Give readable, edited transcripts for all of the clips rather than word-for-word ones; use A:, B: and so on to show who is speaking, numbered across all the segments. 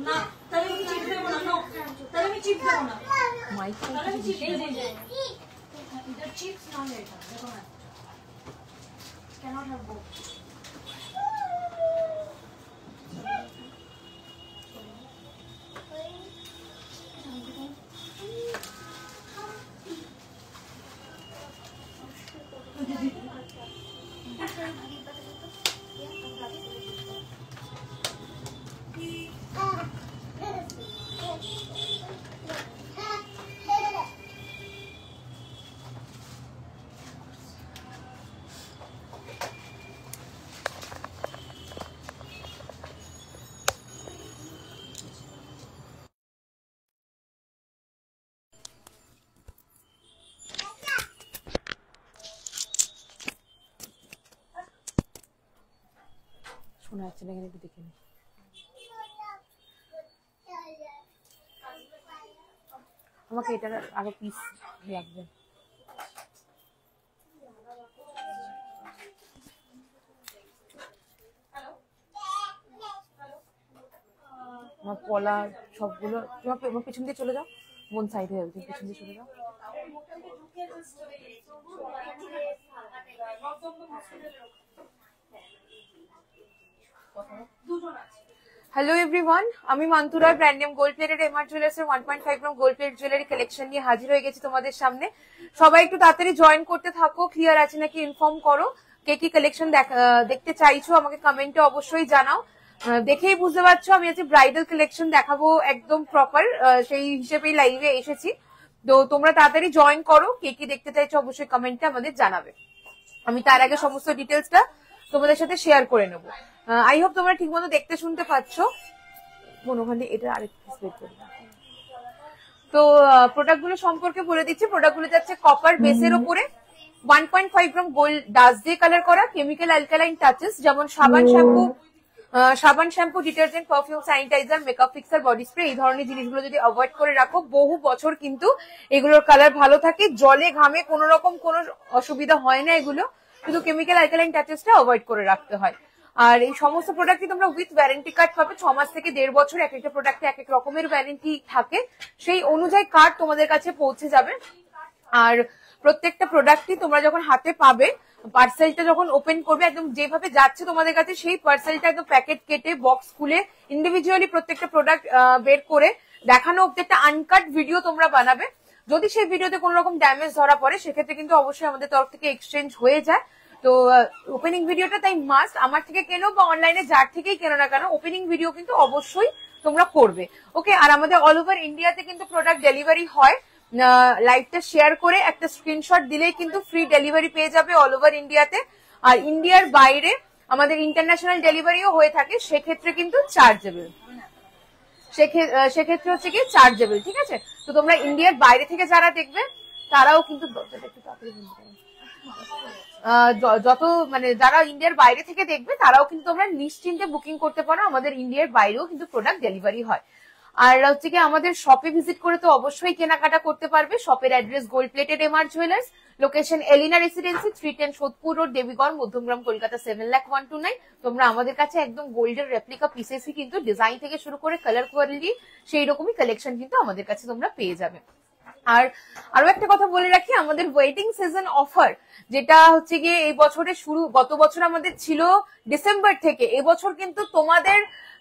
A: না তাহলে আমি চিপ দেব না, নো তাহলে আমি চিপ দেব না,
B: মাইক
A: তাহলে আমি চিপ দেব না, এটা চিপস না এটা দেখো না, cannot have both.
B: শোনা যাচ্ছে না, এখানে একটু দেখে নি। আমাকে এটার আরো পিস লাগবে। আমার পলা সবগুলো, তোমার পেছন দিয়ে চলে যাও, বোন সাইডে যাবে, তুমি পেছন দিয়ে চলে যাও। হ্যালো এভরিওয়ান, আমি Mantura, brand name gold plated MR jewellers এর 1.5 gram gold plate jewellery collection নিয়ে হাজির হয়ে গেছি তোমাদের সামনে। সবাই একটু তাড়াতাড়ি জয়েন করতে থাকো, ক্লিয়ার আছে নাকি ইনফর্ম করো। কে কি কালেকশন দেখতে চাইছো আমাকে কমেন্টে অবশ্যই জানাও। দেখেই বুঝতে পারছো আমি আজকে ব্রাইডাল কালেকশন দেখাবো একদম প্রপার, সেই হিসেবেই লাইভে এসেছি। তো তোমরা তাড়াতাড়ি জয়েন করো, কে কি দেখতে চাইছো অবশ্যই কমেন্টে আমাদের জানাবে। আমি তার আগে সমস্ত ডিটেলসটা তোমাদের সাথে শেয়ার করে নেবো। আই হোপ তোমরা ঠিক মতো দেখতে শুনতে পাচ্ছ। ওখানে এটা আরেকটু স্প্রেড করে দাও। তো প্রোডাক্ট গুলো সম্পর্কে বলে দিচ্ছি। প্রোডাক্ট গুলো যাচ্ছে কপার বেসের উপরে, 1.5 গ্রাম গোল্ড ডাস্ট দিয়ে কালার করা, কেমিক্যাল অ্যালকালাইন টাচেস যেমন সাবান shampoo detergent perfume sanitiser makeup fixer body spray, এই ধরনের জিনিসগুলো যদি অ্যাভয়েড করে রাখো বহু বছর কিন্তু এগুলোর কালার ভালো থাকে, জলে ঘামে কোনো রকম কোনো অসুবিধা হয় না। এগুলো শুধু কেমিক্যাল অ্যালকালাইন টাচেসটা অ্যাভয়েড করে রাখতে হয়। আর এই সমস্ত প্রোডাক্টই তোমরা উইথ ওয়ারেন্টি কার্ড পাবে, 6 মাস থেকে 1.5 বছর। এক একটা প্রোডাক্টে এক এক রকমের ওয়ারেন্টি থাকে, সেই অনুযায়ী কার্ড তোমাদের কাছে পৌঁছে যাবে। আর প্রত্যেকটা প্রোডাক্টই তোমরা যখন হাতে পাবে, পার্সেলটা যখন ওপেন করবে একদম যেভাবে যাচ্ছে তোমাদের কাছে সেই পার্সেলটা একদম প্যাকেট কেটে বক্স খুলে ইন্ডিভিজুয়ালি প্রত্যেকটা প্রোডাক্ট বের করে দেখানো অব্দি একটা আনকাট ভিডিও তোমরা বানাবে। যদি সেই ভিডিওতে কোনো রকম ড্যামেজ ধরা পড়ে সেক্ষেত্রে কিন্তু অবশ্যই আমাদের তরফ থেকে এক্সচেঞ্জ হয়ে যায়। তো ওপেনিং ভিডিওটা তাই মাস্ট, আমার থেকে কেনো বা অনলাইনে যার থেকেই কেনো না কেন ওপেনিং ভিডিও কিন্তু অবশ্যই তোমরা করবে। ওকে, আর আমাদের অল ওভার ইন্ডিয়াতে কিন্তু প্রোডাক্ট ডেলিভারি হয়। লাইভটা শেয়ার করে একটা স্ক্রিনশট দিলেই কিন্তু ফ্রি ডেলিভারি পেয়ে যাবে অল ওভার ইন্ডিয়াতে। আর ইন্ডিয়ার বাইরে আমাদের ইন্টারন্যাশনাল ডেলিভারিও হয়ে থাকে, সেক্ষেত্রে কিন্তু চার্জেবল, সেক্ষেত্রে হচ্ছে কি চার্জেবল। ঠিক আছে, তো তোমরা ইন্ডিয়ার বাইরে থেকে যারা দেখবে তারাও কিন্তু যত মানে যারা ইন্ডিয়ার বাইরে থেকে দেখবে তারাও কিন্তু তোমরা নিশ্চিন্তে বুকিং করতে পারো, আমাদের ইন্ডিয়ার বাইরেও কিন্তু প্রোডাক্ট ডেলিভারি হয়। আর হচ্ছে কি আমাদের শপে ভিজিট করে তো অবশ্যই কেনাকাটা করতে পারবে। শপের address gold plated MR jewellers, location Elina residency, 310 Sodepur road, Debiganj, Madhyamgram, Kolkata 7,01,229। তোমরা আমাদের কাছে একদম গোল্ডের রেপ্লিকা পিসেসই কিন্তু ডিজাইন থেকে শুরু করে কালার কোয়ালিটি সেই রকমই কালেকশন কিন্তু আমাদের কাছে তোমরা পেয়ে যাবে। আর আরো একটা কথা বলে রাখি, আমাদের ওয়েডিং সিজন অফার যেটা হচ্ছে গিয়ে এই বছরের শুরু, গত বছর আমাদের ছিল ডিসেম্বর থেকে, এবছর কিন্তু তোমাদের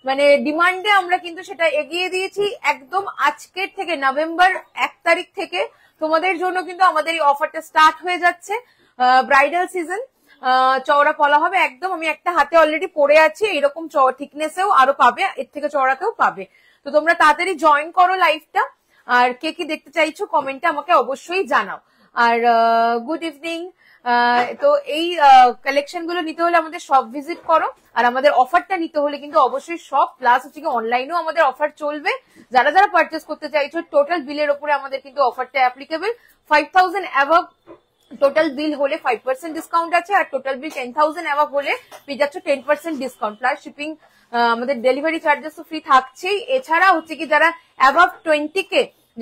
B: মানে ডিমান্ডে আমরা কিন্তু সেটা এগিয়ে দিয়েছি একদম আজকের থেকে, নভেম্বর 1 তারিখ থেকে তোমাদের জন্য কিন্তু আমাদের এই অফারটা স্টার্ট হয়ে যাচ্ছে। ব্রাইডাল সিজন চওড়া পলা হবে একদম, আমি একটা হাতে অলরেডি পরে আছি, এরকম থিকনেসেও আরো পাবে, এর থেকে চওড়াতেও পাবে। তো তোমরা তাড়াতাড়ি জয়েন করো লাইভটা, আর কে কি দেখতে চাইছো কমেন্টে আমাকে অবশ্যই জানাও। আর গুড ইভিনিং। তো এই কালেকশন গুলো নিতে হলে আমাদের শপ ভিজিট করো, আর আমাদের অফারটা নিতে হলে কিন্তু অবশ্যই শপ প্লাস হচ্ছে কি অনলাইনেও আমাদের অফার চলবে। যারা যারা পারচেস করতে চাইছো টোটাল বিলের উপরে আমাদের কিন্তু অফারটা অ্যাপ্লিকেবল। 5,000 অ্যাভাব টোটাল বিল হলে 5% ডিসকাউন্ট আছে, আর টোটাল বিল 10,000 অ্যাভাব হলে পেয়ে যাচ্ছ 10% ডিসকাউন্ট প্লাস শিপিং। আমাদের ডেলিভারি চার্জেস তো ফ্রি থাকছেই। এছাড়া হচ্ছে কি যারা অ্যাভাব 20K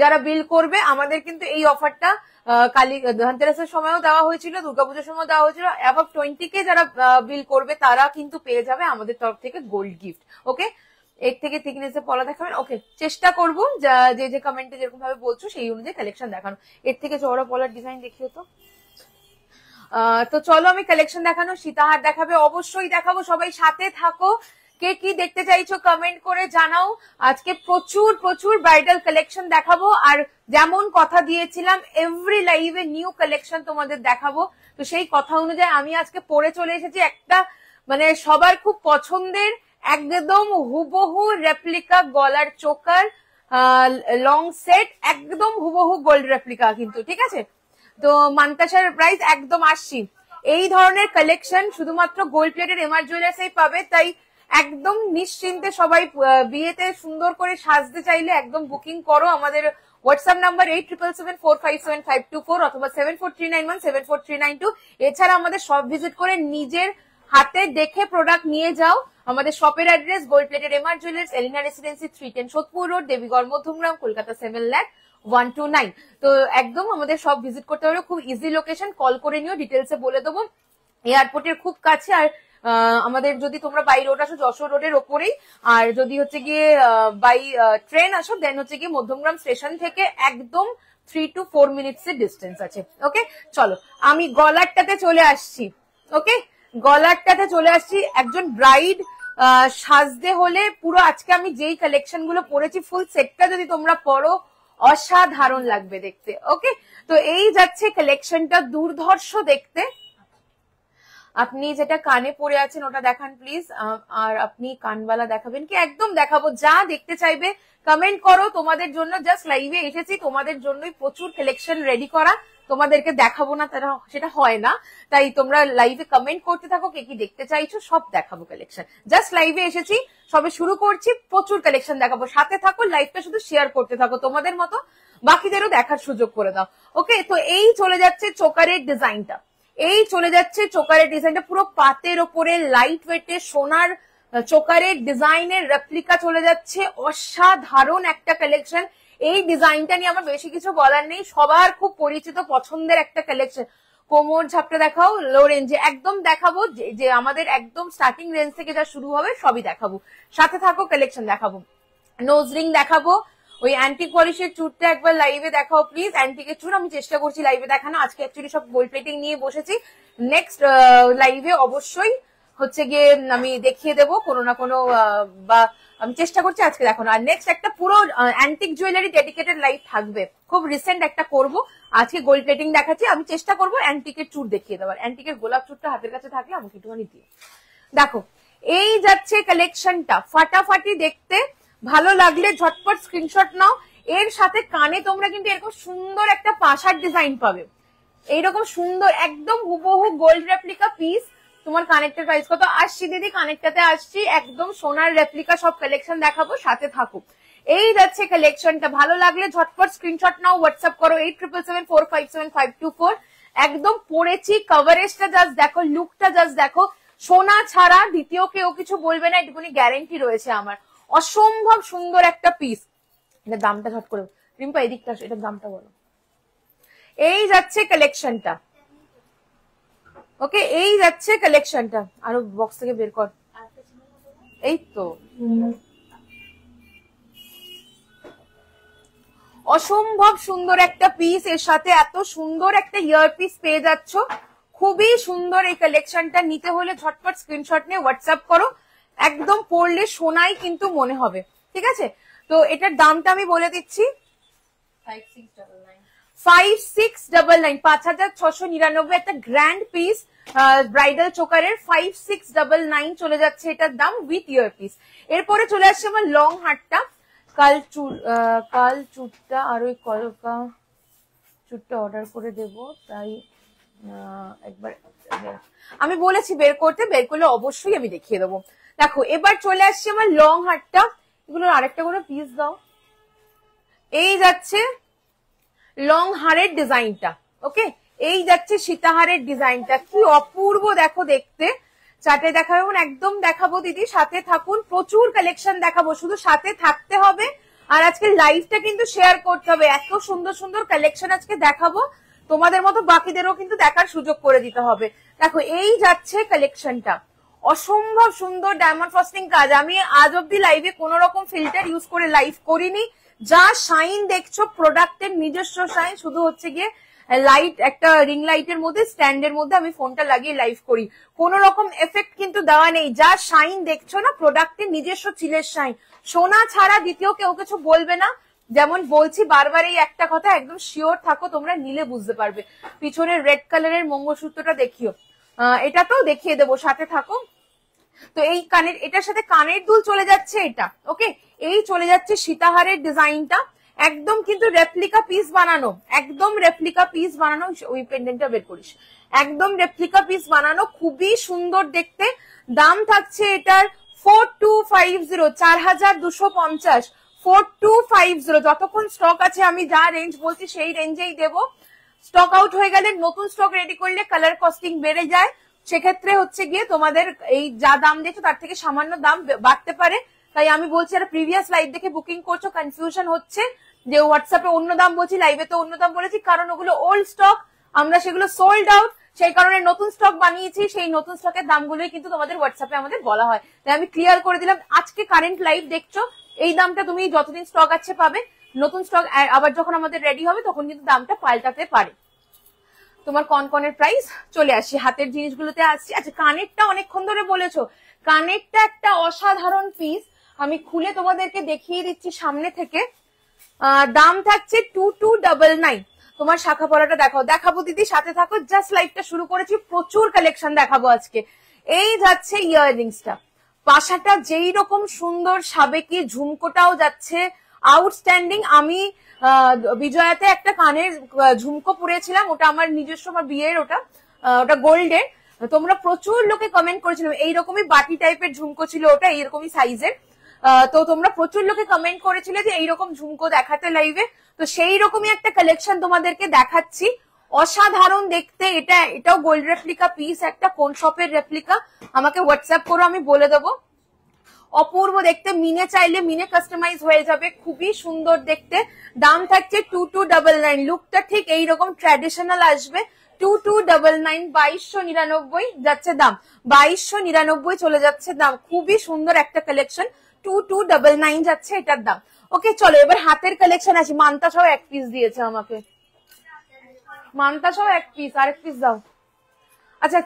B: যারা বিল করবে, আমাদের কিন্তু এই অফারটা কালী ধনতেরাসের সময়ও দেওয়া হয়েছিল, দুর্গাপুজোর সময় দেওয়া হয়েছিল। অ্যাভাব 20K যারা বিল করবে তারা কিন্তু পেয়ে যাবে আমাদের তরফ থেকে গোল্ড গিফট। ওকে, এর থেকে থিকনেসে পলা দেখাবেন। ওকে, চেষ্টা করবো যে যে কমেন্টে যেরকম ভাবে বলছো সেই অনুযায়ী কালেকশন দেখানো। এর থেকে চওড়া পলার ডিজাইন দেখিও তো। তো চলো আমি কালেকশন দেখানো, সীতাহার দেখাবে, অবশ্যই দেখাবো, সবাই সাথে থাকো। কে কি দেখতে চাইছো কমেন্ট করে জানাও। আজকে প্রচুর প্রচুর ব্রাইডাল কালেকশন দেখাবো, আর যেমন কথা দিয়েছিলাম এভরি লাইভে নিউ কালেকশন তোমাদের দেখাবো। তো সেই কথা অনুযায়ী আমি আজকে পরে চলে এসেছি একটা মানে সবার খুব পছন্দের একদম হুবহু রেপ্লিকা গলার চোকার লং সেট, একদম হুবহু গোল্ড রেপ্লিকা কিন্তু, ঠিক আছে। তো মান্তাসার প্রাইস একদম 80। এই ধরনের কালেকশন শুধুমাত্র গোল্ড প্লেটেড এমআর জুয়েলার্সেই পাবে, তাই একদম নিশ্চিন্তে সবাই বিয়েতে সুন্দর করে সাজতে চাইলে একদম বুকিং করো। আমাদের হোয়াটসঅ্যাপ নাম্বার 8774577524 অথবা 7439174392। এছাড়া আমাদের শপ ভিজিট করে নিজের হাতে দেখে প্রোডাক্ট নিয়ে যাও। আমাদের শপের address gold plated MR jewellers, Elina residency 310 Sodepur road, Debigarh Madhyamgram, Kolkata 7,129। তো একদম আমাদের সব ভিজিট করতে হবে, খুব ইজি লোকেশন, কল করে নিও, ডিটেলসে বলে দেবো। এয়ারপোর্টের খুব কাছে। আর আমাদের যদি তোমরা বাই রোড আসো যশোর রোডের ওপরেই, আর যদি হচ্ছে গিয়ে বাই ট্রেন আসো দেন হচ্ছে গিয়ে মধ্যমগ্রাম স্টেশন থেকে একদম 3 to 4 মিনিটস এর ডিস্টেন্স আছে। ওকে, চলো আমি গলারটাতে চলে আসছি। ওকে, গলারটাতে চলে আসছি। একজন ব্রাইড সাজতে হলে পুরো আজকে আমি যেই কালেকশন গুলো পরেছি ফুল সেটটা যদি তোমরা পরো অসাধারণ লাগবে দেখতে। ওকে, তো এই যাচ্ছে কালেকশনটা, দুর্ধর্ষ দেখতে। আপনি যেটা কানে পরে আছেন ওটা দেখান প্লিজ, আর আপনি কানবালা দেখাবেন কি? একদম দেখাবো, যা দেখতে চাইবে কমেন্ট করো। তোমাদের জন্য জাস্ট লাইভে এসেছি, তোমাদের জন্যই প্রচুর কালেকশন রেডি করা, তোমাদেরকে দেখাবো না সেটা হয় না, তাই তোমরা লাইভে কমেন্ট করতে থাকো কে কি দেখতে চাইছো, সব দেখাবো কালেকশন। জাস্ট লাইভে এসেছি, সবে শুরু করছি, প্রচুর কালেকশন দেখাবো, সাথে থাকো, লাইভটা শুধু শেয়ার করতে থাকো, তোমাদের মতো বাকিদেরও দেখার সুযোগ করে দাও। ওকে, তো এই চলে যাচ্ছে চোকারের ডিজাইনটা, এই চলে যাচ্ছে চোকারের ডিজাইনটা, পুরো পাতের ওপরে লাইট ওয়েটে সোনার চোকারের ডিজাইনের রেপ্লিকা চলে যাচ্ছে, অসাধারণ একটা কালেকশন। এই ডিজাইনটা নিয়ে আমার বেশি কিছু বলার নেই, সবার খুব পরিচিত পছন্দের একটা কালেকশন। কোমর ঝাপটা দেখাও, লো রেঞ্জে একদম দেখাবো, যে আমাদের একদম স্টার্টিং রেঞ্জ থেকে যা শুরু হবে সবই দেখাবো, সাথে থাকো, কালেকশন দেখাবো। নোজ রিং দেখাবো, ওই অ্যান্টিক পলিশের চুরটা একবার লাইভে দেখাও প্লিজ। অ্যান্টিকের চুর আমি চেষ্টা করছি লাইভে দেখানো, আজকে অ্যাকচুয়ালি সব গোল্ড প্লেটিং নিয়ে বসেছি, নেক্সট লাইভে অবশ্যই হচ্ছে গিয়ে আমি দেখিয়ে দেবো কোনো না কোনো, বা আমি চেষ্টা করছি আজকে দেখানো। আর নেক্সট একটা পুরো অ্যান্টিক জুয়েলারি ডেডিকেটেড লাইভ থাকবে, খুব রিসেন্ট একটা করব। আজকে গোল্ড প্লেটিং দেখাচ্ছি, আমি চেষ্টা করবো অ্যান্টিকের চুর দেখিয়ে দেওয়ার। অ্যান্টিকের গোলাপ চুরটা হাতের কাছে থাকলে আমাকে একটুখানি দিয়ে দেখো। এই যাচ্ছে কালেকশনটা, ফাটাফাটি দেখতে, ভালো লাগলে ঝটপট স্ক্রিনশট নাও। এর সাথে কানে তোমরা কিন্তু এরকম সুন্দর একটা পাশার ডিজাইন পাবে, এইরকম সুন্দর একদম হুবহু গোল্ড রেপ্লিকা পিস। তোমার কানেক্টের প্রাইস কত? আসছি দিদি, কানেক্টাতে আসছি, একদম সোনার রেপ্লিকা সব কালেকশন দেখাবো, সাথে থাকো। এই যাচ্ছে কালেকশনটা, ভালো লাগলে ঝটপট স্ক্রিনশট নাও, হোয়াটসঅ্যাপ করো 8777457524। একদম পড়েছি, কভারেজটা জাস্ট দেখো, লুকটা জাস্ট দেখো, সোনা ছাড়া দ্বিতীয় কেউ কিছু বলবে না, এটুকুনি গ্যারেন্টি রয়েছে আমার। অসম্ভব সুন্দর একটা পিস। এটার দামটা ঝট করে রিম্পা এদিকটা, এটার দামটা বলো। এই যাচ্ছে কালেকশনটা। ওকে, এই যাচ্ছে কালেকশনটা, আরো বক্স থেকে বের কর, এই তো অসম্ভব সুন্দর একটা পিস, এর সাথে এত সুন্দর একটা ইয়ার পিস পেয়ে যাচ্ছ, খুবই সুন্দর। এই কালেকশনটা নিতে হলে ঝটপট স্ক্রিনশট নিয়ে হোয়াটসঅ্যাপ করো, একদম পড়লে সোনাই কিন্তু মনে হবে, ঠিক আছে। তো এটার দামটা আমি বলে দিচ্ছি, 5699, 5699, একটা গ্র্যান্ড পিস ব্রাইডাল চোকারের 5699 চলে যাচ্ছে এটার দাম উইথ ইয়ার পিস। এরপরে চলে আসছে আমার লং হারটা, কাল চুটটা আর ওই কলকা চুটটা অর্ডার করে দেব, তাই একবার আমি বলেছি বের করতে, বের করলে অবশ্যই আমি দেখিয়ে দেবো। দেখো এবার চলে আসছে আমার লং হারটা, এগুলোর আরেকটা করে পিস দাও। এই যাচ্ছে লং হারের ডিজাইনটা, ওকে, এই যাচ্ছে সীতাহারের ডিজাইনটা, কি অপূর্ব দেখো দেখতে। চাটে দেখাবো, একদম দেখাবো দিদি, সাথে থাকুন, প্রচুর কালেকশন দেখাবো, শুধু সাথে থাকতে হবে। আর আজকে লাইভটা কিন্তু শেয়ার করতে হবে, এত সুন্দর সুন্দর কালেকশন আজকে দেখাবো, তোমাদের মতো বাকিদেরও কিন্তু দেখার সুযোগ করে দিতে হবে। দেখো এই যাচ্ছে কালেকশনটা, অসম্ভব সুন্দর ডায়মন্ড ফ্রস্টিং কাজ। আমি আজ অব্দি লাইভে কোন রকম ফিল্টার ইউজ করে লাইভ করিনি। যা শাইন দেখছো প্রোডাক্টের নিজস্ব শাইন, শুধু হচ্ছে গিয়ে লাইট, একটা রিং লাইটের মধ্যে স্ট্যান্ডের মধ্যে আমি ফোনটা লাগিয়ে লাইভ করি, কোন রকম এফেক্ট কিন্তু দেওয়া নেই। যা শাইন দেখছো না প্রোডাক্টের নিজস্ব চিলের শাইন, সোনা ছাড়া দ্বিতীয় কেউ কিছু বলবে না। যেমন বলছি বারবার এই একটা কথা, একদম শিওর থাকো, তোমরা নিলে বুঝতে পারবে। পিছনের রেড কালারের মঙ্গলসূত্রটা দেখিও, এটা তো দেখিয়ে দেবো, সাথে থাকো। তো এই কানের, এটার সাথে কানের দুল চলে যাচ্ছে এটা, ওকে। এই চলে যাচ্ছে সীতাহারের ডিজাইনটা, একদম কিন্তু রেপ্লিকা পিস বানানো, একদম রেপ্লিকা পিস বানানো। ওই পেন্ডেন্টটা বের করিস, একদম রেপ্লিকা পিস বানানো, খুবই সুন্দর দেখতে। দাম থাকছে এটার 4250, 4250, 4250। যতক্ষণ স্টক আছে আমি যা রেঞ্জ বলছি সেই রেঞ্জেই দেবো। স্টক আউট হয়ে গেলে নতুন স্টক রেডি করলে কালার কস্টিং বেড়ে যায়, সেক্ষেত্রে হচ্ছে গিয়ে তোমাদের এই যা দাম দেখছো তার থেকে সামান্য দাম বাড়তে পারে। তাই আমি বলছি যারা প্রিভিয়াস লাইভ দেখে বুকিং করছো কনফিউশন হচ্ছে যে হোয়াটসঅ্যাপে অন্য দাম বলছি, লাইভে তো অন্য দাম বলেছি, কারণ ওগুলো ওল্ড স্টক, আমরা সেগুলো সোল্ড আউট, সেই কারণে নতুন স্টক বানিয়েছি। সেই নতুন স্টকের দামগুলোই কিন্তু তোমাদের হোয়াটসঅ্যাপে আমাদের বলা হয়। তাই আমি ক্লিয়ার করে দিলাম, আজকে কারেন্ট লাইভ দেখছো এই দামটা তুমি যতদিন স্টক আছে পাবে, নতুন স্টক আবার যখন আমাদের রেডি হবে তখন কিন্তু দামটা পাল্টাতে পারে। তোমার কনকনের প্রাইস চলে আসি, হাতের জিনিসগুলোতে আসছি। আচ্ছা, কানেরটা অনেকক্ষণ ধরে বলেছো, কানেরটা একটা অসাধারণ পিস, আমি খুলে তোমাদেরকে দেখিয়ে দিচ্ছি সামনে থেকে। দাম থাকছে 2299। তোমার শাখা পলাটা দেখাবো দিদি, সাথে থাকো। জাস্ট লাইভটা শুরু করেছি, প্রচুর কালেকশন দেখাবো আজকে। এই যাচ্ছে ইয়াররিংসটা, পাশাটা যেই রকম সুন্দর, সাবেকি ঝুমকোটাও যাচ্ছে আউটস্ট্যান্ডিং। আমি বিজয়াতে একটা কানের ঝুমকো পরেছিলাম, ওটা আমার নিজস্ব, আমার বিয়ের, ওটা গোল্ডের। তোমরা প্রচুর লোকে কমেন্ট করেছিলাম, এইরকমই বাটি টাইপের ঝুমকো ছিল ওটা, এইরকমই সাইজের। তো তোমরা প্রচুর লোকে কমেন্ট করেছিলে যে এইরকম ঝুমকো দেখাতে লাইভে, তো সেই রকমই একটা কালেকশন তোমাদেরকে দেখাচ্ছি। অসাধারণ দেখতে, এটাও গোল্ড রেপ্লিকা পিস, একটা কোন শপের রেপ্লিকা আমাকে হোয়াটসঅ্যাপ করো, আমি বলে দেবো। অপূর্ব দেখতে, মিনে চাইলে মিনে কাস্টমাইজ হয়ে যাবে, খুবই সুন্দর দেখতে। দাম থাকছে 2299। লুকটা ঠিক এইরকম ট্র্যাডিশনাল আসবে। 2299, 2299 যাচ্ছে দাম, 2299 চলে যাচ্ছে দাম। খুবই সুন্দর একটা কালেকশন, 2299 যাচ্ছে এটার দাম। ওকে, চলো এবার হাতের কালেকশন আছে। মান্তা সহ এক পিস দিয়েছে আমাকে, মান্তা সহ এক পিস, আরেক পিস দাও। আচ্ছা,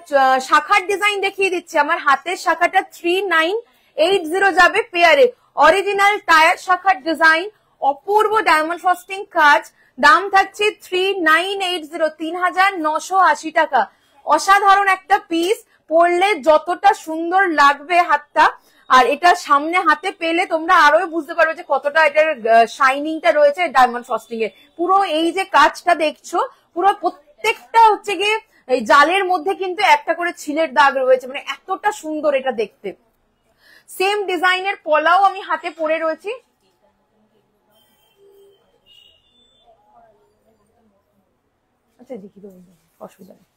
B: শাখার ডিজাইন দেখিয়ে দিচ্ছি। আমার হাতের শাখাটা 3980 যাবে পেয়ারে, অরিজিনাল টায়ার শাখার ডিজাইন, অপূর্ব ডায়মন্ড ফ্রস্টিং কাজ। দাম থাকছে 3980, 3980 টাকা। অসাধারণ একটা পিস, পরলে যতটা সুন্দর লাগবে হাতটা, আর এটা সামনে হাতে পেলে তোমরা আরো বুঝতে পারবে যে কতটা এটার শাইনিংটা রয়েছে ডায়মন্ড ফ্রস্টিং এর। পুরো এই যে কাজটা দেখছো, পুরো প্রত্যেকটা হচ্ছে গিয়ে এই জালের মধ্যে কিন্তু একটা করে ছিলের দাগ রয়েছে, মানে এতটা সুন্দর এটা দেখতে। সেম ডিজাইনের পলাও আমি হাতে পরে রয়েছি। আচ্ছা, দেখি তো, অসুবিধা নেই।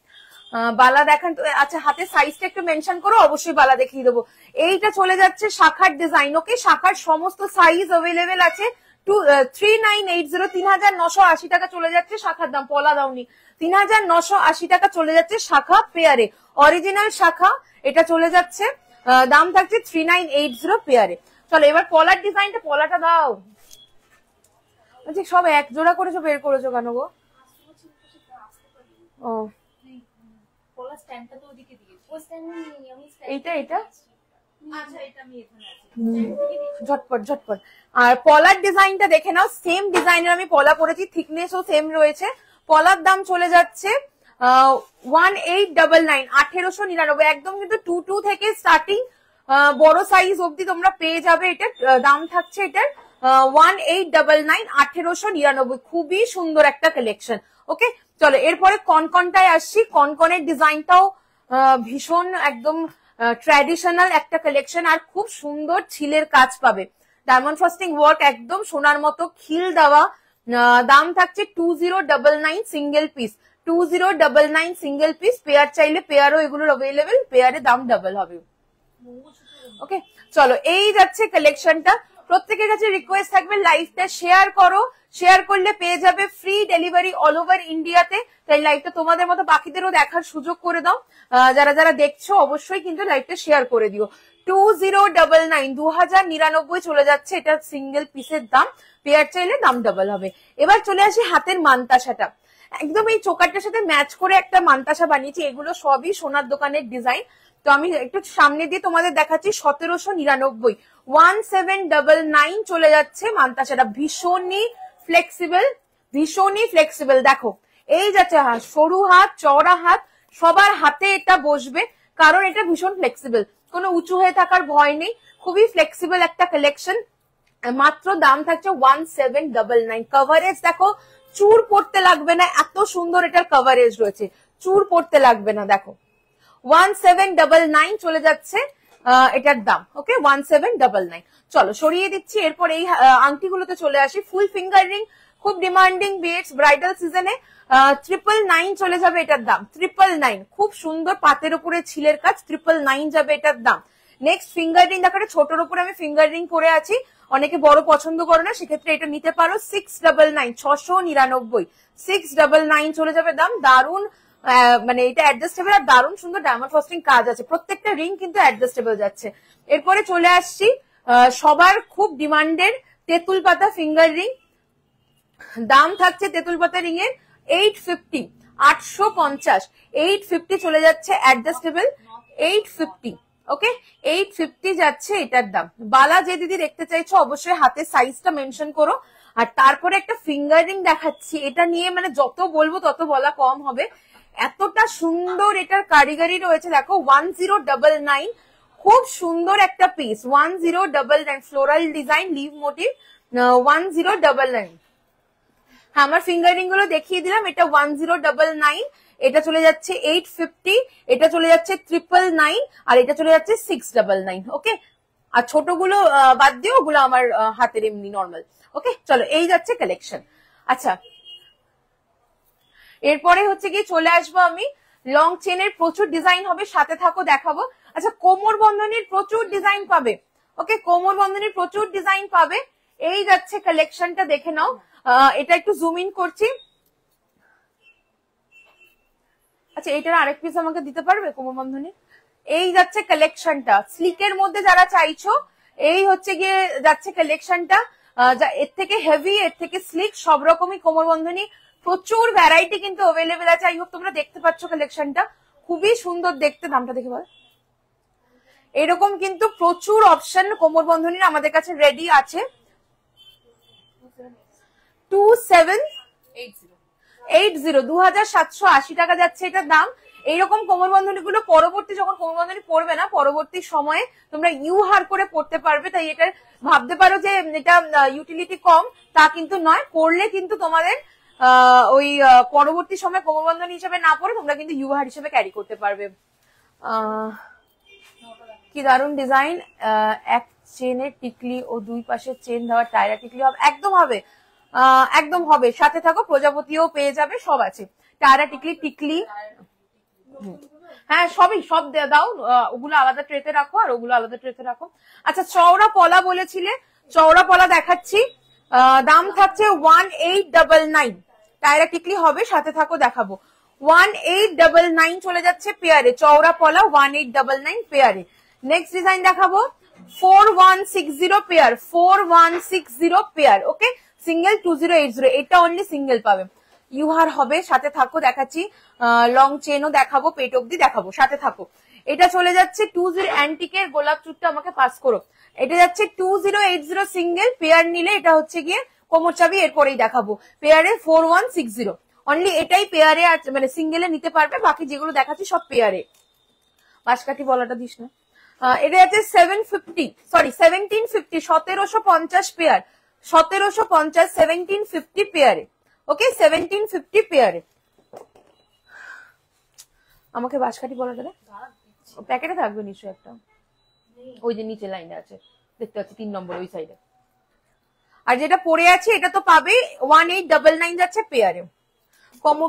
B: বালা দেখান তো। আচ্ছা, হাতের সাইজটা একটু মেনশন করো, অবশ্যই বালা দেখিয়ে দেবো। এইটা চলে যাচ্ছে শাখার ডিজাইন, ওকে। শাখার সমস্ত সাইজ অ্যাভেলেবেল আছে। 3980, 3980 টাকা চলে যাচ্ছে শাখার দাম। পলা দাওনি, 3980 টাকা চলে যাচ্ছে শাখা পেয়ারে, অরিজিনাল শাখা এটা চলে যাচ্ছে। দাম থাকছে 3980 পেয়ারে। চলো এবার পলার ডিজাইনটা, পলাটা দাও। আচ্ছা, সব এক জোড়া করেছো, বের করেছো কেন গো? ও, এইটা ঝটপট ঝটপট। আর পলার ডিজাইনটা দেখে নাও, সেম ডিজাইনের আমি পলা পরেছি, থিকনেসও সেম রয়েছে। পলার দাম চলে যাচ্ছে 1899, 1899। একদম কিন্তু 22 থেকে স্টার্টিং, বড় সাইজ অব্দি তোমরা পেয়ে যাবে। এটা দাম থাকছে এটার 1899, 1899। খুবই সুন্দর একটা কালেকশন, ওকে। চলো এরপরে কনকনটায় আসছি। কনকনের ডিজাইনটাও ভীষণ একদম ট্র্যাডিশনাল একটা কালেকশন, আর খুব সুন্দর ছিলের কাজ পাবে। ডায়মন্ড ফ্রস্টিং ওয়ার্ক, একদম সোনার মতো খিল দেওয়া। দাম থাকছে 2099 single piece, 2099 single piece. Pair চাইলে পেয়ারও এগুলোর অ্যাভেলেবেল, পেয়ারে দাম ডাবল হবে, ওকে। চলো এই যাচ্ছে কালেকশনটা। প্রত্যেকের কাছে রিকোয়েস্ট থাকবে, লাইভটা শেয়ার করো, শেয়ার করলে পেয়ে যাবে ফ্রি ডেলিভারি অল ওভার ইন্ডিয়াতে। তাই লাইভটা তোমাদের মতো বাকিদেরও দেখার সুযোগ করে দাও। যারা যারা দেখছো অবশ্যই কিন্তু লাইভটা শেয়ার করে দিও। 2099 2099 চলে যাচ্ছে, এটা সিঙ্গেল পিসের দাম, পেয়ার চাইলে দাম ডাবল হবে। এবার চলে আসি হাতের মানতাসাটা, একদম এই চোকারটার সাথে ম্যাচ করে একটা মানতাসা বানিয়েছি। এগুলো সবই সোনার দোকানের ডিজাইন। তো আমি একটু সামনে দিয়ে তোমাদের দেখাচ্ছি। 1799 1799 চলে যাচ্ছে মানতাসাটা। ভীষণই ফ্লেক্সিবল। দেখো এই যাচ্ছে হাত, সরু হাত, চওড়া হাত, সবার হাতে এটা বসবে, কারণ এটা ভীষণ ফ্লেক্সিবল, কোনো উঁচু হয়ে থাকার ভয় নেই। খুবই ফ্লেক্সিবল একটা কালেকশন। মাত্র দাম থাকছে 1799। কভারেজ দেখো, চুর পড়তে লাগবে না, এত সুন্দর এটার কভারেজ রয়েছে, চুর পড়তে লাগবে না। দেখো 1799 চলে যাচ্ছে এটার দাম। ওকে 1799। চলো সরিয়ে দিচ্ছি। এরপর এই আংটিগুলোতে চলে আসি। ফুল ফিঙ্গার রিং, খুব ডিমান্ডিং বিটস ব্রাইডাল সিজনে। 999 চলে যাবে এটার দাম। 999 খুব সুন্দর পাতের উপরে ছিলের কাজ, 999 যাবে এটার দাম। নেক্সট ফিঙ্গার রিং দেখো, ছোটর উপরে আমি ফিঙ্গার রিং পরে আছি, অনেকে বড় পছন্দ করো না, সেক্ষেত্রে এটা নিতে পারো। 699 699 699 চলে যাবে দাম। দারুন, মানে এটা অ্যাডজাস্টেবল আর দারুণ সুন্দর ডায়মন্ড ফস্টিং কাজ আছে, প্রত্যেকটা রিং কিন্তু অ্যাডজাস্টেবল যাচ্ছে। এরপরে চলে আসছি সবার খুব ডিমান্ডের তেঁতুল পাতা ফিঙ্গার রিং। দাম থাকছে তেঁতুল পাতা রিং এর 850 850 850 চলে যাচ্ছে অ্যাডজাস্টেবল 850। ওকে 850 যাচ্ছে এটার দাম। বালা যে দিদি দেখতে চাইছো অবশ্যই হাতের সাইজটা মেনশন করো। আর তারপরে একটা ফিঙ্গার রিং দেখাচ্ছি, এটা নিয়ে মানে যত বলবো তত বলা কম হবে, এতটা সুন্দর এটার কারিগরি রয়েছে। দেখো 1099, খুব সুন্দর একটা piece. 1099 floral design, leaf motif, 1099। আমার ফিঙ্গার রিং গুলো দেখিয়ে দিলাম। এটা 1099, এটা চলে যাচ্ছে 850, এটা চলে যাচ্ছে 999, আর এটা চলে যাচ্ছে 699। ওকে, আর ছোটগুলো বাদ দিও, ওগুলো আমার হাতের এমনি নর্মাল। ওকে চলো, এই যাচ্ছে কালেকশন। আচ্ছা এরপরে হচ্ছে কি চলে আসবো আমি লং চেনের, প্রচুর ডিজাইন হবে, সাথে থাকো দেখাবো। আচ্ছা কোমর বন্ধনীর প্রচুর ডিজাইন পাবে। ওকে কোমর বন্ধনীর প্রচুর ডিজাইন পাবে। এই যাচ্ছে কালেকশনটা, দেখে নাও। এটা একটু জুম ইন করছি। আচ্ছা এইটার আরেক পিস আমাকে দিতে পারবে কোমর বন্ধনী? এই যাচ্ছে কালেকশনটা, স্লিকের মধ্যে যারা চাইছো, এই হচ্ছে গিয়ে যাচ্ছে কালেকশনটা। এর থেকে হেভি, এর থেকে স্লিক, সব রকমই কোমর বন্ধনী, প্রচুর ভ্যারাইটি কিন্তু অ্যাভেলেবেল আছে। আই হোপ তোমরা দেখতে পাচ্ছ কালেকশনটা, খুবই সুন্দর দেখতে। দামটা দেখে বল। এরকম কিন্তু প্রচুর অপশন কোমর বন্ধনীর আমাদের কাছে রেডি আছে। 2780 2780 টাকা যাচ্ছে এটার দাম। এইরকম কোমর বন্ধনী গুলো পরবর্তী যখন কোমর বন্ধনী পড়বে না, পরবর্তী সময়ে তোমরা ইউহার করে পড়তে পারবে। তাই এটা ভাবতে পারো যে এটা ইউটিলিটি কম, তা কিন্তু নয়। পড়লে কিন্তু তোমাদের ওই পরবর্তী সময় কোমর বন্ধনী হিসেবে না পড়ে তোমরা কিন্তু ইউহার হিসেবে ক্যারি করতে পারবে। কি দারুণ ডিজাইন, এক চেনের টিকলি ও দুই পাশে চেন দেওয়া টায়রা টিকলি হবে, একদম হবে, একদম হবে। সাথে থাকো প্রজাপতিও পেয়ে যাবে, সব আছে। টায়রা টিকলি, টিকলি, হ্যাঁ সবই, সব দাও। ওগুলো আলাদা ট্রেতে রাখো আর ওগুলো আলাদা ট্রেতে রাখো। আচ্ছা চওড়া পলা বলেছিলে, চওড়া পলা দেখাচ্ছি। দাম থাকছে 1899। টায়রা টিকলি হবে, সাথে থাকো দেখাবো। 1899 চলে যাচ্ছে পেয়ারে, চওড়া পলা 1899 পেয়ারে। নেক্সট ডিজাইন দেখাবো 4160 পেয়ার, 4160 পেয়ার। ওকে সিঙ্গেল 2080, এটা অনলি সিঙ্গেল পাবে। ইউহার হবে, সাথে থাকো দেখাচ্ছি। লং চেনও দেখাবো, পেট অব্দি দেখাবো, সাথে থাকো। এটা চলে যাচ্ছে 20 অ্যান্টিকের গোলাপ চুটটা আমাকে পাস করো। এটা যাচ্ছে 2080 সিঙ্গেল, পেয়ার নিলে এটা হচ্ছে গিয়ে কোমর চাবি, এরপরেই দেখাবো। পেয়ারে 4160 অনলি, এটাই পেয়ারে মানে সিঙ্গেলে নিতে পারবে, বাকি যেগুলো দেখাচ্ছি সব পেয়ারে। পাশকাঠি বলাটা দিস না। এটা যাচ্ছে 750, সরি 1750, 1750 পেয়ার, 1750 1750 পেয়ারে। ওকে 1750 পেয়ারে। আমাকে বাঁশকাঠি বলাটা দে, প্যাকেটে থাকবে নিশ্চয়ই একটা, ওই যে নিচে লাইনে আছে দেখতে পাচ্ছি 3 নম্বর ওই সাইডে। আর যেটা পরে আছে এটা তো পাবে 1899 যাচ্ছে পেয়ারে।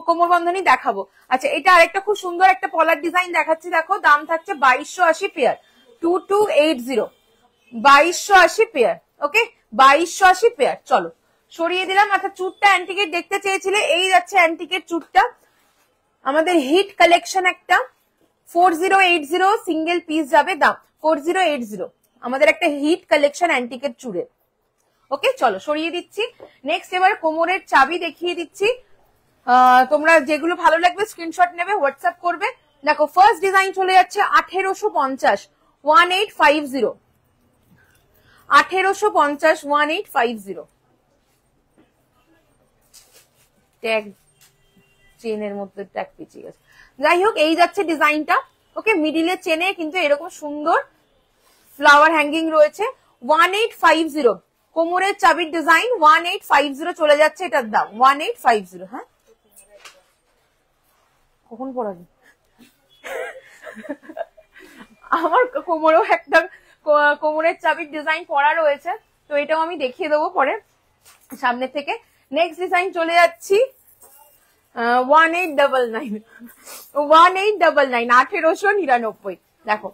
B: কোমর বন্ধনী দেখাবো। আচ্ছা এটা আরেকটা খুব সুন্দর একটা পলার ডিজাইন দেখাচ্ছি, দেখো। দাম থাকছে 2280 পেয়ার, 2280 2280 পেয়ার। ওকে 2280 পেয়ার। চলো সরিয়ে দিলাম। আচ্ছা চুটটা অ্যান্টিকেট দেখতে চেয়েছিলে, এই যাচ্ছে অ্যান্টিকেট চুটটা, আমাদের হিট কালেকশন একটা 4080 সিঙ্গেল পিস যাবে, দাম 4080, আমাদের একটা হিট কালেকশন অ্যান্টিকেট চুড়ে। ওকে চলো সরিয়ে দিচ্ছি। নেক্সট এবার কোমরের চাবি দেখিয়ে দিচ্ছি, তোমরা যেগুলো ভালো লাগবে স্ক্রিনশট নেবে, হোয়াটসঅ্যাপ করবে। দেখো ফার্স্ট ডিজাইন চলে যাচ্ছে 1850 1850, 1850 1850, ট্যাগ চেনের মধ্যে ট্যাগ পিছিয়ে গেছে। যাই হোক এই যাচ্ছে ডিজাইনটা। ওকে মিডিলে চেনে কিন্তু এরকম সুন্দর ফ্লাওয়ার হ্যাঙ্গিং রয়েছে। 1850 কোমরের চাবির ডিজাইন, 1850 চলে যাচ্ছে এটার দাম 1850। হ্যাঁ কখন পড়াবি? আমার কোমরেও একটা কোমরের চাবির ডিজাইন পড়া রয়েছে, তো এটাও আমি দেখিয়ে দেবো পরে সামনে থেকে। নেক্সট ডিজাইন চলে যাচ্ছি 1899, 1899, 1899। দেখো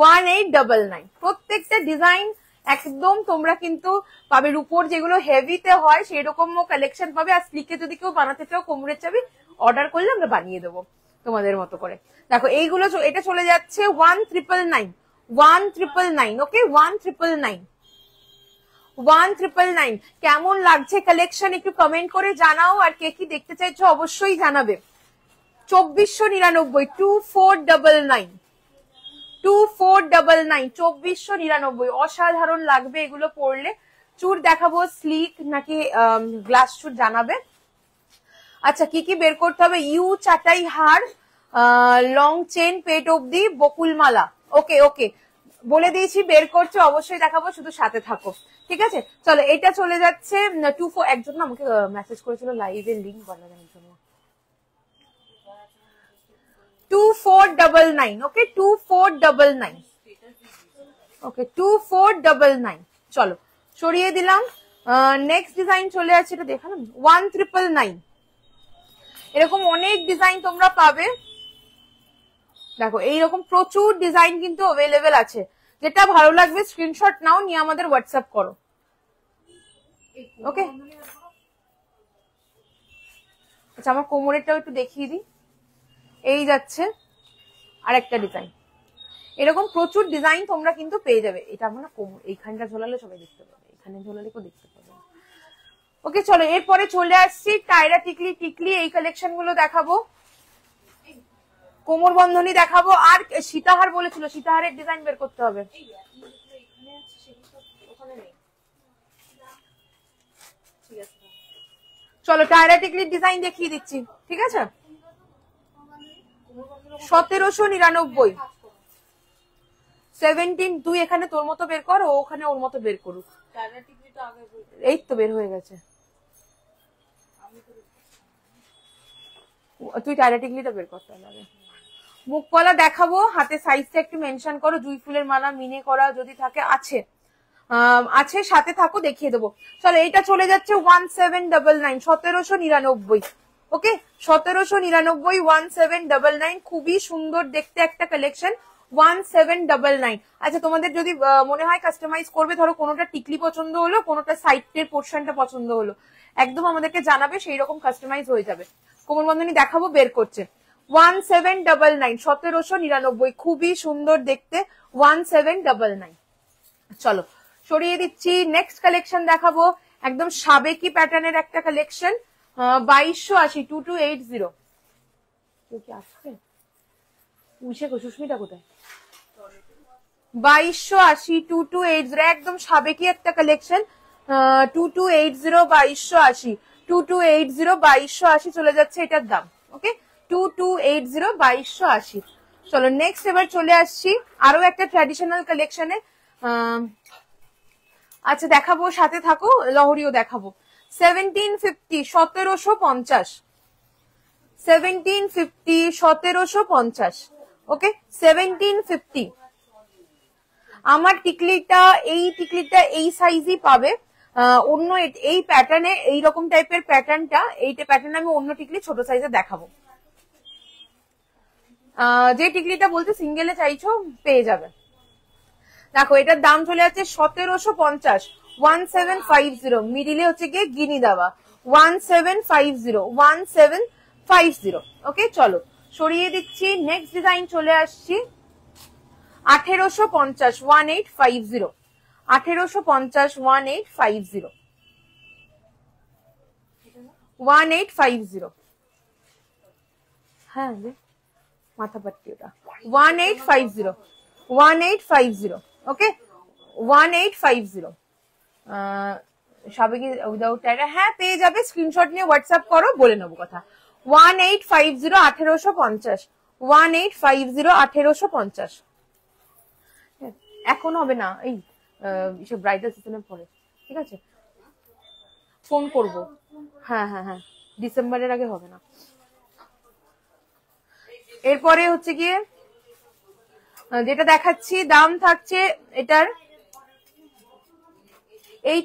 B: 1899, প্রত্যেকটা ডিজাইন একদম তোমরা কিন্তু পাবে। রূপোর যেগুলো হেভিতে হয় সেই রকম কালেকশন পাবে। আর স্লিকে যদি কেউ বানাতে চাও কোমরের চাবি অর্ডার করলে আমরা বানিয়ে দেবো তোমাদের মতো করে। দেখো এইগুলো এটা চলে যাচ্ছে 1999, 1999। ওকে 1999, 1999। কেমন লাগছে কালেকশন একটু কমেন্ট করে জানাও, আর কে কি দেখতে চাইছো অবশ্যই জানাবে। 2499, 2499, 2499, 2499। অসাধারণ লাগবে এগুলো পরলে। চুর দেখাবো স্লিক নাকি গ্লাস চুর জানাবে। আচ্ছা কি কি বের করতে হবে? ইউ চাটাই হার, লং চেন পেট অব্দি, বকুলমালা। ওকে ওকে বলে দিয়েছি, বের করছে অবশ্যই দেখাবো, শুধু সাথে থাকো ঠিক আছে। চলো এটা চলে যাচ্ছে 24, একজন না আমাকে মেসেজ করেছিল লাইভের লিঙ্ক বানানোর জন্য। 2499, ওকে 2499, ওকে 2499। চলো সরিয়ে দিলাম। নেক্সট ডিজাইন চলে আছে, এটা দেখালাম 1999। এরকম অনেক ডিজাইন তোমরা পাবে। দেখো এইরকম প্রচুর ডিজাইন কিন্তু অ্যাভেলেবেল আছে, যেটা ভালো লাগবে স্ক্রিনশট নাও, নিয়ে আমাদের হোয়াটসঅ্যাপ করো। ওকে আচ্ছা আমার কোমরেরটাও একটু দেখিয়ে দিই। এই যাচ্ছে আরেকটা ডিজাইন, এরকম প্রচুর ডিজাইন তোমরা কিন্তু পেয়ে যাবে। এটা আমরা কোমর এইখানটা ঝোলালে সবাই দেখতে পাবে, এখানে ঝোলালে কেউ দেখতে পাবে। ওকে চলো এরপরে চলে আসছি টায়রা টিকলি, টিকলি এই কালেকশন গুলো দেখাবো, কোমর বন্ধনী দেখাবো। আর সীতাহার বলেছিল, সীতাহারের ডিজাইন বের করতে হবে। চলো টায়রা টিকলির ডিজাইন দেখিয়ে দিচ্ছি ঠিক আছে। 1799, 17। তুই এখানে তোর মতো বের কর, ও ওখানে ওর মতো বের করুক। এই তো বের হয়ে গেছে, তুই টায়রা টিকলিটা বের করতে হবে। মুখপলা দেখাবো, হাতে সাইজটা একটু মেনশন করো। জুই ফুলের মালা মিনে করা যদি থাকে, আছে আছে সাথে থাকো দেখিয়ে দেবো। চলো এইটা চলে যাচ্ছে 1799, 1799। ওকে 1799, 1799। খুবই সুন্দর দেখতে একটা কালেকশন, 1799। আচ্ছা তোমাদের যদি মনে হয় কাস্টমাইজ করবে, ধরো কোনোটা টিকলি পছন্দ হলো, কোনোটা সাইডের পোর্শনটা পছন্দ হলো, একদম আমাদেরকে জানাবে, সেই রকম কাস্টমাইজ হয়ে যাবে। কোমর বন্ধনী দেখাবো, বের করছে 1799, 1799। খুবই সুন্দর দেখতে 1799। চলো সরিয়ে দিচ্ছি। নেক্সট কালেকশন দেখাবো, একদম সাবেকি প্যাটার্নের একটা কালেকশন, 2280, 2280। আসছে সুস্মিতা কোথায়? 2280, 2280, একদম সাবেকি একটা কালেকশন, 2280, 2280, 2280, 2280 চলে যাচ্ছে এটার দাম। ওকে 2280, 2280। চলো নেক্সট এবার চলে আসছি আরো একটা ট্র্যাডিশনাল কালেকশনে। আচ্ছা দেখাবো, সাথে থাকো, লহরিও দেখাবো। 1750, 1750, 1750, 1750। ওকে 1750। আমার টিকলিটা এই সাইজই পাবে, অন্য এই প্যাটার্নে এইরকম টাইপের প্যাটার্নটা, এইটা প্যাটার্ন আমি অন্য টিকলি ছোট সাইজে দেখাবো। যে টিকলিটা বলতে সিঙ্গেলে চাইছো পেয়ে যাবে। দেখো এটার দাম চলে যাচ্ছে 1750, 1750 মিডিলে হচ্ছে গিয়ে গিনি দেওয়া 1750 ওকে চলো সরিয়ে দিচ্ছি। নেক্সট ডিজাইন চলে আসছি 1850 1850 1850 1850 হ্যাঁ মাথা পাট্টি ওটা 1850 1850 ওকে 1850 সবাইকে উইদাউট টাইরা হ্যাঁ পেয়ে যাবে, স্ক্রিনশট নিয়ে হোয়াটসঅ্যাপ করো, বলে নেবো কথা। 1850 1850 1850 1850 এখন হবে না, এই সব ব্রাইডাল সিজনের পরে, ঠিক আছে ফোন করব। হ্যাঁ হ্যাঁ হ্যাঁ ডিসেম্বরের আগে হবে না। এরপরে হচ্ছে গিয়ে যেটা দেখাচ্ছি দাম থাকছে এটার এই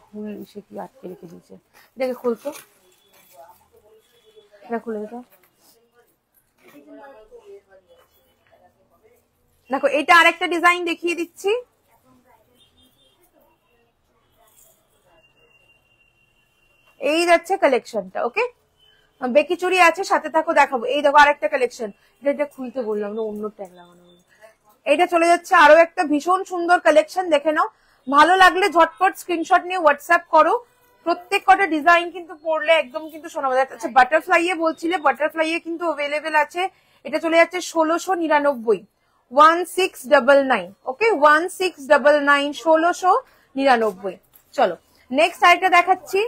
B: ভুল সে কি আটকে রেখে দিয়েছে, এটাকে খুলতো এটা খুলে দিত। দেখো এটা আরেকটা ডিজাইন দেখিয়ে দিচ্ছি, এই যাচ্ছে কালেকশনটা। ওকে বেকি চুড়ি আছে সাথে থাকো দেখাবো। এই দেখো আরেকটা কালেকশন, এটা খুলতে বললাম না, অন্য ট্যাগ লাগানো। এটা চলে যাচ্ছে আরো একটা ভীষণ সুন্দর কালেকশন, দেখে নাও, ভালো লাগলে ঝটপট স্ক্রিনশট নিয়ে হোয়াটসঅ্যাপ করো। প্রত্যেক কটা ডিজাইন কিন্তু পড়লে একদম কিন্তু শোনা যাচ্ছে। আচ্ছা বাটারফ্লাই এ বলছিলে, বাটারফ্লাই এ কিন্তু অ্যাভেলেবেল আছে। এটা চলে যাচ্ছে 1699 1699 ওকে 1699 1699। চলো নেক্সট আইটা দেখাচ্ছি,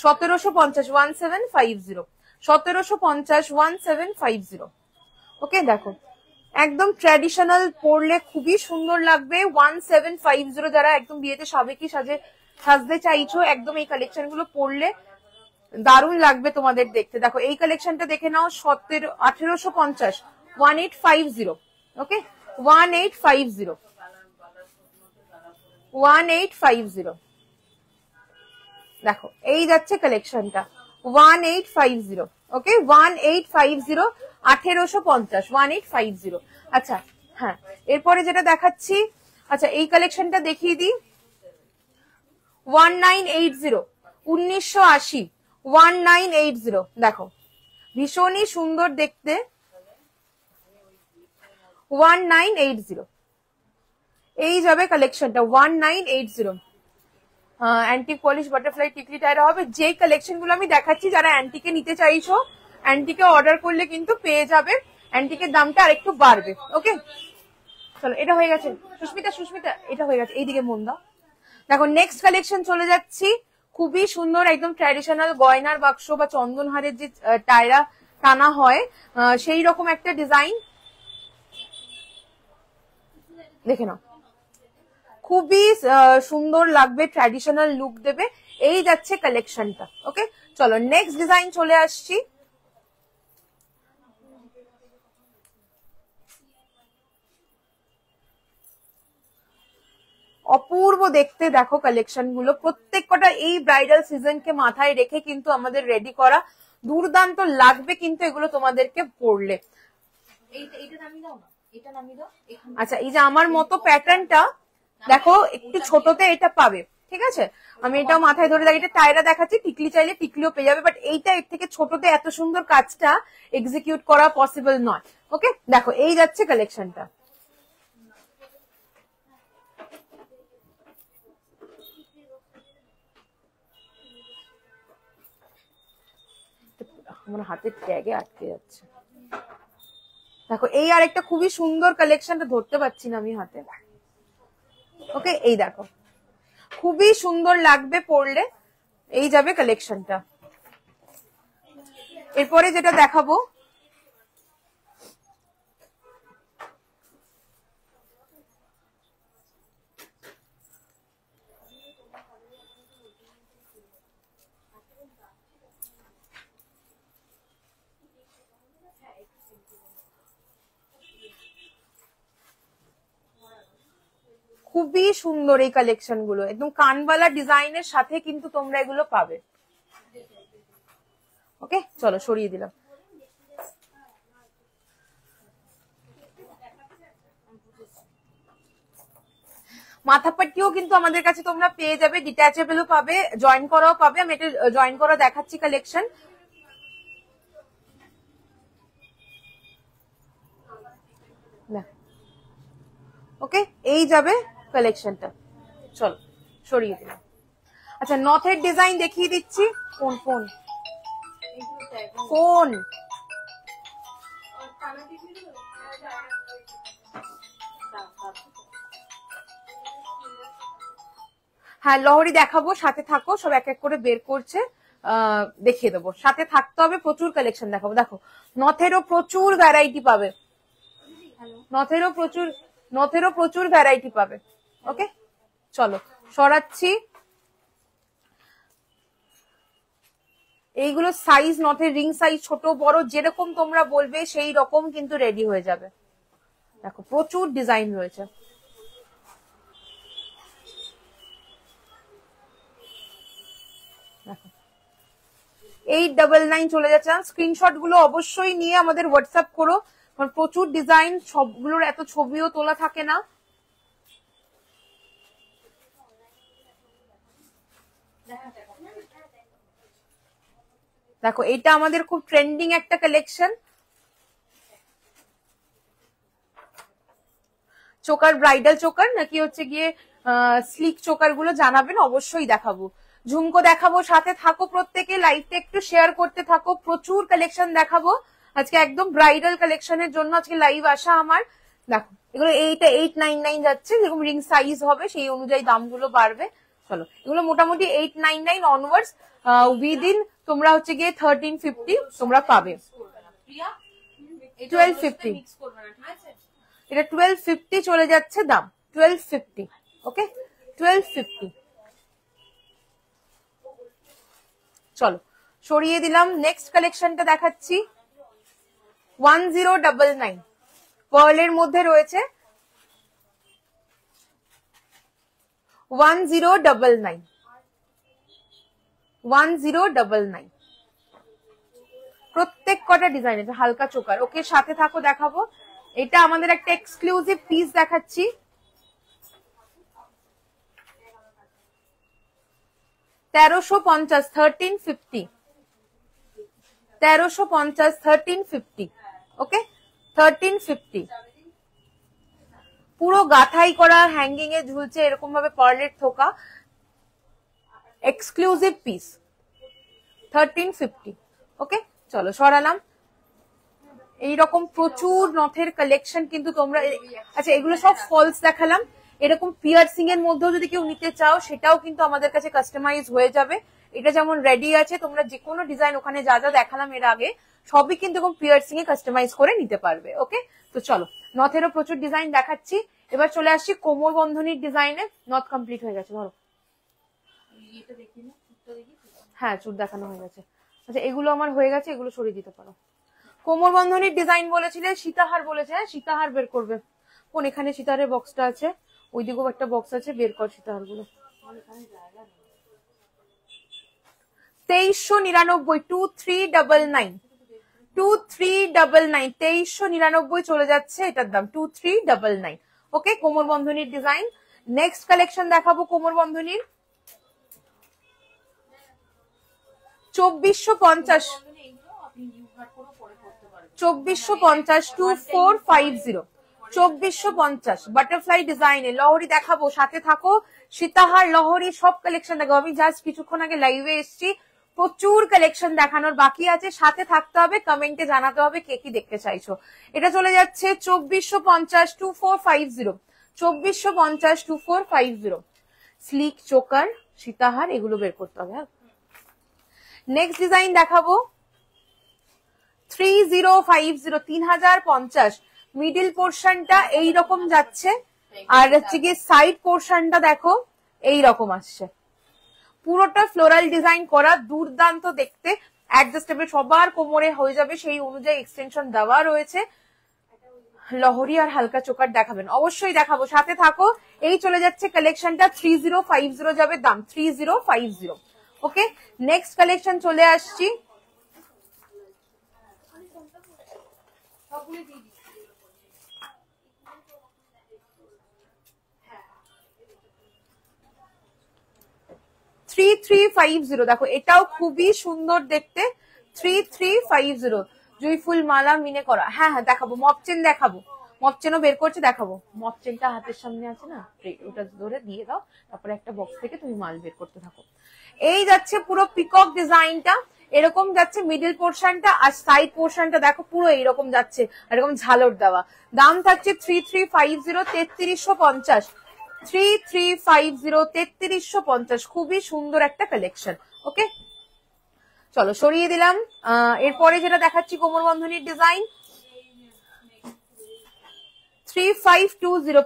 B: সতেরোশো পঞ্চাশ 1750 1750 1750 ওকে দেখো একদম ট্র্যাডিশনাল পরলে খুবই সুন্দর লাগবে। 1750 যারা একদম বিয়েতে সাবেকি সাজতে চাইছো একদম এই কালেকশন গুলো পরলে দারুণ লাগবে তোমাদের দেখতে। দেখো এই কালেকশনটা দেখে নাও 1850 1850 ওকে 1850 1850 দেখো এই যাচ্ছে কালেকশনটা 1850 ওকে 1850 1850 1850। আচ্ছা হ্যাঁ এরপরে যেটা দেখাচ্ছি, আচ্ছা এই কালেকশনটা দেখিয়ে দিই 1980 1980 1980 দেখো ভীষণই সুন্দর দেখতে 1980 এই যাবে কালেকশনটা 1980। অ্যান্টিক পলিশ বাটারফ্লাই টিকলি টায়রা হবে। যে কালেকশন গুলো আমি দেখাচ্ছি যারা অ্যান্টিকে নিতে চাইছো অ্যান্টিকে অর্ডার করলে কিন্তু পেয়ে যাবে, অ্যান্টিকের দামটা আরেকটু বাড়বে। ওকে চলো এটা হয়ে গেছে, সুস্মিতা সুস্মিতা এটা হয়ে গেছে, এইদিকে মন দাও। দেখো নেক্সট কালেকশন চলে যাচ্ছি, খুবই সুন্দর একদম ট্র্যাডিশনাল গয়নার বাক্স বা চন্দনহারের যে টায়রা টানা হয় সেই রকম একটা ডিজাইন, দেখে নাও খুবই সুন্দর লাগবে, ট্র্যাডিশনাল লুক দেবে। এই যাচ্ছে কালেকশনটা। ওকে চলো নেক্সট ডিজাইন চলে আসছি, অপূর্ব দেখতে দেখো কালেকশন গুলো প্রত্যেক কটা এই ব্রাইডাল সিজনকে মাথায় রেখে কিন্তু আমাদের রেডি করা, দুর্দান্ত লাগবে কিন্তু এগুলো তোমাদেরকে পরলে। আচ্ছা এই যে আমার মতো প্যাটার্নটা দেখো একটু ছোটতে এটা পাবে, ঠিক আছে আমি এটাও মাথায় ধরে এটা টায়রা দেখাচ্ছি, টিকলি চাইলে টিকলিও পেয়ে যাবে, বাট এইটা এর থেকে ছোটতে এত সুন্দর কাজটা এক্সিকিউট করা পসিবল নয়। ওকে দেখো এই যাচ্ছে কালেকশনটা, আমার হাতের ট্যাগে আটকে যাচ্ছে। দেখো এই আর একটা খুবই সুন্দর কালেকশনটা ধরতে পারছি না আমি হাতে। ওকে এই দেখো খুবই সুন্দর লাগবে পরলে, এই যাবে কালেকশনটা। এরপরে যেটা দেখাবো খুবই সুন্দর এই কালেকশন গুলো, একদম কানবালা ডিজাইনের সাথে কিন্তু তোমরা এগুলো পাবে। ওকে, চলো সরিয়ে দিলাম। মাথাপাট্টিও কিন্তু আমাদের কাছে তোমরা পেয়ে যাবে, ডিট্যাচেবলও পাবে, জয়েন করাও পাবে। আমি এটা জয়েন করা দেখাচ্ছি কালেকশন। ওকে, এই যাবে কালেকশনটা। চলো সরিয়ে দিলাম। আচ্ছা, নথের ডিজাইন দেখিয়ে দিচ্ছি। ফোন ফোন ফোন হ্যাঁ, লহরি দেখাবো, সাথে থাকো। সব এক এক করে বের করছে, দেখিয়ে দেবো। সাথে থাকতে হবে, প্রচুর কালেকশন দেখাবো। দেখো, নথেরও প্রচুর ভ্যারাইটি পাবে, নথেরও প্রচুর ভ্যারাইটি পাবে। ওকে, চলো সরাচ্ছি। এইগুলো সাইজ, নথের রিং সাইজ ছোট বড় যেরকম তোমরা বলবে সেই রকম কিন্তু রেডি হয়ে যাবে। দেখো, প্রচুর ডিজাইন রয়েছে। দেখো, 899 চলে যাচ্ছে। স্ক্রিনশট গুলো অবশ্যই নিয়ে আমাদের হোয়াটসঅ্যাপ করো, কারণ প্রচুর ডিজাইন, সবগুলোর এত ছবিও তোলা থাকে না। দেখো, এটা আমাদের খুব ট্রেন্ডিং একটা কালেকশন। চোকার, ব্রাইডাল চোকার নাকি হচ্ছে গিয়ে স্লিক চোকার গুলো জানাবেন, অবশ্যই দেখাবো। ঝুমকো দেখাবো, সাথে থাকো প্রত্যেকে। লাইভটা একটু শেয়ার করতে থাকো, প্রচুর কালেকশন দেখাবো আজকে। একদম ব্রাইডাল কালেকশনের জন্য আজকে লাইভ আসা আমার। দেখো, এগুলো 899 যাচ্ছে, যেরকম রিং সাইজ হবে সেই অনুযায়ী দামগুলো বাড়বে। চলো, এগুলো মোটামুটি 899 অনওয়ার্ডস, উইদিন তোমরা হচ্ছে গিয়ে 1350 তোমরা পাবে। 1250, এটা 1250 চলে যাচ্ছে দাম, 1250। ওকে, 1250। চলো সরিয়ে দিলাম। নেক্সট কালেকশনটা দেখাচ্ছি, 1099 পার্লের মধ্যে রয়েছে। 1099 প্রত্যেক কটা ডিজাইন, এটা হালকা চোকার। ওকে, সাথে থাকো, দেখাবো। এটা আমাদের একটা এক্সক্লুসিভ পিস দেখাচ্ছি। $1350, 1350, 1350। ওকে, 1350। পুরো গাথাই করা, হ্যাঙ্গিং এ ঝুলছে এরকম ভাবে পার্লের থোকা, এক্সক্লুসিভ পিস, 1350। ওকে, চলো সরালাম। এইরকম প্রচুর নথের কালেকশন কিন্তু তোমরা। আচ্ছা, এগুলো সব ফলস দেখালাম। এরকম পিয়ার্সিং এর মধ্যেও যদি কেউ নিতে চাও সেটাও কিন্তু আমাদের কাছে কাস্টমাইজ হয়ে যাবে। এটা যেমন রেডি আছে, তোমরা যে কোনো ডিজাইন ওখানে যা যা দেখালাম এর আগে সবই কিন্তু এরকম পিয়ার্সিং এ কাস্টমাইজ করে নিতে পারবে। ওকে, তো চলো, নথেরও প্রচুর ডিজাইন দেখাচ্ছি। এবার চলে আসছি কোমর বন্ধনীর ডিজাইনে। নথ কমপ্লিট হয়ে গেছে, ধরো। হ্যাঁ, চুট দেখানো হয়ে গেছে। আচ্ছা, এগুলো আমার হয়ে গেছে, এগুলো সরিয়ে দিতে পারো। কোমর বন্ধনীর ডিজাইন বলেছিলে, সীতাহার বলেছে। হ্যাঁ, সীতাহার বের করবে। কোন, এখানে সীতাহারের বক্সটা আছে, ওইদিকেও একটা বক্স আছে, বের কর সীতাহার গুলো। 2399, 2399, 2399, 2399 চলে যাচ্ছে এটার দাম, 2399। ওকে, কোমর বন্ধনীর ডিজাইন। নেক্সট কালেকশন দেখাবো কোমর বন্ধনীর। 2450, 2450, 2450, 2450 বাটারফ্লাই ডিজাইনে লহরি দেখাবো, সাথে থাকো। সীতাহার, লহরি সব কালেকশন দেখাবো। আমি জাস্ট কিছুক্ষণ আগে লাইভে এসেছি, প্রচুর কালেকশন দেখানোর বাকি আছে। সাথে থাকতে হবে, কমেন্টে জানাতে হবে কে কি দেখতে চাইছো। এটা চলে যাচ্ছে 2450, 2450, 2450, 2450। স্লিক চোকার, সীতাহার, এগুলো বের করতে হবে। নেক্সট ডিজাইন দেখাবো 3050, 3050। মিডিল পোর্শনটা এইরকম যাচ্ছে, আর হচ্ছে গিয়ে সাইড পোর্শনটা দেখো এইরকম আসছে। পুরোটা ফ্লোরাল ডিজাইন করা, দুর্দান্ত দেখতে। অ্যাডজাস্টেবল, সবার কোমরে হয়ে যাবে, সেই অনুযায়ী এক্সটেনশন দেওয়া রয়েছে। লহরি আর হালকা চোকার দেখাবেন? অবশ্যই দেখাবো, সাথে থাকো। এই চলে যাচ্ছে কালেকশনটা 3050 যাবে দাম, 3050। ওকে, নেক্সট কালেকশন চলে আসছি। থ্রি 3350, দেখো এটাও খুবই সুন্দর দেখতে। 3350 জুইফুল মালা মিনে করা। হ্যাঁ হ্যাঁ দেখাবো, মপ চেন দেখাবো, মপ চেনও বের করছে দেখাবো। মপ চেনটা হাতের সামনে আছে না, ওটা ধরে দিয়ে দাও, তারপরে একটা বক্স থেকে তুমি মাল বের করতে থাকো। এই যাচ্ছে পুরো পিকক ডিজাইনটা, এরকম যাচ্ছে মিডল পোর্শনটা, আর সাইড পোর্শনটা দেখো পুরো এইরকম যাচ্ছে, এরকম ঝালর দেওয়া। দাম থাকছে 3350, 3350। 3350, 3350, খুবই সুন্দর একটা কালেকশন। ওকে, চলো সরিয়ে দিলাম। এরপরে যেটা দেখাচ্ছি কোমর বন্ধনীর ডিজাইন 3520,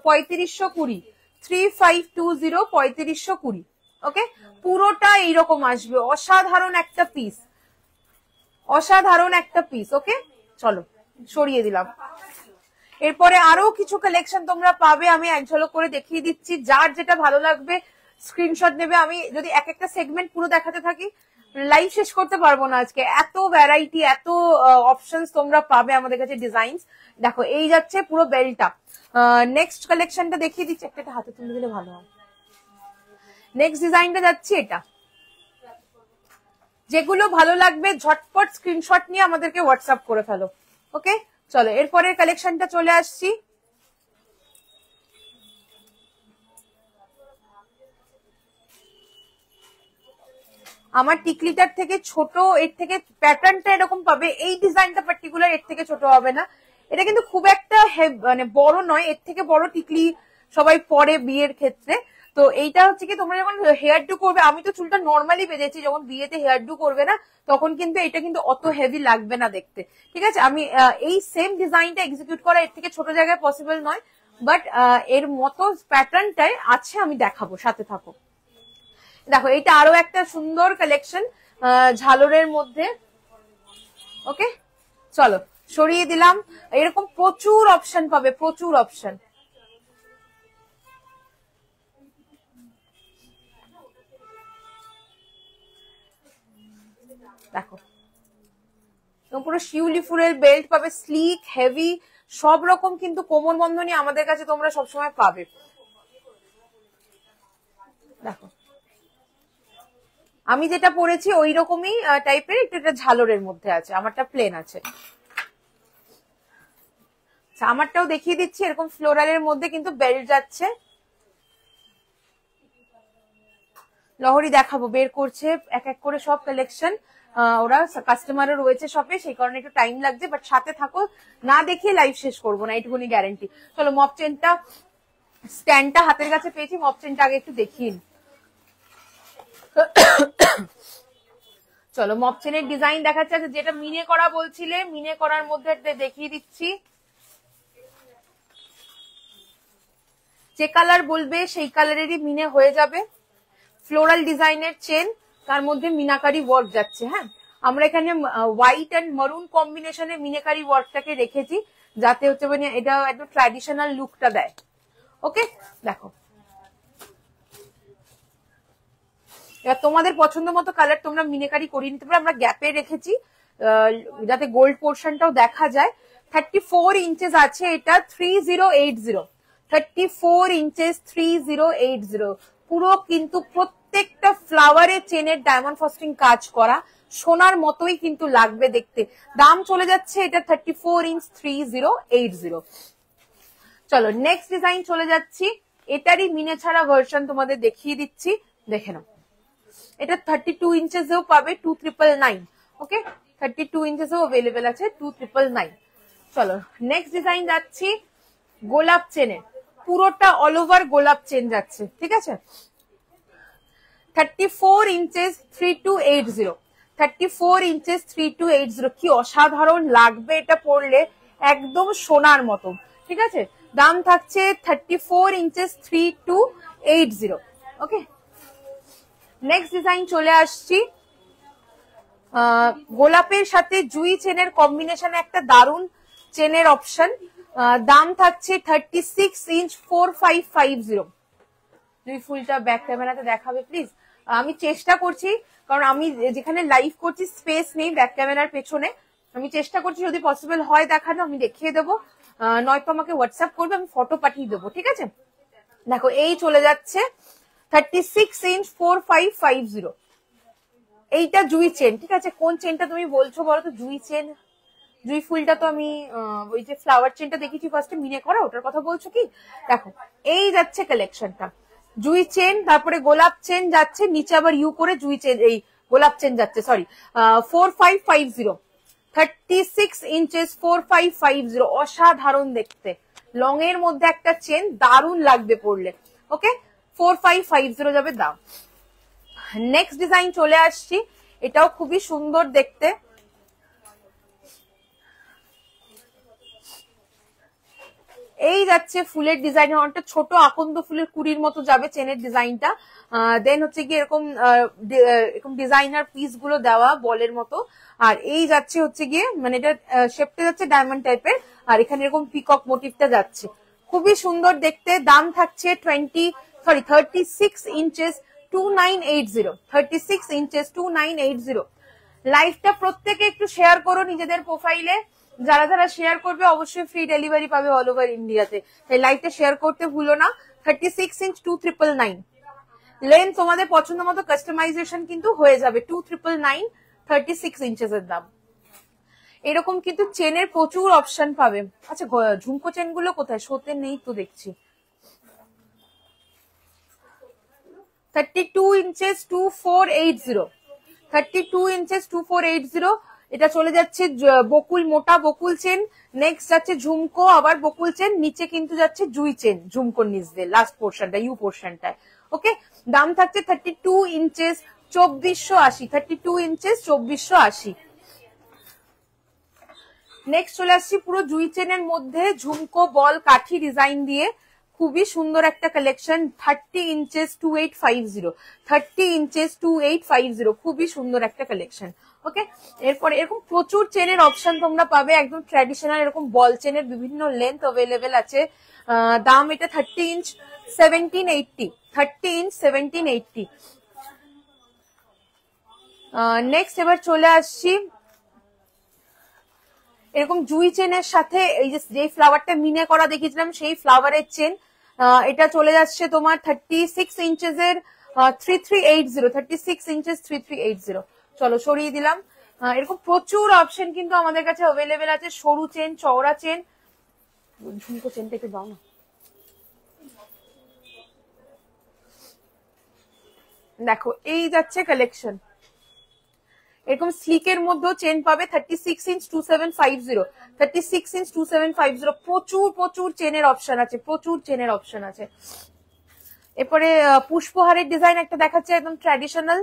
B: 3520, 3520, 3520। ওকে, পুরোটা এইরকম আসবে, অসাধারণ একটা পিস, অসাধারণ একটা পিস। ওকে, চলো সরিয়ে দিলাম। এরপরে আরো কিছু কালেকশন তোমরা পাবে, আমি এক ঝলক করে দেখিয়ে দিচ্ছি, যার যেটা ভালো লাগবে স্ক্রিনশট নেবে। আমি যদি এক একটা সেগমেন্ট পুরো দেখাতে থাকি লাইভ শেষ করতে পারবো না আজকে, এত ভ্যারাইটি, এত অপশনস তোমরা পাবে আমাদের কাছে ডিজাইনস। দেখো এই যাচ্ছে পুরো বেলটা। নেক্সট কালেকশনটা দেখিয়ে দিচ্ছি, একটা হাতে তুলে দিলে ভালো হয়। নেক্সট ডিজাইনটা যাচ্ছে এটা, যেগুলো ভালো লাগবে ঝটপট স্ক্রিনশট নিয়ে আমাদেরকে হোয়াটসঅ্যাপ করে ফেলো। ওকে, চলো এরপরের কালেকশনটা চলে আসছি। আমার টিকলিটার থেকে ছোট, এর থেকে প্যাটার্নটা এরকম পাবে, এই ডিজাইনটা পার্টিকুলার এর থেকে ছোট হবে না। এটা কিন্তু খুব একটা মানে বড় নয়, এর থেকে বড় টিকলি সবাই পরে বিয়ের ক্ষেত্রে। তো এইটা হচ্ছে কি, তোমরা যখন হেয়ার ডু করবে, আমি তো চুলটা নর্মালি বেঁধেছি, যখন বিয়েতে হেয়ার ডু করবে না তখন কিন্তু এটা কিন্তু অত হেভি লাগবে না দেখতে। ঠিক আছে, আমি এই সেম ডিজাইনটা এক্সিকিউট করা এর থেকে ছোট জায়গায় পসিবল নয়, বাট এর মতো প্যাটার্নটাই আছে, আমি দেখাবো, সাথে থাকো। দেখো এটা আরো একটা সুন্দর কালেকশন ঝালরের মধ্যে। ওকে, চলো সরিয়ে দিলাম। এরকম প্রচুর অপশন পাবে, প্রচুর অপশন। দেখো পুরো শিউলি ফুলের বেল্ট পাবে, স্লিক হেভি সব রকম কিন্তু কোমর বন্ধনী আমাদের কাছে তোমরা সবসময় পাবে। দেখো আমি যেটা পরেছি ওই রকমই টাইপের, এটা ঝালরের মধ্যে আছে, আমারটা প্লেন আছে। আমারটাও দেখিয়ে দিচ্ছি, এরকম ফ্লোরালের মধ্যে কিন্তু বেল্ট যাচ্ছে। লহরি দেখাবো, বের করছে এক এক করে সব কালেকশন, ওরা কাস্টমারও রয়েছে শপে, সেই কারণে একটু টাইম লাগছে, বাট সাথে থাকো, না দেখিয়ে লাইভ শেষ করবো না, এইটুকুনি গ্যারেন্টি। চলো মপ চেনটা, স্ট্যান্ডটা হাতের কাছে পেয়েছি, মপ চেনটা আগে একটু দেখিয়ে। চলো মপ চেনের ডিজাইন দেখাচ্ছে, যেটা মিনে করা বলছিলে, মিনে করার মধ্যে দেখিয়ে দিচ্ছি। যে কালার বলবে সেই কালারেরই মিনে হয়ে যাবে। ফ্লোরাল ডিজাইনের চেন, তার মধ্যে মিনাকারি ওয়ার্ক যাচ্ছে। হ্যাঁ, আমরা এখানে হোয়াইট এন্ড মারুন কম্বিনেশনে মিনাকারি ওয়ার্কটাকে রেখেছি, যাতে হচ্ছে মানে এটা একদম ট্র্যাডিশনাল লুকটা দেয়। ওকে, দেখো এবার তোমাদের পছন্দ মতো কালার তোমরা মিনাকারি করিয়ে নিতে পারো, আমরা গ্যাপে রেখেছি যাতে গোল্ড পোর্শনটাও দেখা যায়। 34 ইঞ্চেস আছে এটা, 3080, 34 ইঞ্চেস, 3080। পুরো কিন্তু প্রত্যেকটা ফ্লাওয়ারে চেনের ডায়মন্ড ফস্টিং কাজ করা, সোনার মতোই কিন্তু লাগবে দেখতে। দাম চলে যাচ্ছে এটা 34 ইঞ্চ, 3080। চলো নেক্সট ডিজাইন চলে যাচ্ছি, এটারই মিনে ছাড়া ভার্সন তোমাদের দেখিয়ে দিচ্ছি, দেখে নাও। এটা 32 ইঞ্চেসেও পাবে, 2999। ওকে, 32 ইঞ্চেসেও अवेलेबल আছে, 2999। চলো নেক্সট ডিজাইন যাচ্ছি, গোলাপ চেনের, পুরোটা অল ওভার গোলাপ চেন যাচ্ছে। ঠিক আছে, 34 ইঞ্চেস, 3280, 34 ইঞ্চেস, 3280। কি অসাধারণ লাগবে এটা পরলে, একদম সোনার মতো। ঠিক আছে, দাম থাকছে 34 ইঞ্চেস, 3280। ওকে, নেক্সট ডিজাইন চলে আসছি, গোলাপের সাথে জুই চেনের কম্বিনেশনে একটা দারুণ চেনের অপশন। দাম থাকছে 36 ইঞ্চ 4550। জুই ফুলটা ব্যাক ক্যামেরাতে দেখাবে প্লিজ। আমি চেষ্টা করছি, কারণ আমি যেখানে লাইভ করছি স্পেস নেই ব্যাক ক্যামেরার পেছনে, আমি চেষ্টা করছি যদি পসিবল হয় দেখানো, আমি দেখিয়ে দেবো, নয়তো আমাকে হোয়াটসঅ্যাপ করবে, আমি ফটো পাঠিয়ে দেবো, ঠিক আছে। দেখো এই চলে যাচ্ছে 36 ইঞ্চ 4550। এইটা জুই চেন, ঠিক আছে। কোন চেনটা তুমি বলছো বলো তো? জুই চেন, জুই ফুলটা তো আমি ওই যে ফ্লাওয়ার চেনটা দেখেছি ফার্স্টে মিনে করা, ওটার কথা বলছো কি? দেখো এই যাচ্ছে কালেকশনটা, জুই চেন, তারপরে গোলাপ চেন যাচ্ছে, নিচে আবার ইউ করে জুই চেন, এই গোলাপ চেন যাচ্ছে, সরি 4550। 36 ইঞ্চেস 4550, অসাধারণ দেখতে, লং এর মধ্যে একটা চেন, দারুণ লাগবে পরলে। ওকে, 4550 যাবে দাম। নেক্সট ডিজাইন চলে আসছি, এটাও খুবই সুন্দর দেখতে। এই যাচ্ছে ফুলের ডিজাইন, অনেকটা ছোট আকন্দ ফুলের কুড়ির মতো যাবে চেনের ডিজাইনটা। দেন হচ্ছে গিয়ে এরকম এরকম ডিজাইনার পিস গুলো দেওয়া বলের মতো। আর এই যাচ্ছে হচ্ছে গিয়ে মানে এটা শেপটা যাচ্ছে ডায়মন্ড টাইপের, আর এখানে এরকম পিকক মোটিভটা যাচ্ছে, খুবই সুন্দর দেখতে। দাম থাকছে 36 ইঞ্চেস 2980। 36 ইঞ্চেস 2980। লাইভটা প্রত্যেকে একটু শেয়ার করো নিজেদের প্রোফাইলে, যারা যারা শেয়ার করবে অবশ্যই ফ্রি ডেলিভারি পাবে অল ওভার ইন্ডিয়াতে, তাই লাইভটা শেয়ার করতে ভুলো না। 36 ইঞ্চ 2999। লেন্থ তোমাদের পছন্দ মতো কাস্টমাইজেশন কিন্তু হয়ে যাবে। 2999 36 ইঞ্চেস এর দাম। এরকম কিন্তু চেনের প্রচুর অপশন পাবে। আচ্ছা ঝুমকো চেন গুলো কোথায়? শোতে নেই তো দেখছি। 32 ইঞ্চেস 2480। 32 ইঞ্চেস 2480। এটা চলে যাচ্ছে বকুল, মোটা বকুল চেন। নেক্সট যাচ্ছে ঝুমকো, আবার বকুল চেন, নিচে কিন্তু যাচ্ছে জুই চেন ঝুমকোর নিচ দিয়ে, লাস্ট পোর্শনটা ইউ পোর্শনটায়। ওকে, দাম থাকছে 32 ইঞ্চেস 2480। 32 ইঞ্চেস 2480। নেক্সট চলে আসছি পুরো জুই চেনের মধ্যে ঝুমকো বল কাঠি ডিজাইন দিয়ে, খুবই সুন্দর একটা কালেকশন। 30 ইঞ্চেস 2850। 30 ইঞ্চেস 2850, খুবই সুন্দর একটা কালেকশন। ওকে, এরপরে এরকম প্রচুর চেনের অপশন তোমরা পাবে, একদম ট্র্যাডিশনাল এরকম বল চেনের বিভিন্ন লেন্থ অ্যাভেলেবেল আছে। দাম এটা 30 ইঞ্চ 1780। 30 ইঞ্চ 1780। নেক্সট এবার চলে আসছি এরকম জুই চেনের সাথে এই যে ফ্লাওয়ারটা মিনে করা দেখেছিলাম সেই ফ্লাওয়ারের চেন। এটা চলে যাচ্ছে তোমার 36 ইঞ্চেস এর 3380। 36 ইঞ্চেস 3380। চলো সরিয়ে দিলাম। এরকম প্রচুর অপশন কিন্তু আমাদের কাছে অ্যাভেলেবেল আছে, সরু চেন, চওড়া চেন। ঝুমকো চেনটা একটু দাও না। দেখো এই যাচ্ছে কালেকশন, এরকম স্লিকের মধ্যেও চেন পাবে। 36 ইঞ্চ 2750। 36 ইঞ্চ 2750। প্রচুর প্রচুর চেনের অপশন আছে, প্রচুর চেনের অপশন আছে। এরপরে পুষ্পহারের ডিজাইন একটা দেখাচ্ছে, একদম ট্র্যাডিশনাল।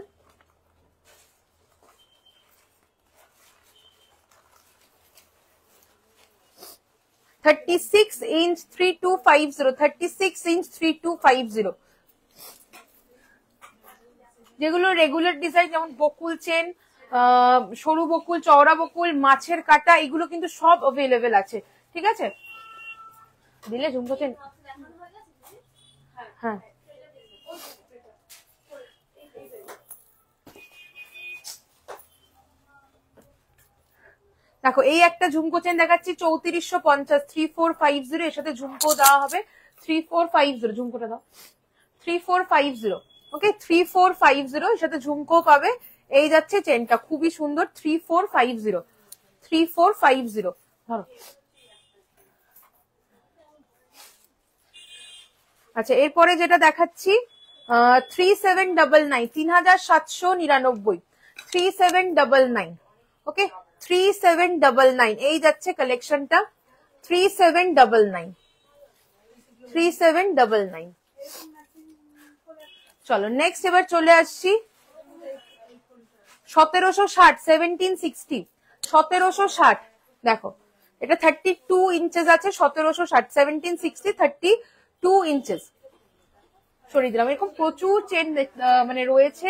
B: $36 ইঞ্চ 3250। 36 ইঞ্চ 3250। যেগুলো রেগুলার ডিজাইন, যেমন বকুল চেন, সরু বকুল, চওড়া বকুল, মাছের কাটা, এগুলো কিন্তু সব অ্যাভেলেবেল আছে, ঠিক আছে। দিলে ঝুমকো চেন, হ্যাঁ দেখো এই একটা ঝুমকো চেন দেখাচ্ছি 3450। 3450 এর সাথে ঝুমকো দেওয়া হবে। 3450 ঝুমকোটা দাও। 3450। ওকে, 3450 এর সাথে ঝুমকো পাবে। এই যাচ্ছে চেনটা, খুবই সুন্দর। 3450। 3450। ধরো। আচ্ছা এরপরে যেটা দেখাচ্ছি 3799। 3799। 3799। ওকে, 3799। এই যাচ্ছে কালেকশনটা 3799। 3799। চলো নেক্সট এবার চলে আসছি 1760। 1760। 1760। দেখো এটা 32 ইঞ্চেস আছে। 1760। 1760 32 ইঞ্চেস। সরিয়ে দিলাম। এরকম প্রচুর চেন মানে রয়েছে,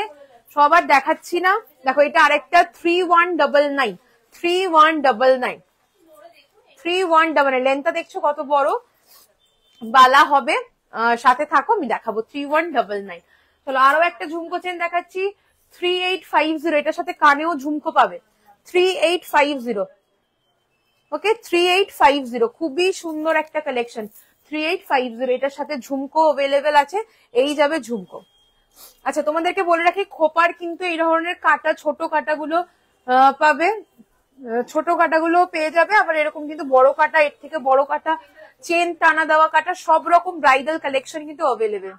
B: সবার দেখাচ্ছি না। দেখো এটা আরেকটা 3199, 3199, 3199। লেন্থটা দেখছো কত বড় বালা হবে। সাথে থাকো, আমি দেখাবো 3199। চলো আরো একটা ঝুমকো চেন দেখাচ্ছি 3850। এটার সাথে কানেও ঝুমকো পাবে 3850। ওকে 3850, খুবই সুন্দর একটা কালেকশন 3850। এটার সাথে ঝুমকো অ্যাভেলেবেল আছে, এই যাবে ঝুমকো। আচ্ছা তোমাদেরকে বলে রাখি খোপার কিন্তু এই ধরনের কাটা, ছোট কাটাগুলো পাবে, ছোট কাটাগুলো পেয়ে যাবে। আবার এরকম কিন্তু বড় কাটা, এর থেকে বড় কাটা, চেন টানা দেওয়া কাটা, সব রকম ব্রাইডাল কালেকশন কিন্তু অ্যাভেলেবেল।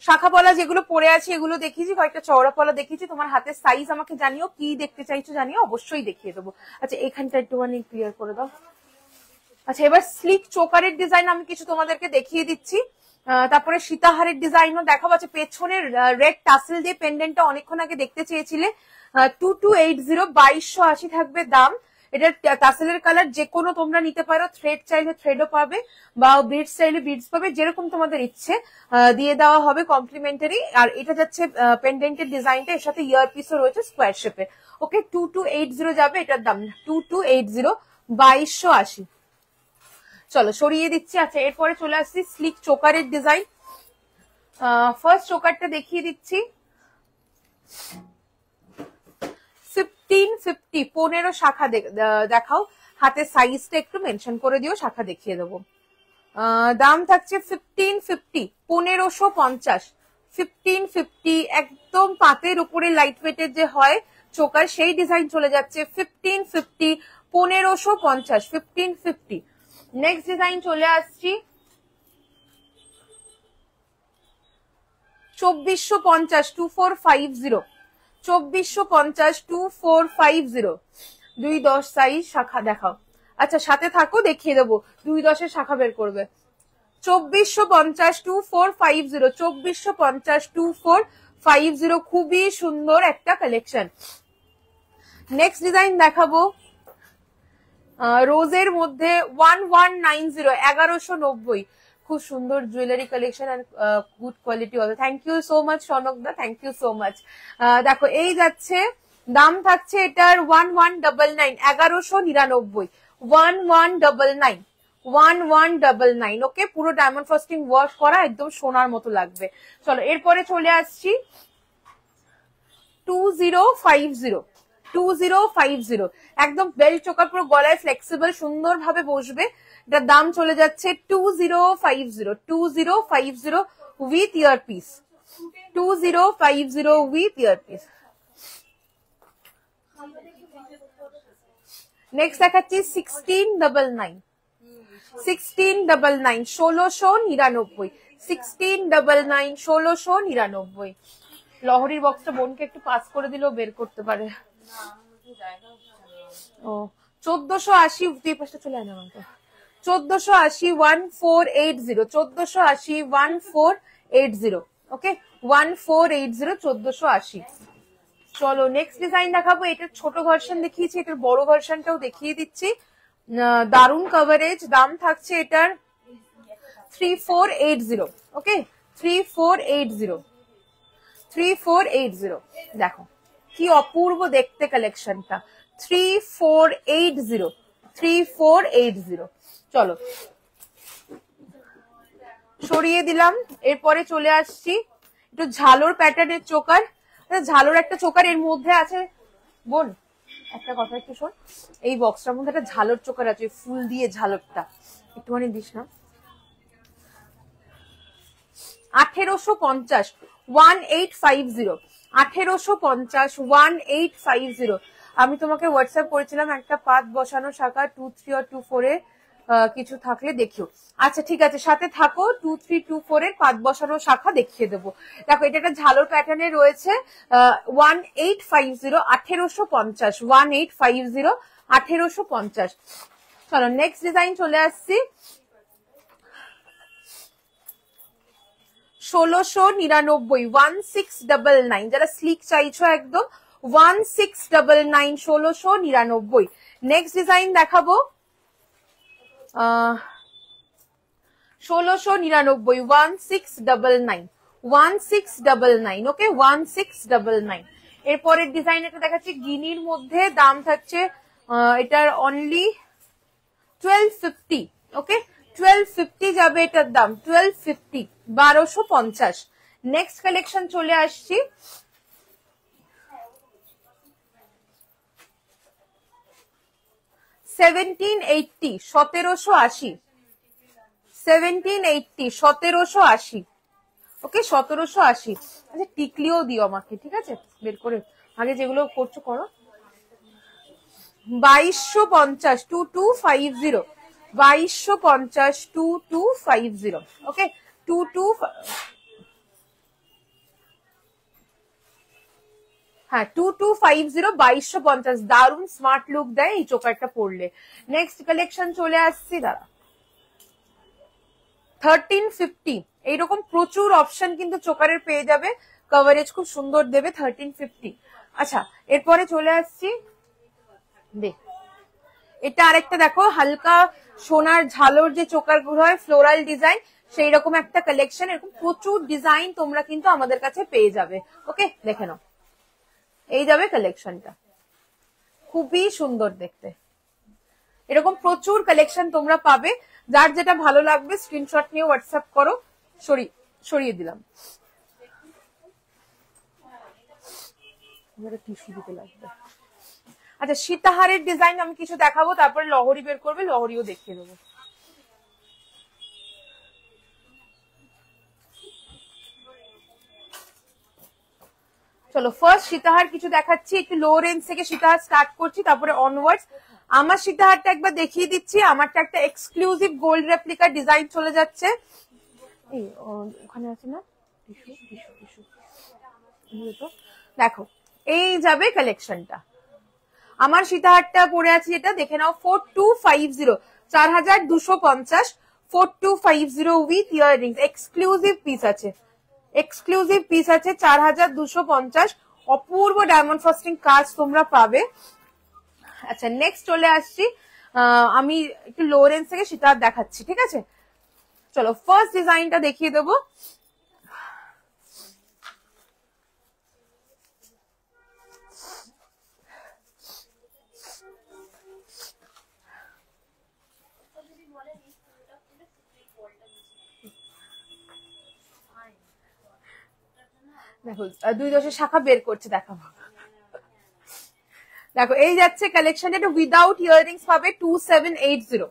B: শাখা পলা যেগুলো পরে আছে এগুলো দেখিয়েছি, কয়েকটা চওড়া পলা দেখিয়েছি। তোমার হাতের সাইজ আমাকে জানিও, কি দেখতে চাইছো জানিও, অবশ্যই দেখিয়ে দেবো। আচ্ছা এখানটা একটুখানি ক্লিয়ার করে দাও। আচ্ছা এবার স্লিক চোকারের ডিজাইন আমি কিছু তোমাদেরকে দেখিয়ে দিচ্ছি, তারপরে সীতাহারের ডিজাইনও দেখাবো। আচ্ছা পেছনের রেড টাসেল দিয়ে পেন্ডেন্টটা অনেকক্ষণ আগে দেখতে চেয়েছিলে, 2280, 2280 থাকবে দাম। এটার টাসেলের কালার যে কোনো তোমরা নিতে পারো, থ্রেড চাইলে থ্রেডও পাবে বা বিডস চাইলে বিডস পাবে, যেরকম তোমাদের ইচ্ছে দিয়ে দেওয়া হবে কমপ্লিমেন্টারি। আর এটা যাচ্ছে পেন্ডেন্টের ডিজাইনটা, এর সাথে ইয়ার পিসও রয়েছে স্কোয়ার শেপের। ওকে 2280 যাবে এটার দাম, 2280, 2280। চলো সরিয়ে দিচ্ছি। আচ্ছা এরপরে চলে আসছি স্লিক চোকারের ডিজাইন। ফার্স্ট চোকারটা দেখিয়ে দিচ্ছি 1550, 15 শাখা দেখাও। হাতের সাইজটা একটু মেনশন করে দিও, শাখা দেখিয়ে দেবো। দাম থাকছে 1550, 1550, 1550। একদম পাতের উপরে লাইট ওয়েটের যে হয় চোকার, সেই ডিজাইন চলে যাচ্ছে 1550, 1550, 1550। নেক্সট ডিজাইন চলে আসছি 2450, 2450, 2450, 2450। 210 সাইজ শাখা দেখাও। আচ্ছা সাথে থাকো, দেখিয়ে দেবো 210 শাখা বের করবে। 2450, 2450, 2450, 2450। খুবই সুন্দর একটা কালেকশন। নেক্সট ডিজাইন দেখাবো রোজের মধ্যে 1190, 1190। খুব সুন্দর jewellery collection and good quality হবে। থ্যাংক ইউ সো মাচ সনকদা, থ্যাংক ইউ সো মাচ। দেখো এই যাচ্ছে, দাম থাকছে এটার 1199, 1199, 1199, 1199। ওকে পুরো ডায়মন্ড ফ্রস্টিং ওয়ার্ক করা, একদম সোনার মতো লাগবে। চলো এরপরে চলে আসছি 2050, 2050। একদম বেল্ট চোকার, পুরো গলায় ফ্লেক্সিবল, সুন্দর ভাবে বসবে। এটার দাম চলে যাচ্ছে 2050, 2050 with year piece, 2050 with year piece. Next দেখাচ্ছি 1699, 1699, 1699, 1699, 1699। লহরির বক্সটা বোনকে একটু পাস করে দিলেও বের করতে পারে। ও 1480, দুই পাশটা চলে আনা আমাকে। 1480, 1480, 1480, 1480। ওকে 1480, 1480। চলো নেক্সট ডিজাইন দেখাবো। এটার ছোট ভার্সন দেখিয়েছি, এটার বড় ভার্সনটাও দেখিয়ে দিচ্ছি। দারুন কভারেজ। দাম থাকছে এটার 3480। ওকে 3480, 3480। দেখো কি অপূর্ব দেখতে কালেকশনটা, 3480, 3480। চলো সরিয়ে দিলাম। এরপরে চলে আসছি একটু ঝালোর প্যাটার্নের চোকার। ঝালোর একটা চোকার এর মধ্যে আছে। বোন একটা কথা একটু শোন, এই বক্সটার মধ্যে একটা ঝালোর চোকার আছে, ফুল দিয়ে ঝালোরটা একটুখানি দিস না। 1850, 1850, 1850, 1850। আমি তোমাকে হোয়াটসঅ্যাপ করেছিলাম একটা পাত বসানো শাখা 23 আর 24 এর, কিছু থাকলে দেখিও। আচ্ছা ঠিক আছে, সাথে থাকো। 2324 এর পাত বসানো শাখা দেখিয়ে দেবো। দেখো এটা একটা ঝালোর প্যাটার্নে রয়েছে, 1850, 1850, 1850, 1850। চলো নেক্সট ডিজাইন চলে আসছি 1699, 1699। যারা স্লিক চাইছো একদম 1699, 1699। নেক্সট ডিজাইন দেখাবো 1699, 1699, 1699, ওকে 1699। এরপরের ডিজাইন এটা দেখাচ্ছি গিনির মধ্যে, দাম থাকছে এটার অনলি 1250, ওকে 1250 যাবে এটার দাম, 1250, 1250। নেক্সট কালেকশন চলে আসছি, $1780, 1780, 1780, 1780, ওকে 1780। আচ্ছা টিকলিও দিও আমাকে, ঠিক আছে, বের করে আগে যেগুলো করছো করো। 2250, 2250, 2250, 2250, ওকে 2250, 2250, দারুন স্মার্ট লুক দেয় এই চোকারটা পরলে। নেক্সট কালেকশন চলে আসছি, দাঁড়া 1350, এইরকম প্রচুর অপশন কিন্তু চোকারের পেয়ে যাবে, কভারেজ খুব সুন্দর দেবে 1350। আচ্ছা এরপরে চলে আসছি, এটা আরেকটা দেখো হালকা সোনার ঝালর যে চোকার গুলো হয়, ফ্লোরাল ডিজাইন, সেই রকম একটা কালেকশন। এরকম প্রচুর ডিজাইন তোমরা কিন্তু আমাদের কাছে পেয়ে যাবে, ওকে দেখে নাও, এই যাবে কালেকশনটা, খুবই সুন্দর দেখতে। এরকম প্রচুর কালেকশন তোমরা পাবে, যার যেটা ভালো লাগবে স্ক্রিনশট নিয়ে হোয়াটসঅ্যাপ করো। সরিয়ে দিলাম, টিস্যু দিতে লাগবে। আচ্ছা সীতাহারের ডিজাইন আমি কিছু দেখাবো, তারপরে লহরি বের করবে, লহরিও দেখিয়ে দেবো। চলো ফার্স্ট সীতাহার কিছু দেখাচ্ছি, একটু লো রেঞ্জ থেকে সীতাহার স্টার্ট করছি, তারপরে অনওয়ার্ডস। আমার সীতাহারটা একবার দেখিয়ে দিচ্ছি, আমারটা একটা এক্সক্লুসিভ গোল্ড রেপ্লিকা ডিজাইন চলে যাচ্ছে। এই ওখানে আছে না টিস্যু, দেখো এই যাবে কালেকশনটা। আমার সীতাহারটা পরে আছে, এটা দেখে নাও 4250, 4250, 4250 উইথ ইয়াররিংস, এক্সক্লুসিভ পিস আছে, এক্সক্লুসিভ পিস আছে 4250, অপূর্ব ডায়মন্ড ফাস্টিং কাজ তোমরা পাবে। আচ্ছা নেক্সট চলে আসছি, আমি একটু লো রেঞ্জ থেকে সীতাহার দেখাচ্ছি, ঠিক আছে। চলো ফার্স্ট ডিজাইনটা দেখিয়ে দেবো, দেখো 2 দশের শাখা বের করছে, দেখাবো। দেখো এই যাচ্ছে কালেকশন, এটা উইদাউট ইয়াররিংস পাবে 2780,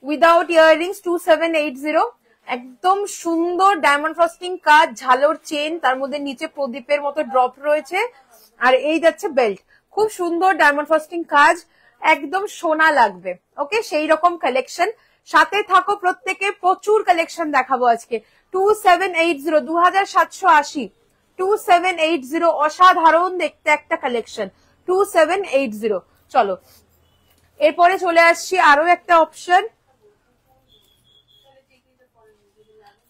B: উইদাউট ইয়াররিংস 2780, একদম সুন্দর ডায়মন্ড ফ্রস্টিং কাজ, ঝালর চেন, তার মধ্যে নিচে প্রদীপের মতো ড্রপ রয়েছে, আর এই যাচ্ছে বেল্ট, খুব সুন্দর ডায়মন্ড ফ্রস্টিং কাজ, একদম সোনা লাগবে, ওকে সেই রকম কালেকশন। সাথে থাকো প্রত্যেকে, প্রচুর কালেকশন দেখাবো আজকে। 2780, 2780, 2780, অসাধারণ দেখতে একটা কালেকশন 2780। চলো এরপরে চলে আসছি আরো একটা অপশন,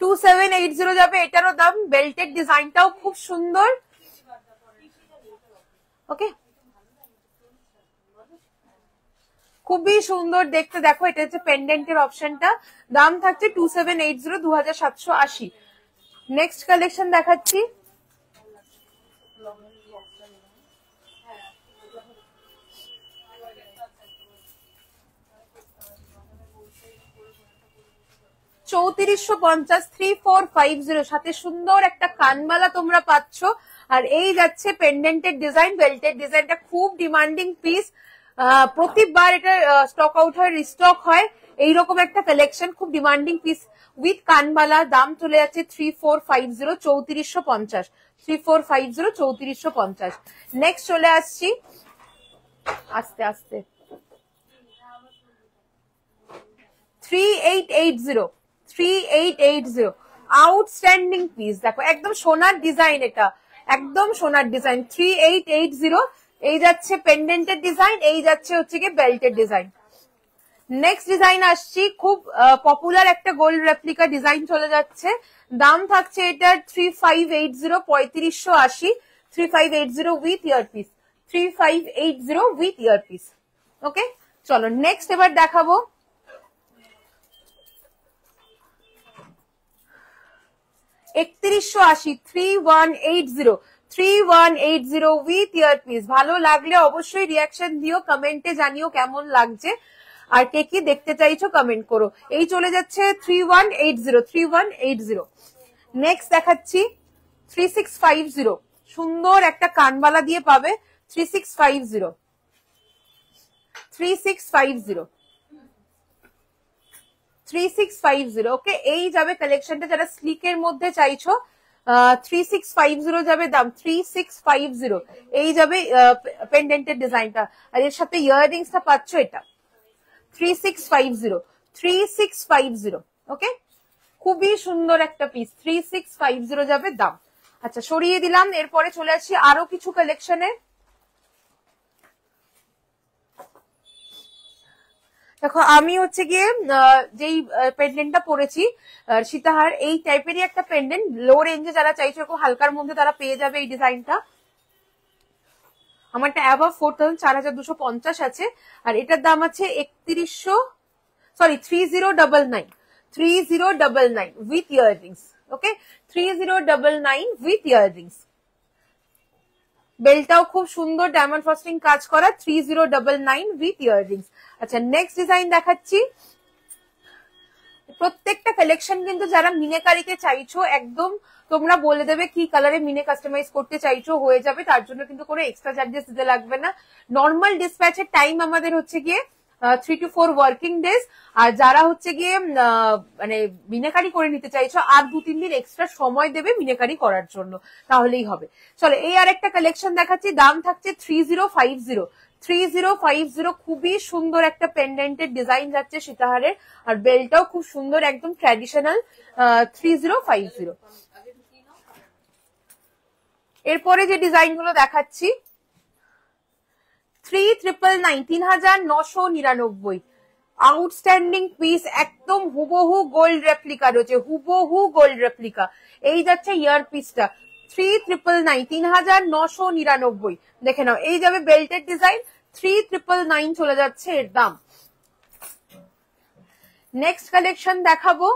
B: 2780 যাবে, এটারও দাম, বেল্টের ডিজাইনটাও খুব সুন্দর, ওকে খুবই সুন্দর দেখতে। দেখো এটা হচ্ছে পেন্ডেন্টের অপশনটা, দাম থাকছে 2780, 2780। নেক্সট কালেকশন দেখাচ্ছি, $3450, 3450, সাথে সুন্দর একটা কানবালা তোমরা পাচ্ছ, আর এই যাচ্ছে পেন্ডেন্টের ডিজাইন, বেল্টের ডিজাইনটা খুব ডিমান্ডিং পিস, প্রতিবার এটা স্টক আউট হয়, রিস্টক হয়, এইরকম একটা কালেকশন, খুব ডিমান্ডিং পিস উইথ কানবালা, দাম চলে যাচ্ছে 3450, 3450, 3450, 3450। নেক্সট চলে আসছি, আস্তে আস্তে 3880, 3880, আউটস্ট্যান্ডিং পিস, দেখো একদম সোনার ডিজাইন, এটা একদম সোনার ডিজাইন, 3880, এই যাচ্ছে পেন্ডেন্টের ডিজাইন, এই যাচ্ছে হচ্ছে কি বেল্টের ডিজাইন। নেক্সট ডিজাইন আসছি, খুব পপুলার একটা গোল্ড রেপ্লিকা ডিজাইন চলে যাচ্ছে, দাম থাকছে এটার 3580, 3580, 3580 উইথ ইয়ারপিস, 3580 উইথ ইয়ারপিস, ওকে। চলো নেক্সট এবার দেখাবো, 3180 3180 3180 উইথ ইয়ারপিস। ভালো লাগলে অবশ্যই রিয়াকশন দিও, কমেন্টে জানিও কেমন লাগছে আর কে কি দেখতে চাইছো কমেন্ট করো। এই চলে যাচ্ছে 3180 3180। নেক্সট দেখাচ্ছি 3650, সুন্দর একটা কানবালা দিয়ে পাবে 3650 3650 3650। ওকে, এই যাবে কালেকশনটা যারা স্লিকের মধ্যে চাইছো 3650 যাবে দাম 3650। এই যাবে পেন্ডেন্টের ডিজাইনটা আর এর সাথে ইয়াররিংসটা পাচ্ছ এটা 3650 3650। ওকে, খুবই সুন্দর একটা পিস 3650 যাবে দাম। আচ্ছা সরিয়ে দিলাম, এরপরে চলে আসছি আরো কিছু কালেকশনে। দেখো আমি হচ্ছে গিয়ে যেই পেন্ডেন্টটা পরেছি সীতাহার, এই টাইপেরই একটা পেন্ডেন্ট লো রেঞ্জে যারা চাইছো এরকম হালকার মধ্যে তারা পেয়ে যাবে এই ডিজাইনটা। আমারটা অ্যাভাব 4250 আছে আর এটার দাম আছে 3099 3099 with earrings. Okay, 3099 with earrings. বেলটাও খুব সুন্দর ডায়মন্ড ফ্রস্টিং কাজ করা 3099 উইথ ইয়াররিংস। আচ্ছা নেক্সট ডিজাইন দেখাচ্ছি। প্রত্যেকটা কালেকশন কিন্তু যারা মিনেকারিকে চাইছো একদম তোমরা বলে দেবে কি কালারে মিনে কাস্টমাইজ করতে চাইছো, হয়ে যাবে, তার জন্য কিন্তু কোনো এক্সট্রা চার্জেস দিতে লাগবে না। নর্মাল ডিসপ্যাচের টাইম আমাদের হচ্ছে গিয়ে 3 to 4 ওয়ার্কিং ডেজ, আর যারা হচ্ছে গিয়ে মানে মিনাকারি করে নিতে চাইছো আর 2-3 দিন এক্সট্রা সময় দেবে মিনাকারি করার জন্য, তাহলেই হবে। চলো এই আর একটা কালেকশন দেখাচ্ছি, দাম থাকছে 3050 3050। খুবই সুন্দর একটা পেন্ডেন্টের ডিজাইন যাচ্ছে সীতাহারের আর বেলটাও খুব সুন্দর একদম ট্র্যাডিশনাল 3050। এরপরে যে ডিজাইন গুলো দেখাচ্ছি 3999 3999 আউটস্ট্যান্ডিং পিস, একদম হুবহু গোল্ড রেপ্লিকা রয়েছে, হুবহু গোল্ড রেপ্লিকা। এই যাচ্ছে ইয়ার পিসটা 3999 3999। দেখে নাও এই যাবে বেল্টের ডিজাইন 3999 চলে যাচ্ছে এর দাম। নেক্সট কালেকশন দেখাবো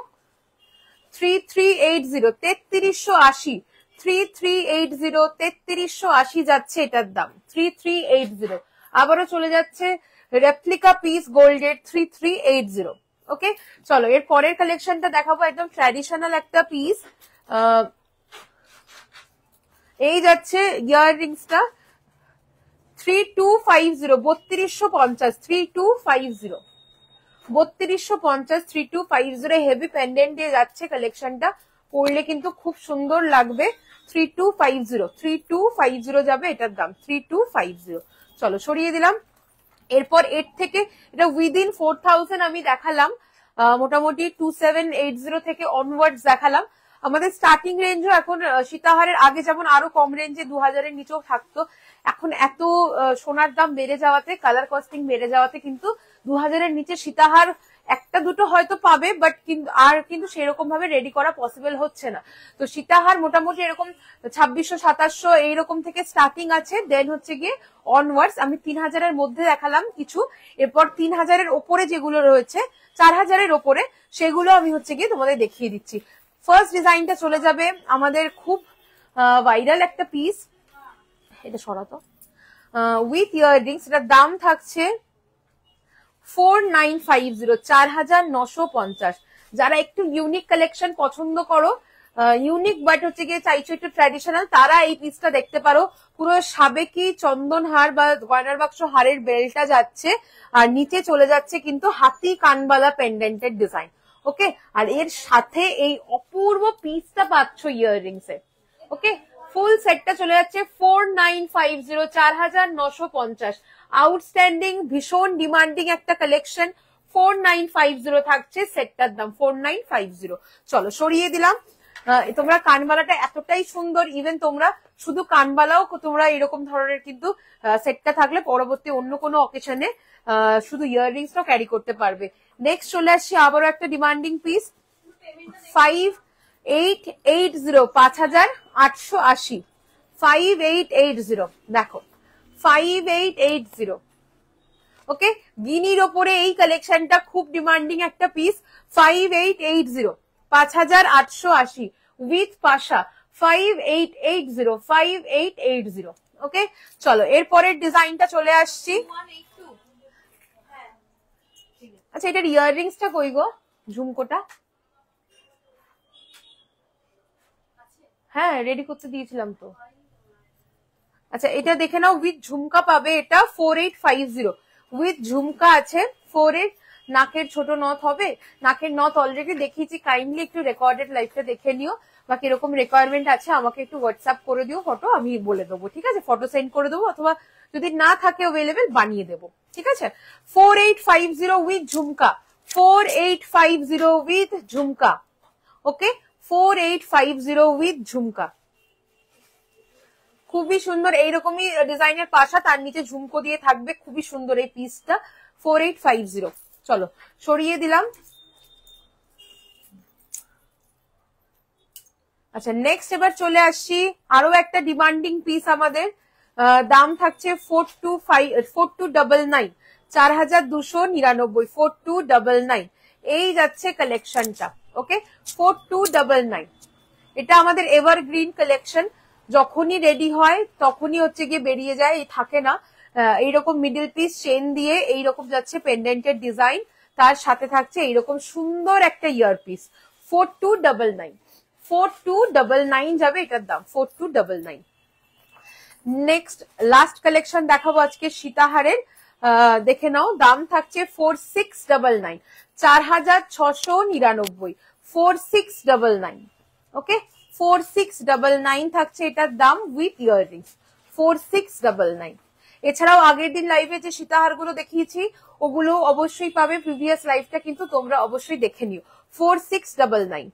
B: 3380 3380 3380 3380 যাচ্ছে এটার দাম 3380। আবারও চলে যাচ্ছে রেপ্লিকা পিস গোল্ডের 3380। ওকে চলো এর পরের কালেকশনটা দেখাবো, একদম ট্র্যাডিশনাল একটা পিস। এই যাচ্ছে ইয়াররিংসটা 3250 3250 3250 3250 3250 হেভি পেন্ডেন্ট দিয়ে যাচ্ছে কালেকশনটা, পরলে কিন্তু খুব সুন্দর লাগবে 3250 3250 যাবে এটার দাম 3250। চলো সরিয়ে দিলাম। এরপর এর থেকে এটা উইদিন 4000 আমি দেখালাম, মোটামুটি 2780 থেকে অনওয়ার্ডস দেখালাম। আমাদের স্টার্টিং রেঞ্জও এখন সীতাহারের আগে যেমন আরো কম রেঞ্জে 2000-এর নিচেও থাকতো, এখন এত সোনার দাম বেড়ে যাওয়াতে কালার কস্টিং বেড়ে যাওয়াতে কিন্তু 2000-এর নিচে সীতাহার একটা দুটো হয়তো পাবে, বাট কিন্তু সেরকম ভাবে রেডি করা পসিবল হচ্ছে না। তো সীতাহার মোটামুটি এরকম 2600-2700 এইরকম থেকে স্টার্টিং আছে, দেন হচ্ছে গিয়ে অনওয়ার্ডস। আমি 3000-এর মধ্যে দেখালাম কিছু, এরপর 3000-এর ওপরে যেগুলো রয়েছে 4000-এর ওপরে সেগুলো আমি হচ্ছে গিয়ে তোমাদের দেখিয়ে দিচ্ছি। ফার্স্ট ডিজাইনটা চলে যাবে আমাদের খুব ভাইরাল একটা পিস, এটা সরাতো উইথ ইয়াররিংস। এটার দাম থাকছে 4950 4950। যারা একটু ইউনিক কালেকশন পছন্দ করো, ইউনিক বাট হচ্ছে গিয়ে চাইছো একটু ট্র্যাডিশনাল, তারা এই পিসটা দেখতে পারো। পুরো সাবেকি চন্দন হার বা গয়নার বাক্স হারের বেলটা যাচ্ছে আর নিচে চলে যাচ্ছে কিন্তু হাতি কানবালা পেন্ডেন্টের ডিজাইন। ওকে, আর এর সাথে এই অপূর্ব পিসটা পাচ্ছ ইয়াররিংস এ। ওকে, ফুল সেটটা চলে যাচ্ছে 4950 4950। আউটস্ট্যান্ডিং ভীষণ ডিমান্ডিং একটা কালেকশন 4950 থাকছে সেটটার দাম 4950। চলো সরিয়ে দিলাম। তোমরা কানবালাটা এতটাই সুন্দর, ইভেন তোমরা শুধু কানবালাও তোমরা এরকম ধরনের কিন্তু সেটটা থাকলে পরবর্তী অন্য কোনো অকেশনে শুধু ইয়াররিংসটাও ক্যারি করতে পারবে। নেক্সট চলে আসছি আবারও একটা ডিমান্ডিং পিস 5880 5880 5880। দেখো 5880। ওকে, গিনির ওপরে এই কালেকশনটা খুব ডিমান্ডিং একটা পিস 5880 5880 উইথ পাশা 5880 ওকে। চলো এরপরের ডিজাইনটা চলে আসছি। আচ্ছা এটার ইয়াররিংসটা কই গো, ঝুমকোটা? হ্যাঁ রেডি করতে দিয়েছিলাম তো। আচ্ছা এটা দেখে নাও, উইথ ঝুমকা পাবে এটা 4850 উইথ ঝুমকা আছে 48। নাকের ছোট নথ হবে, নাকের নথ অলরেডি দেখিয়েছি, কাইন্ডলি একটু রেকর্ডেড লাইভটা দেখে নিও, বা কিরকম রিকোয়ারমেন্ট আছে আমাকে একটু হোয়াটসঅ্যাপ করে দিও ফটো, আমি বলে দেবো, ঠিক আছে? ফটো সেন্ড করে দেবো, অথবা যদি না থাকে অ্যাভেলেবেল বানিয়ে দেবো, ঠিক আছে? 4850 with jhumka, 4850 with jhumka, okay 4850 with jhumka. খুবই সুন্দর, এইরকমই ডিজাইনের পাশা, তার নিচে ঝুমকো দিয়ে থাকবে, খুবই সুন্দর এই পিসটা 4850। চলো সরিয়ে দিলাম। আচ্ছা নেক্সট এবার চলে আসছি আরো একটা ডিমান্ডিং পিস আমাদের, দাম থাকছে 4299, 4299, 4299 এই যাচ্ছে কালেকশনটা, ওকে 4299। এটা আমাদের এভারগ্রিন কালেকশন, যখনই রেডি হয় তখনই হচ্ছে গিয়ে বেরিয়ে যায়, এই থাকে না। এইরকম মিডল পিস চেন দিয়ে এইরকম যাচ্ছে পেন্ডেন্টের ডিজাইন, তার সাথে থাকছে এইরকম সুন্দর একটা ইয়ার পিস। 4299, 4299 যাবে এটার দাম, 4299। নেক্সট লাস্ট কালেকশন দেখাবো আজকে সীতাহারের, দেখে নাও, দাম থাকছে 4699, 4699, 4699, ওকে 4699 থাকছে এটার দাম উইথ ইয়াররিংস, 4699। এছাড়াও আগের দিন লাইভে যে সীতাহার গুলো দেখিয়েছি ওগুলো অবশ্যই পাবে, প্রিভিয়াস লাইভটা কিন্তু তোমরা অবশ্যই দেখে নিও। 4699।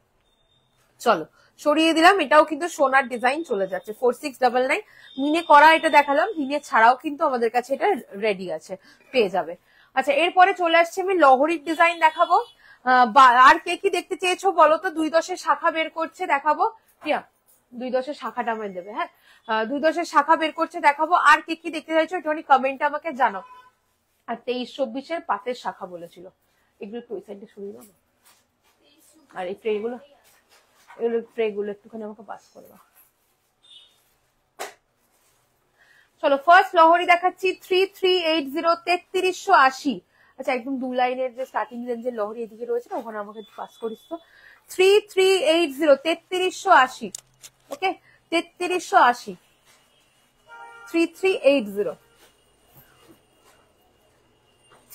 B: চলো সরিয়ে দিলাম, এটাও কিন্তু সোনার ডিজাইন চলে যাচ্ছে। 4699 মিনে করা এটা দেখালাম, মিনে ছাড়াও কিন্তু আমাদের কাছে এটা রেডি আছে, পেয়ে যাবে। আচ্ছা এরপরে চলে আসছে আমি লহরির ডিজাইন দেখাবো। আর কে কি দেখতে চেয়েছো বলো তো? 210 শাখা বের করছে, দেখাবো। প্রিয়া 210 শাখাটা আমায় দেবে, হ্যাঁ 210 শাখা বের করছে, দেখাবো। আর কে কি দেখতে চাইছো একটুখানি কমেন্টে আমাকে জানাও। আর 23-24 পাতের শাখা বলেছিল, এগুলো একটু ওই সাইডে সরিয়ে দাও, আর এই ট্রেগুলো, এগুলো ট্রেগুলো একটুখানি আমাকে পাস করে দাও। চলো ফার্স্ট লহরি দেখাচ্ছি 3380, 3380। আচ্ছা একদম 2 লাইনের যে স্টার্টিং রেঞ্জের লহরি এদিকে রয়েছে না, ওখানে আমাকে পাস করিস তো। 3380, 3380, ওকে 3380, 3380,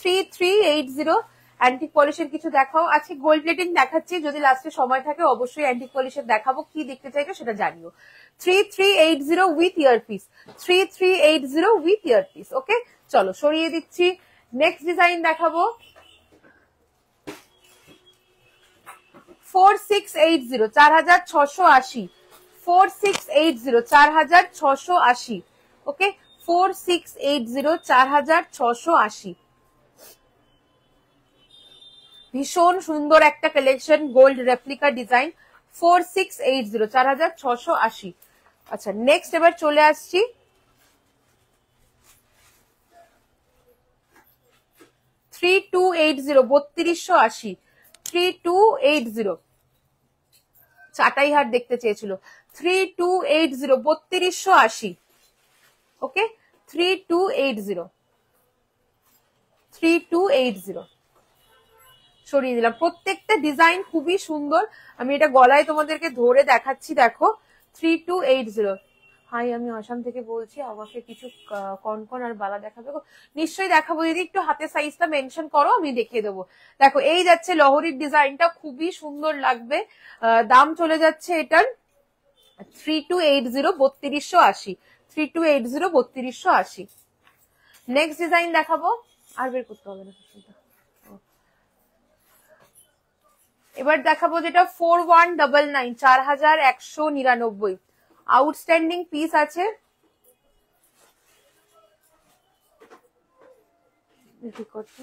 B: 3380। অ্যান্টিক পলিশের কিছু দেখাও, আজকে গোল্ড প্লেটিং দেখাচ্ছি, যদি লাস্টে সময় থাকে অবশ্যই অ্যান্টিক পলিশের দেখাবো, কি দেখতে চাইছো সেটা জানিও। 3380 উইথ ইয়ারপিস, 3380 উইথ ইয়ারপিস, ওকে চলো সরিয়ে দিচ্ছি। নেক্সট ডিজাইন দেখাবো 4680, 4680, 4680, 4680, ওকে 4680, 4680। ভীষণ সুন্দর একটা কালেকশন, গোল্ড রেপ্লিকা ডিজাইন, 4680, 4680। আচ্ছা নেক্সট এবার চলে আসছি 3280, 3280, 3280। চাটাই হাট দেখতে চেয়েছিল, 3280, 3280, ওকে 3280, 3280। সরিয়ে দিলাম। প্রত্যেকটা ডিজাইন খুবই সুন্দর, আমি এটা গলায় তোমাদেরকে ধরে দেখাচ্ছি, দেখো 3280। হাই আমি আসাম থেকে বলছি, আমাকে কিছু কনকন আর বালা দেখাবে? নিশ্চয়ই দেখাবো দিদি, একটু হাতের সাইজটা মেনশন করো, আমি দেখিয়ে দেবো। দেখো এই যাচ্ছে লহরির ডিজাইনটা, খুবই সুন্দর লাগবে। দাম চলে যাচ্ছে এটার 3280, 3280, 3280, 3280। নেক্সট ডিজাইন দেখাবো, আর বের করতে হবে না। এবার দেখাবো যেটা 4199, 4199, আউটস্ট্যান্ডিং পিস আছে। ঠিক করছে,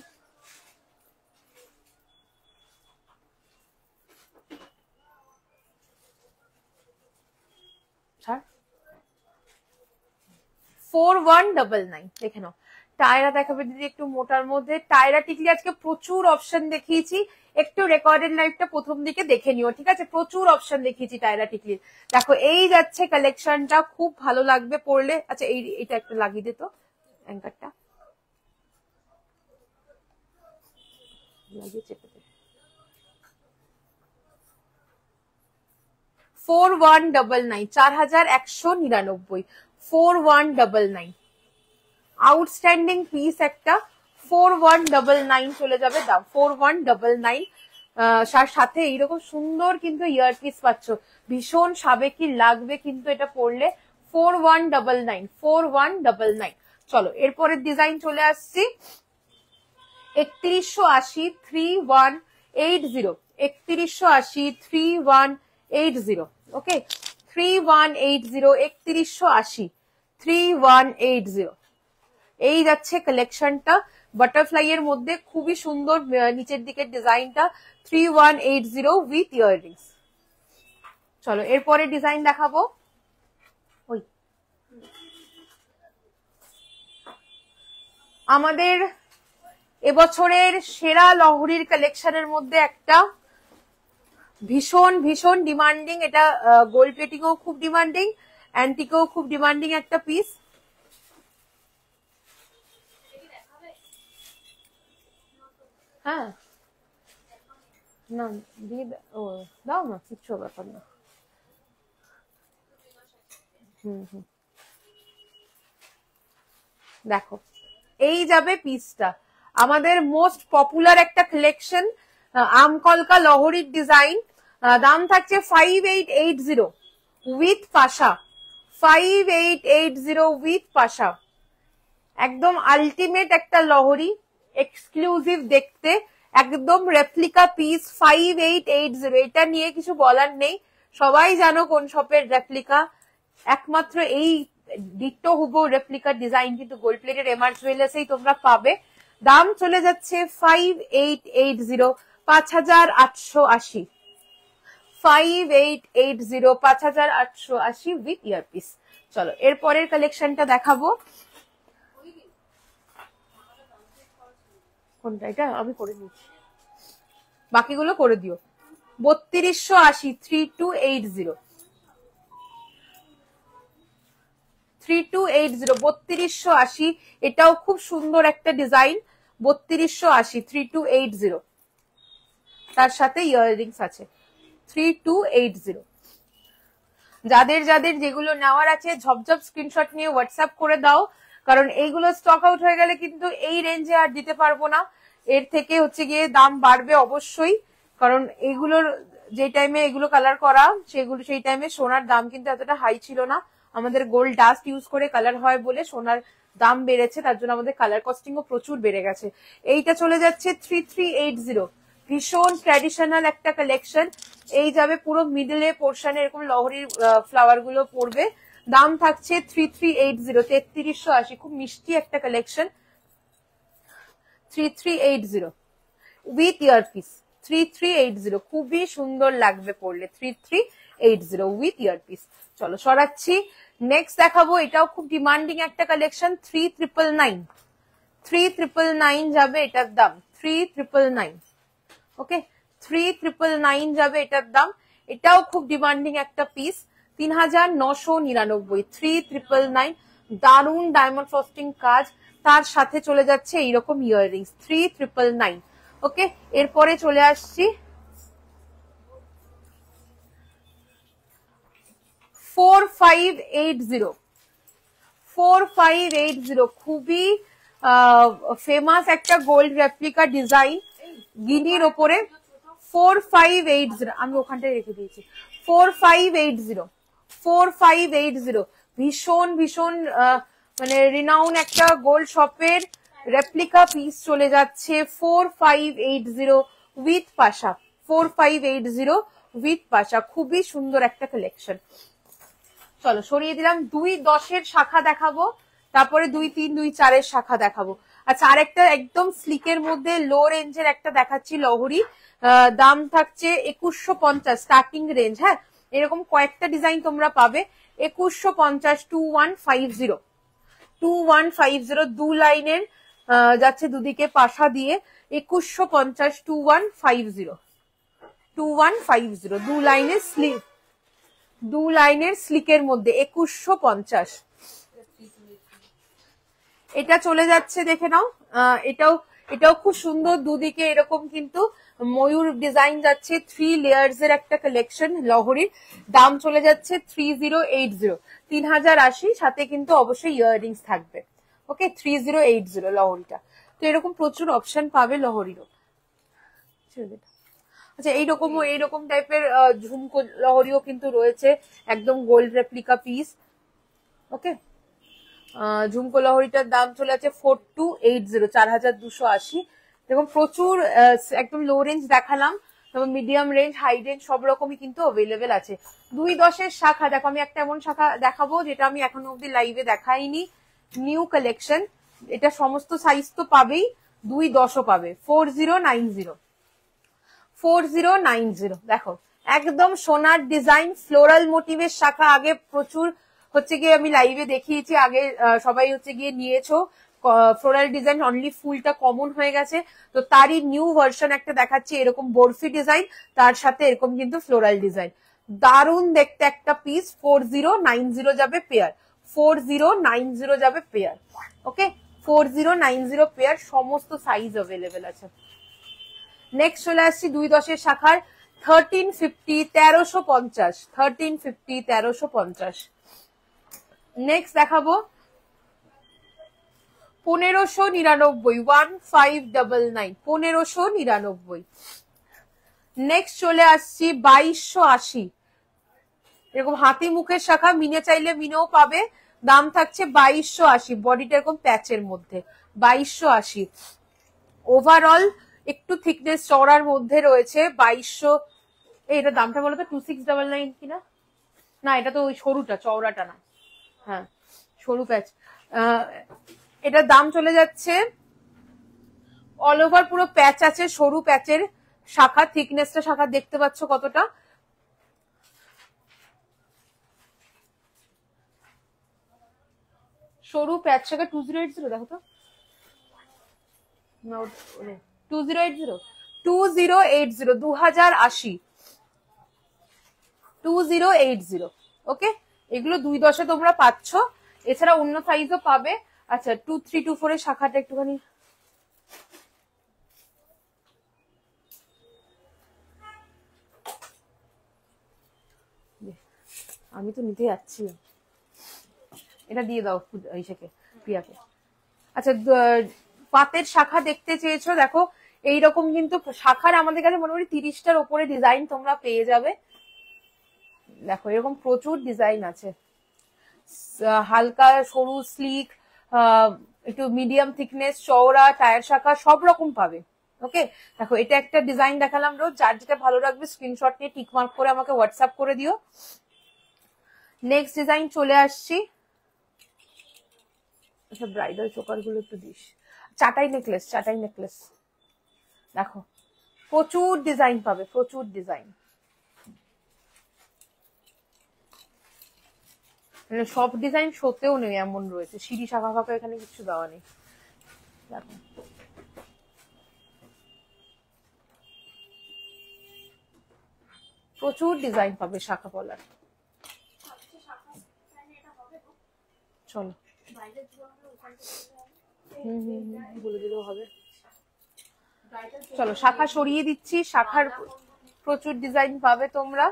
B: ছাড় 4199, দেখে নাও। টায়রা দেখাবে দিদি একটু মোটার মধ্যে, টায়রা টিকলি আজকে প্রচুর অপশন দেখিয়েছি, একটু রেকর্ডেড লাইভটা প্রথম দিকে দেখে নিও, ঠিক আছে? প্রচুর অপশন দেখিয়েছি টায়রা টিকলির। দেখো এই যাচ্ছে কালেকশনটা, খুব ভালো লাগবে পরলে। আচ্ছা এইটা একটা লাগিয়ে দে তো, অ্যাঙ্কারটা লাগিয়ে চেপে দে। 4199, 4199, 4199, আউটস্ট্যান্ডিং পিস একটা। 4199 চলে যাবে দাম, 4199। সাথে এইরকম সুন্দর কিন্তু ইয়ারপিস পাচ্ছ, ভীষণ সাবেকি লাগবে কিন্তু এটা পরলে। 4199, 4199। চলো এরপরের ডিজাইন চলে আসছি। 3180, 3180, 3180, 3180। ওকে, 3180, 3180, 3180। এই যাচ্ছে কালেকশনটা বাটারফ্লাই এর মধ্যে, খুবই সুন্দর নিচের দিকের ডিজাইনটা। 3180 উইথ ইয়াররিংস। চলো এরপরে ডিজাইন দেখাবো। ওই আমাদের এবছরের সেরা লহরির কালেকশনের মধ্যে একটা, ভীষণ ভীষণ ডিমান্ডিং এটা। গোল্ড প্লেটিংও খুব ডিমান্ডিং, অ্যান্টিকেও খুব ডিমান্ডিং একটা পিস। হ্যাঁ না দিয়ে দাও না, কিচ্ছু ব্যাপার না। দেখো এই যাবে পিসটা, আমাদের মোস্ট পপুলার একটা কালেকশন, আমকলকা লহরির ডিজাইন। দাম থাকছে 5880 উইথ পাশা, 5880 উইথ পাশা। একদম আলটিমেট একটা লহরি, এক্সক্লুসিভ দেখতে, একদম রেপ্লিকা পিস। 5880, এটা নিয়ে কিছু বলার নেই, সবাই জানো কোন শপের রেপ্লিকা। একমাত্র এই ডিটো হুবো রেপ্লিকা ডিজাইন কিন্তু গোল্ড প্লেটেড এমআর জুয়েলার্সেই তোমরা পাবে। দাম চলে যাচ্ছে 5880, 5880, 5880, 5880 উইথ ইয়ারপিস। চলো এরপরের কালেকশনটা দেখাবো। কোনটা? এটা আমি করে নিচ্ছি, বাকিগুলো করে দিও। 3280, 3280, 3280, 3280। এটাও খুব সুন্দর একটা ডিজাইন। 3280, 3280, তার সাথে ইয়াররিংস আছে। 3280। যাদের যাদের যেগুলো নেওয়ার আছে ঝপঝপ স্ক্রিনশট নিয়ে হোয়াটসঅ্যাপ করে দাও, কারণ এইগুলো স্টক আউট হয়ে গেলে কিন্তু এই রেঞ্জে আর দিতে পারবো না। এর থেকে হচ্ছে গিয়ে দাম বাড়বে অবশ্যই, কারণ এইগুলোর যে টাইমে এগুলো কালার করা সেই টাইমে সোনার দাম কিন্তু এতটা হাই ছিল না। আমাদের গোল্ড ডাস্ট ইউজ করে কালার হয় বলে সোনার দাম বেড়েছে, তার জন্য আমাদের কালার কস্টিংও প্রচুর বেড়ে গেছে। এইটা চলে যাচ্ছে 3380, ভীষণ ট্র্যাডিশনাল একটা কালেকশন। এই যাবে পুরো মিডলে পোর্শনে এরকম লহরির ফ্লাওয়ার গুলো পড়বে। দাম থাকছে 3380, 3380, খুব মিষ্টি একটা কালেকশন। 3380 উইথ ইয়ারপিস, 3380, খুবই সুন্দর লাগবে পড়লে। 3380 উইথ ইয়ারপিস। চলো সরাচ্ছি, নেক্সট দেখাবো। এটাও খুব ডিমান্ডিং একটা কালেকশন। 3999, 3999 যাবে এটার দাম, 3999। ওকে, 3999 যাবে এটার দাম। এটাও খুব ডিমান্ডিং একটা পিস। 3999, 3999। দারুন ডায়মন্ড ফ্রস্টিং কাজ, তার সাথে চলে যাচ্ছে এইরকম ইয়াররিংস। 3999। ওকে, এরপরে চলে আসছি 4580, 4580, খুবই ফেমাস একটা গোল্ড রেপ্লিকা ডিজাইন গিনির ওপরে। 4580, আমি ওখানটায় রেখে দিয়েছি। 4580, 4580, ভীষণ ভীষণ মানে রিনাউন একটা গোল্ড শপের রেপ্লিকা পিস চলে যাচ্ছে। 4580 উইথ পাশা, 4580 উইথ পাশা, খুবই সুন্দর একটা কালেকশন। চলো সরিয়ে দিলাম। 210 শাখা দেখাবো, তারপরে 23, 24 শাখা দেখাবো। আচ্ছা, আরেকটা একদম স্লিকের মধ্যে লো রেঞ্জের একটা দেখাচ্ছি লহরি। দাম থাকছে 2150 স্টার্টিং রেঞ্জ। হ্যাঁ, এরকম কয়েকটা ডিজাইন তোমরা পাবে। 2150, 2150, 2150, 2 লাইনের যাচ্ছে দুদিকে পাশা দিয়ে 2150 2150 দু লাইনের স্লিকের মধ্যে 2150। এটা চলে যাচ্ছে দেখে নাও, এটাও খুব সুন্দর, দুদিকে এরকম কিন্তু ময়ূর ডিজাইন যাচ্ছে, 3 লেয়ার্স এর একটা কালেকশন লহরির। দাম চলে যাচ্ছে 3080, 3080, সাথে কিন্তু অবশ্যই ইয়াররিংস থাকবে। ওকে, 3080 লহরিটা। তো এরকম প্রচুর অপশন পাবে লহরিরও। আচ্ছা, এইরকম টাইপের ঝুমকো লহরিও কিন্তু রয়েছে, একদম গোল্ড রেপ্লিকা পিস। ওকে, ঝুমকো লহরিটার দাম চলে আছে 4280, 4280। দেখুন প্রচুর একদম লো রেঞ্জ দেখালাম, তবে মিডিয়াম রেঞ্জ, হাই রেঞ্জ সব রকমই কিন্তু অ্যাভেলেবেল আছে। 210 শাখা, দেখো আমি একটা এমন শাখা দেখাবো যেটা আমি এখনো অব্দি লাইভে দেখাইনি, নিউ কালেকশন। এটা সমস্ত সাইজ তো পাবেই, 210ও পাবে, 4090। দেখো একদম সোনার ডিজাইন, ফ্লোরাল মোটিভের শাখা। আগে প্রচুর হচ্ছে গিয়ে আমি লাইভে দেখিয়েছি, আগে সবাই হচ্ছে গিয়ে নিয়েছো ফ্লোরাল ডিজাইন, অনলি ফুলটা কমন হয়ে গেছে, তো তারই নিউ ভার্সন একটা দেখাচ্ছি, এরকম বরফি ডিজাইন, তার সাথে এরকম কিন্তু ফ্লোরাল ডিজাইন। দারুণ দেখতে একটা পিস, 4090 যাবে পেয়ার, 4090 যাবে পেয়ার। ওকে, 4090 পেয়ার, সমস্ত সাইজ অ্যাভেলেবেল আছে। নেক্সট চলে আসছি 210 শাখার 1350, 1350, 1350, 1350। নেক্সট দেখাবো 1599, 1599, 1599। নেক্সট চলে আসছি 2280, এরকম হাতি মুখের শাখা, মিনে চাইলে মিনেও পাবে, দাম থাকছে 2280, বডিটা এরকম প্যাচের মধ্যে, 2280। ওভারঅল একটু থিকনেস চওড়ার মধ্যে রয়েছে, 2200। এটা দামটা বলো তো, 2699 কিনা? না, এটা তো ওই সরুটা, চওড়াটা না, হ্যাঁ সরু প্যাচ। এটার দাম চলে যাচ্ছে, অল ওভার পুরো প্যাচ আছে, সরু প্যাচের শাখা, থিকনেসটা শাখা দেখতে পাচ্ছ কতটা। সরু প্যাচ শাখা 2080, দেখো তো, 2080, 2080, 2080। ওকে, এগুলো 210 তোমরা পাচ্ছ, এছাড়া অন্য সাইজও পাবে। আচ্ছা, 2324 এর শাখাটা একটুখানি, আমি তো নিতে যাচ্ছি, এটা দিয়ে দাও ইসেকে, প্রিয়াকে। আচ্ছা, পাতের শাখা দেখতে চেয়েছো, দেখো এইরকম কিন্তু শাখার আমাদের কাছে মোটামুটি 30টার উপরে ডিজাইন তোমরা পেয়ে যাবে। দেখো এরকম প্রচুর ডিজাইন আছে, হালকা সরু স্লিক, একটু মিডিয়াম থিকনেস, চওড়া, টায়ার শাখা, সব রকম পাবে। ওকে, দেখো এটা একটা ডিজাইন দেখালাম রোজ, যার যেটা ভালো লাগবে স্ক্রিনশট নিয়ে টিক মার্ক করে আমাকে হোয়াটসঅ্যাপ করে দিও। নেক্সট ডিজাইন চলে আসছি, আচ্ছা ব্রাইডাল চোকার গুলো একটু দিস, চাটাই নেকলেস, চাটাই নেকলেস। দেখো প্রচুর ডিজাইন পাবে, প্রচুর ডিজাইন, মানে সব ডিজাইন শোতেও নেই এমন রয়েছে, সিঁড়ি শাখা ফাঁকা এখানে কিছু দেওয়া নেই। দেখো প্রচুর ডিজাইন পাবে শাখা পলার। চলো বলে দিলেও হবে। চলো শাখা সরিয়ে দিচ্ছি, শাখার প্রচুর ডিজাইন পাবে তোমরা।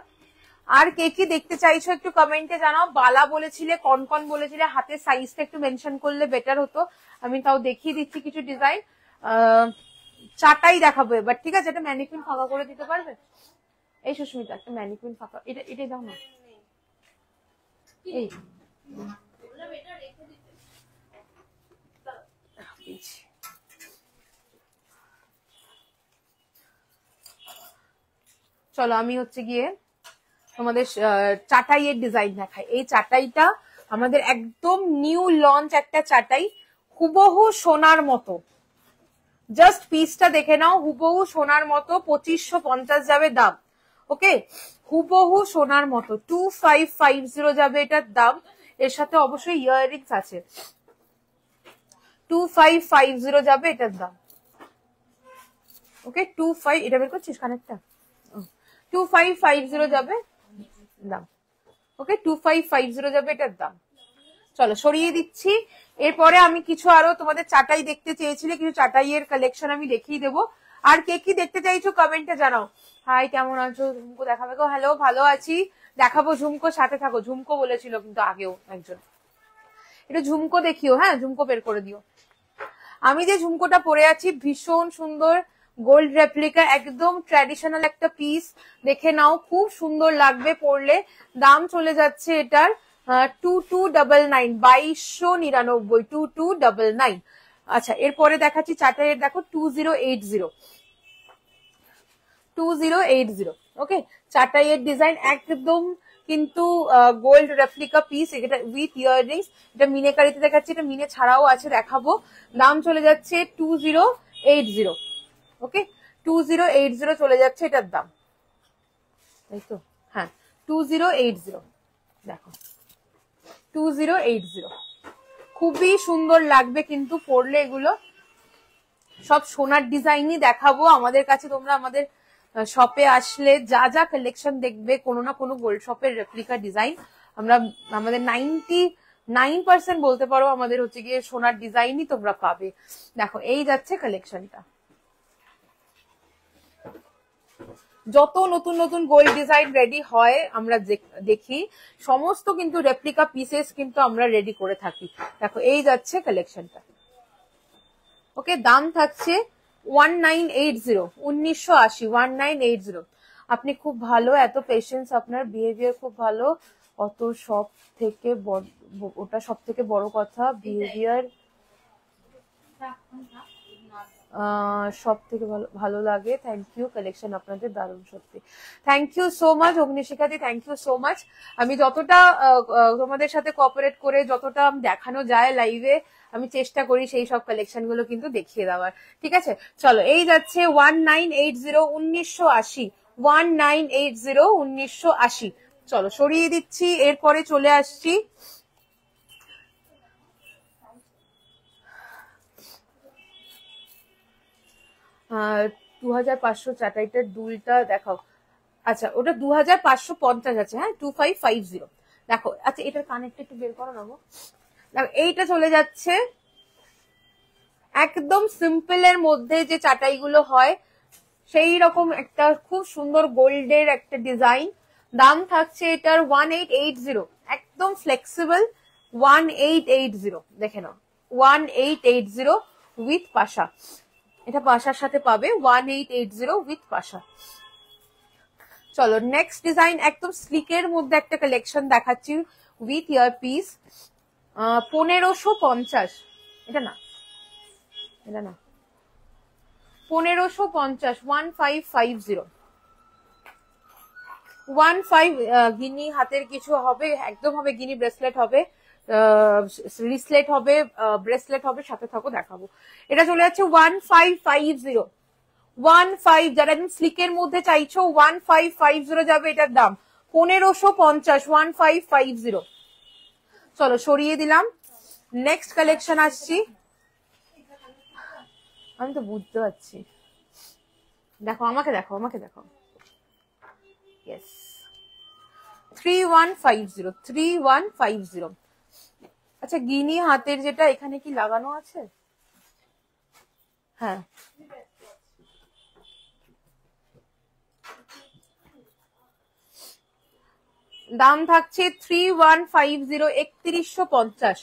B: আর কে কি দেখতে চাইছো একটু কমেন্টে জানাও। বালা বলেছিলে, কনকন বলেছিলে, হাতের সাইজটা একটু মেনশন করলে বেটার হতো, আমি তাও দেখিয়ে দিচ্ছি কিছু ডিজাইন। চাটাই দেখাবো এবার, ঠিক আছে? এটা ম্যানিকুইন ফাঁকা করে দিতে পারবে? এই সুস্মিতা, একটা ম্যানিকুইন ফাঁকা, এটাই দাও না, এই চলো আমি হচ্ছে গিয়ে তোমাদের চাটাইয়ের ডিজাইন দেখাই। এই চাটাইটা আমাদের একদম নিউ লঞ্চ একটা চাটাই, হুবহু সোনার মতো, জাস্ট পিসটা দেখে নাও, হুবহু সোনার মতো, 2550 যাবে দাম। ওকে, হুবহু সোনার মতো, 2550 যাবে এটার দাম। এর সাথে অবশ্যই ইয়াররিংস আছে, 2550 যাবে এটার দাম। ওকে 25 এটা বের করছিস কানেক্টটা, 2550 যাবে দাম। ওকে 2550 যাবে এটার দাম। চলো সরিয়ে দিচ্ছি। এরপরে আমি কিছু আরো তোমাদের চাটাই দেখতে চেয়েছিলে, কিছু চাটাইয়ের কালেকশন আমি দেখিয়ে দেবো। আর কে কি দেখতে চাইছো কমেন্টে জানাও। হাই কেমন আছো? ঝুমকো দেখাবে গো। হ্যালো ভালো আছি, দেখাবো ঝুমকো, সাথে থাকো। ঝুমকো বলেছিল কিন্তু আগেও একজন, এটা ঝুমকো দেখিও। হ্যাঁ ঝুমকো বের করে দিও। আমি যে ঝুমকোটা পরে আছি ভীষণ সুন্দর গোল্ড রেপ্লিকা, একদম ট্র্যাডিশনাল একটা পিস, দেখে নাও খুব সুন্দর লাগবে পরলে। দাম চলে যাচ্ছে এটার 2299, 2299, 2299। আচ্ছা এরপরে দেখাচ্ছি চাটাইয়ের, দেখো 2080, 2080। ওকে চাটাইয়ের ডিজাইন একদম কিন্তু গোল্ড রেপ্লিকা পিস, এটা উইথ ইয়াররিংস। এটা মিনেকারিতে দেখাচ্ছি, এটা মিনে ছাড়াও আছে, দেখাবো। দাম চলে যাচ্ছে 2080। ওকে 2080 চলে যাচ্ছে এটার দাম, তাই তো? হ্যাঁ 2080, দেখো 2080 খুবই সুন্দর লাগবে কিন্তু পরলে। এগুলো সব সোনার ডিজাইনই দেখাবো আমাদের কাছে। তোমরা আমাদের শপে আসলে যা যা কালেকশন দেখবে, কোনো না কোনো গোল্ড শপের রেপ্লিকা ডিজাইন আমরা, আমাদের 99% বলতে পারো আমাদের হচ্ছে গিয়ে সোনার ডিজাইনই তোমরা পাবে। দেখো এই যাচ্ছে কালেকশনটা। যত নতুন নতুন গোল্ড ডিজাইন রেডি হয় আমরা দেখি, সমস্ত কিন্তু রেপ্লিকা পিসেস কিন্তু আমরা রেডি করে থাকি। দেখো এই যাচ্ছে কালেকশনটা। ওকে দাম থাকছে 1980, 1980, 1980। আপনি খুব ভালো, এত পেশেন্স, আপনার বিহেভিয়ার খুব ভালো। অত সব থেকে ওটা সব থেকে বড় কথা, বিহেভিয়ার সব থেকে ভালো লাগে। থ্যাংক ইউ, কালেকশন আপনাদের দারুণ, সত্যি থ্যাংক ইউ সো মাচ অগ্নিশিখাদি, থ্যাংক ইউ সো মাচ। আমি যতটা তোমাদের সাথে কোঅপারেট করে যতটা দেখানো যায় লাইভে, আমি চেষ্টা করি সেই সব কালেকশন গুলো কিন্তু দেখিয়ে দেওয়ার। ঠিক আছে চলো এই যাচ্ছে 1980, 1980, 1980, 1980। চলো সরিয়ে দিচ্ছি। এরপরে চলে আসছি 2500 চাটাইটার দুলটা দেখাও। আচ্ছা ওটা 2550 আছে। হ্যাঁ 2550 দেখো। আচ্ছা এটার কানেক্ট একটু বের করো না গো। দেখো এইটা চলে যাচ্ছে একদম সিম্পল এর মধ্যে যে চাটাইগুলো হয় সেই রকম একটা খুব সুন্দর গোল্ডের একটা ডিজাইন। দাম থাকছে এটার 1880, একদম ফ্লেক্সিবল 1880। দেখে নাও 1880 উইথ পাশা, এটা পাশার সাথে পাবে 1880 উইথ পাশা। চলো নেক্সট ডিজাইন, একদম স্লিকের মধ্যে একটা কালেকশন দেখাচ্ছি উইথ ইয়ার পিস। 1550, এটা না, এটা না, 1550, 1550, 15 গিনি হাতের কিছু হবে, একদম হবে গিনি ব্রেসলেট হবে, রিসলেট হবে, ব্রেসলেট হবে, সাথে থাকো দেখাবো। এটা চলে যাচ্ছে 1550, 15, যারা একদম স্লিকের মধ্যে চাইছো 1550 যাবে এটার দাম। 1550, 1550। চলো সরিয়ে দিলাম। নেক্সট কালেকশন আসছি, আমি তো বুঝতে পারছি। দেখো আমাকে দেখো, আমাকে দেখো। ইয়েস 3150, 3150। আচ্ছা গিনি হাতের যেটা এখানে কি লাগানো আছে? হ্যাঁ দাম থাকছে 3150, 3150,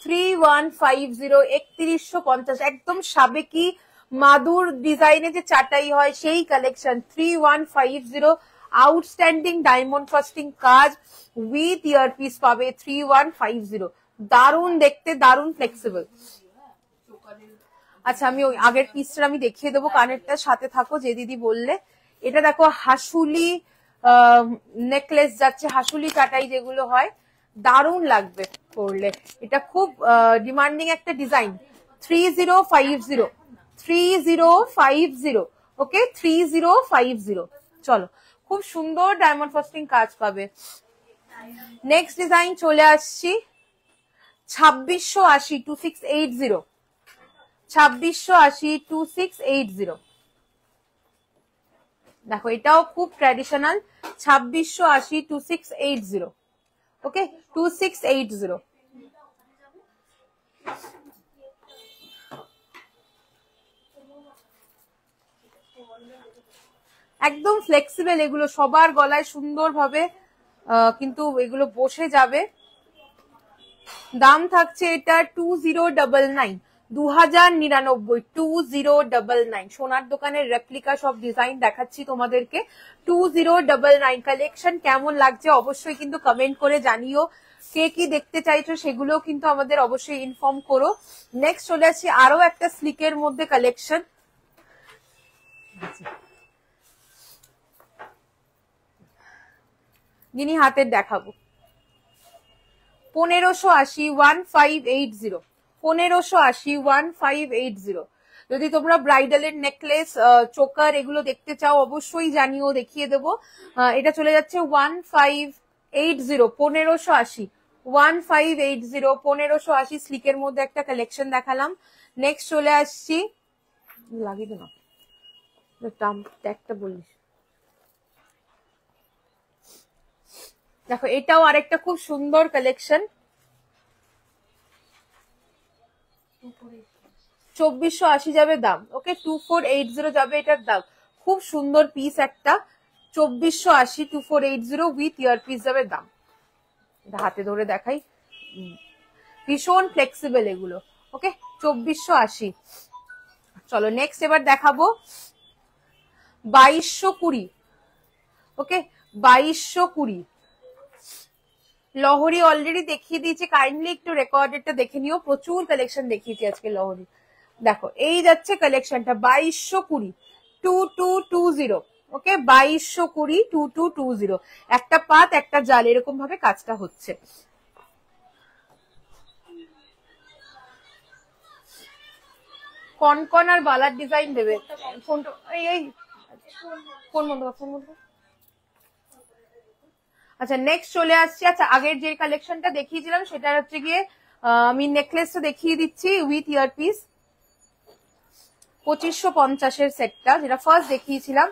B: 3150, 3150। একদম সাবেকি মাদুর ডিজাইনে যে চাটাই হয় সেই কালেকশন 3150। আউটস্ট্যান্ডিং ডায়মন্ড ফাস্টিং কাজ উইথ ইয়ারপিস পাবে 3150। দারুণ দেখতে, দারুণ ফ্লেক্সিবল। আচ্ছা আমি ওই আগের পিসটা আমি দেখিয়ে দেবো, কানেরটার সাথে থাকো। যে দিদি বললে এটা দেখো হাসুলি নেকলেস যাচ্ছে, হাসুলি চাটাই যেগুলো হয় দারুণ লাগবে পরলে। এটা খুব ডিমান্ডিং একটা ডিজাইন। 3050, 3050। ওকে 3050। চলো খুব সুন্দর ডায়মন্ড ফাস্টিং কাজ পাবে। নেক্সট ডিজাইন চলে আসছি 2680, 2680, 2680 2680। দেখো এটাও খুব ট্র্যাডিশনাল, 2680 2680। ওকে 2680। একদম ফ্লেক্সিবল এগুলো, সবার গলায় সুন্দরভাবে কিন্তু এগুলো বসে যাবে। দাম থাকছে এটা 2099, 2099, 2099। সোনার দোকানের রেপ্লিকা সব ডিজাইন দেখাচ্ছি তোমাদেরকে। 2099 কালেকশন কেমন লাগছে অবশ্যই কিন্তু কমেন্ট করে জানিও। কে কি দেখতে চাইছো সেগুলো কিন্তু আমাদের অবশ্যই ইনফর্ম করো। নেক্সট চলে আসছি আরো একটা স্লিকের মধ্যে কালেকশন। যিনি হাতের দেখাবো 1580 1580, 1580 1580। যদি তোমরা ব্রাইডালের নেকলেস, চোকার এগুলো দেখতে চাও অবশ্যই জানিও, দেখিয়ে দেবো। এটা চলে যাচ্ছে 1580, 1580, 1580, 1580 স্লিকের মধ্যে একটা কালেকশন দেখালাম। নেক্সট চলে আসছি, লাগিয়ে দে না ট্যাগটা বলিস। দেখো এটাও আরেকটা খুব সুন্দর কালেকশন, 2480 যাবে দাম। ওকে 2480 যাবে এটার দাম। খুব সুন্দর পিস একটা, 2480 2480 উইথ ইয়ার পিস যাবে দাম। এটা হাতে ধরে দেখাই, ভীষণ ফ্লেক্সিবল এগুলো। ওকে 2480। চলো নেক্সট এবার দেখাবো 2220। ওকে 2220। লহরি অলরেডি দেখিয়ে দিয়েছি, কাইন্ডলি একটু রেকর্ডেডটা দেখে নিও, প্রচুর কালেকশন দেখিয়েছি আজকে লহরি। দেখো এই যাচ্ছে কালেকশনটা 2220, 2220। ওকে 2220, 2220। একটা পাত একটা জাল এরকম ভাবে কাজটা হচ্ছে। কনকন আর বালার ডিজাইন দেবে। ফোনটা এই ফোন বন্ধ কর, ফোন বন্ধ কর। আচ্ছা নেক্সট চলে আসছি। আচ্ছা আগের যে কালেকশনটা দেখিয়েছিলাম সেটা হচ্ছে গিয়ে আমি নেকলেসটা দেখিয়ে দিচ্ছি উইথ ইয়ার পিস। 2550 সেটটা যেটা ফার্স্ট দেখিয়েছিলাম।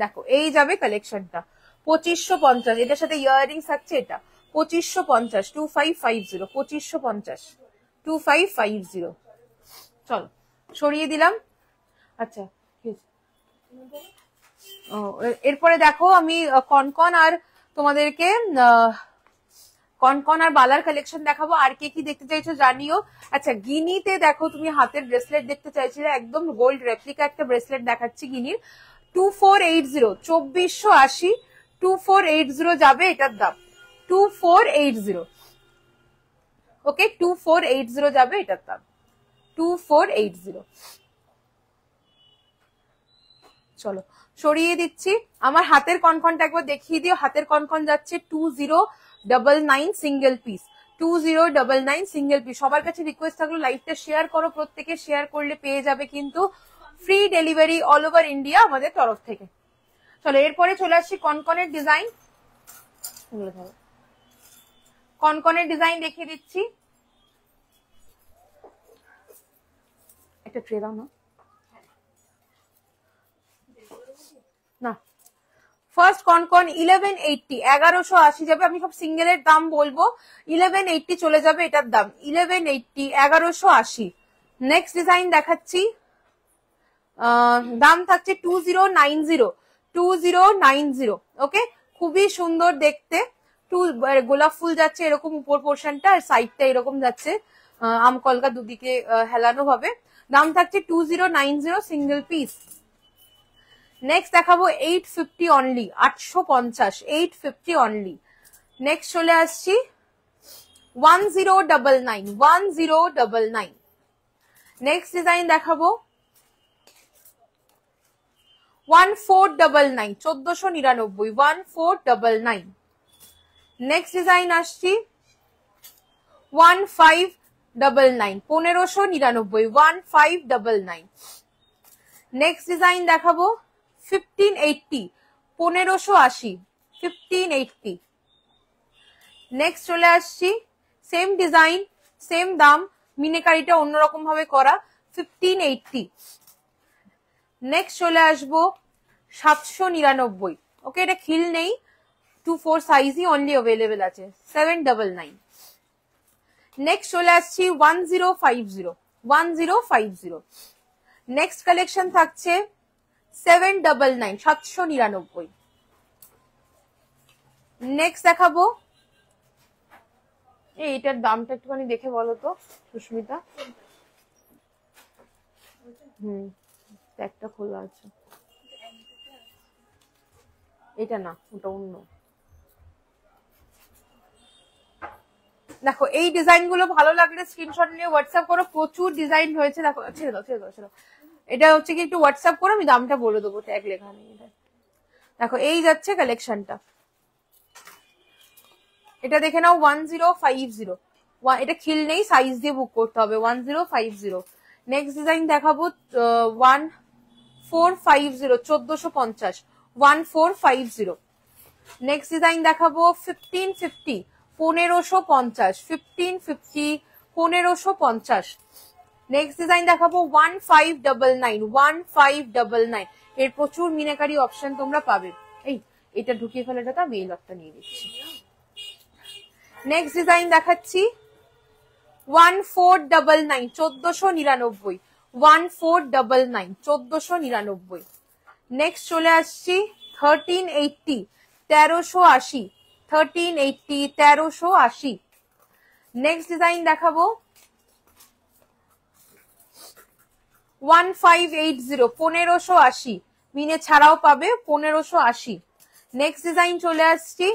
B: দেখো এই যাবে কালেকশনটা 2550, এটার সাথে ইয়াররিংস থাকছে। এটা 2550, 2550, 2550, 2550। চলো সরিয়ে দিলাম। আচ্ছা এরপরে দেখো আমি কনকন আর তোমাদেরকে কনকন আর বালার কালেকশন দেখাবো। আর কে কি দেখতে চাইছো জানিও। আচ্ছা গিনিতে দেখো তুমি হাতের ব্রেসলেট দেখতে চাইছিলে, একদম গোল্ড রেপ্লিকা একটা ব্রেসলেট দেখাচ্ছি গিনির। 2480, 2480, 2480 যাবে এটার দাম। 2480। ওকে 2480 যাবে এটার দাম, 2480। চলো সরিয়ে দিচ্ছি। আমার হাতের কনকনটা একবার দেখিয়ে দিও। হাতের কনকন যাচ্ছে 2099 সিঙ্গেল পিস, 2099 সিঙ্গেল পিস। সবার কাছে রিকোয়েস্ট থাকলো লাইভটা শেয়ার করো, প্রত্যেকে শেয়ার করলে পেয়ে যাবে কিন্তু free delivery all over India আমাদের তরফ থেকে। চলো এরপরে চলে আসছি কনকনের ডিজাইন। কনকনের ডিজাইন দেখিয়ে দিচ্ছি। একটা ট্রে দাও না। ফার্স্ট কনকন 1180, 1180 যাবে। আমি সব সিঙ্গেলের দাম বলবো। 1180 চলে যাবে এটার দাম, 1180, 1180। নেক্সট ডিজাইন দেখাচ্ছি, দাম থাকছে 2090, 2090। ওকে খুবই সুন্দর দেখতে। গোলাপ ফুল যাচ্ছে এরকম উপর পোর্শনটা, আর সাইডটা এরকম যাচ্ছে আমকলকা দুদিকে হেলানো ভাবে। দাম থাকছে 2090 সিঙ্গেল পিস। নেক্সট দেখাবো 850 অনলি, 850, 850 অনলি। নেক্সট চলে আসছি 1099, 1099। নেক্সট ডিজাইন দেখাবো 1499, 1499, 1499। নেক্সট ডিজাইন আসছি 1599, 1599, 1599। নেক্সট ডিজাইন দেখাবো 1580, 1580, 1580। নেক্সট চলে আসছি সেম ডিজাইন সেম দাম মিনেকারিটা অন্যরকম ভাবে করা, 1580। নেক্সট চলে আসবো 799। ওকে, এটা খিল নেই, 2-4 সাইজই অনলি অ্যাভেলেবেল আছে, 799। নেক্সট চলে আসছি 1050। নেক্সট কালেকশন থাকছে 799, 799। নেক্সট দেখাবো, এইটার দামটা একটুখানি দেখে বলো তো সুস্মিতা। একটা খোলা আছে, এটা না, ওটা অন্য। দেখো এই ডিজাইন গুলো ভালো লাগলে স্ক্রিনশট নিয়ে হোয়াটসঅ্যাপ করো, প্রচুর ডিজাইন হয়েছে। দেখো ছেড়ে দাও ছেড়ে দাও ছেড়ে দাও, এটা হচ্ছে কি একটু হোয়াটসঅ্যাপ করো, আমি দামটা বলে দেবো, ট্যাগ লেখা নেই। দেখো এই যাচ্ছে কালেকশনটা, এটা দেখে নাও 1050। এটা খিল নেই, সাইজ দিয়ে বুক করতে হবে, 1050। নেক্সট ডিজাইন দেখাবো 1450, 1450, 1450। নেক্সট ডিজাইন দেখাবো 1550, 1550, 1550, 1550। নেক্সট ডিজাইন দেখাবো 1599, 1599। এর প্রচুর মিনাকারি অপশন তোমরা পাবে। এটা ঢুকিয়ে ফেলাটা আমি এই লকটা নিয়ে নিচ্ছি। নেক্সট ডিজাইন দেখাচ্ছি 1499, 1499, 1499, 1499। নেক্সট চলে আসছি 1380, 1380, 1380, 1380। নেক্সট ডিজাইন দেখাবো 1580, 1580, মিনে ছাড়াও পাবে 1580। নেক্সট ডিজাইন চলে আসছি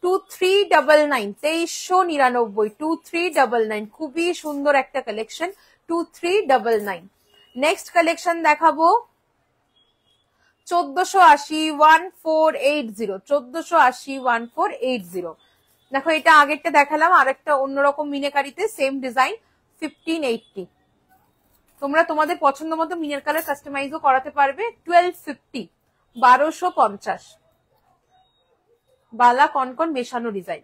B: 2399, 2399, 2399। খুবই সুন্দর একটা কালেকশন, 2399। নেক্সট কালেকশন দেখাবো 1480, 1480, 1480, 1480। দেখো এটা আগেরটা দেখালাম, আরেকটা অন্যরকম মিনেকারিতে সেম ডিজাইন, 1580। তোমরা তোমাদের পছন্দ মতো মিনের কালার কাস্টমাইজও করাতে পারবে। 1250, 1250। বালা কনকন মেশানো ডিজাইন।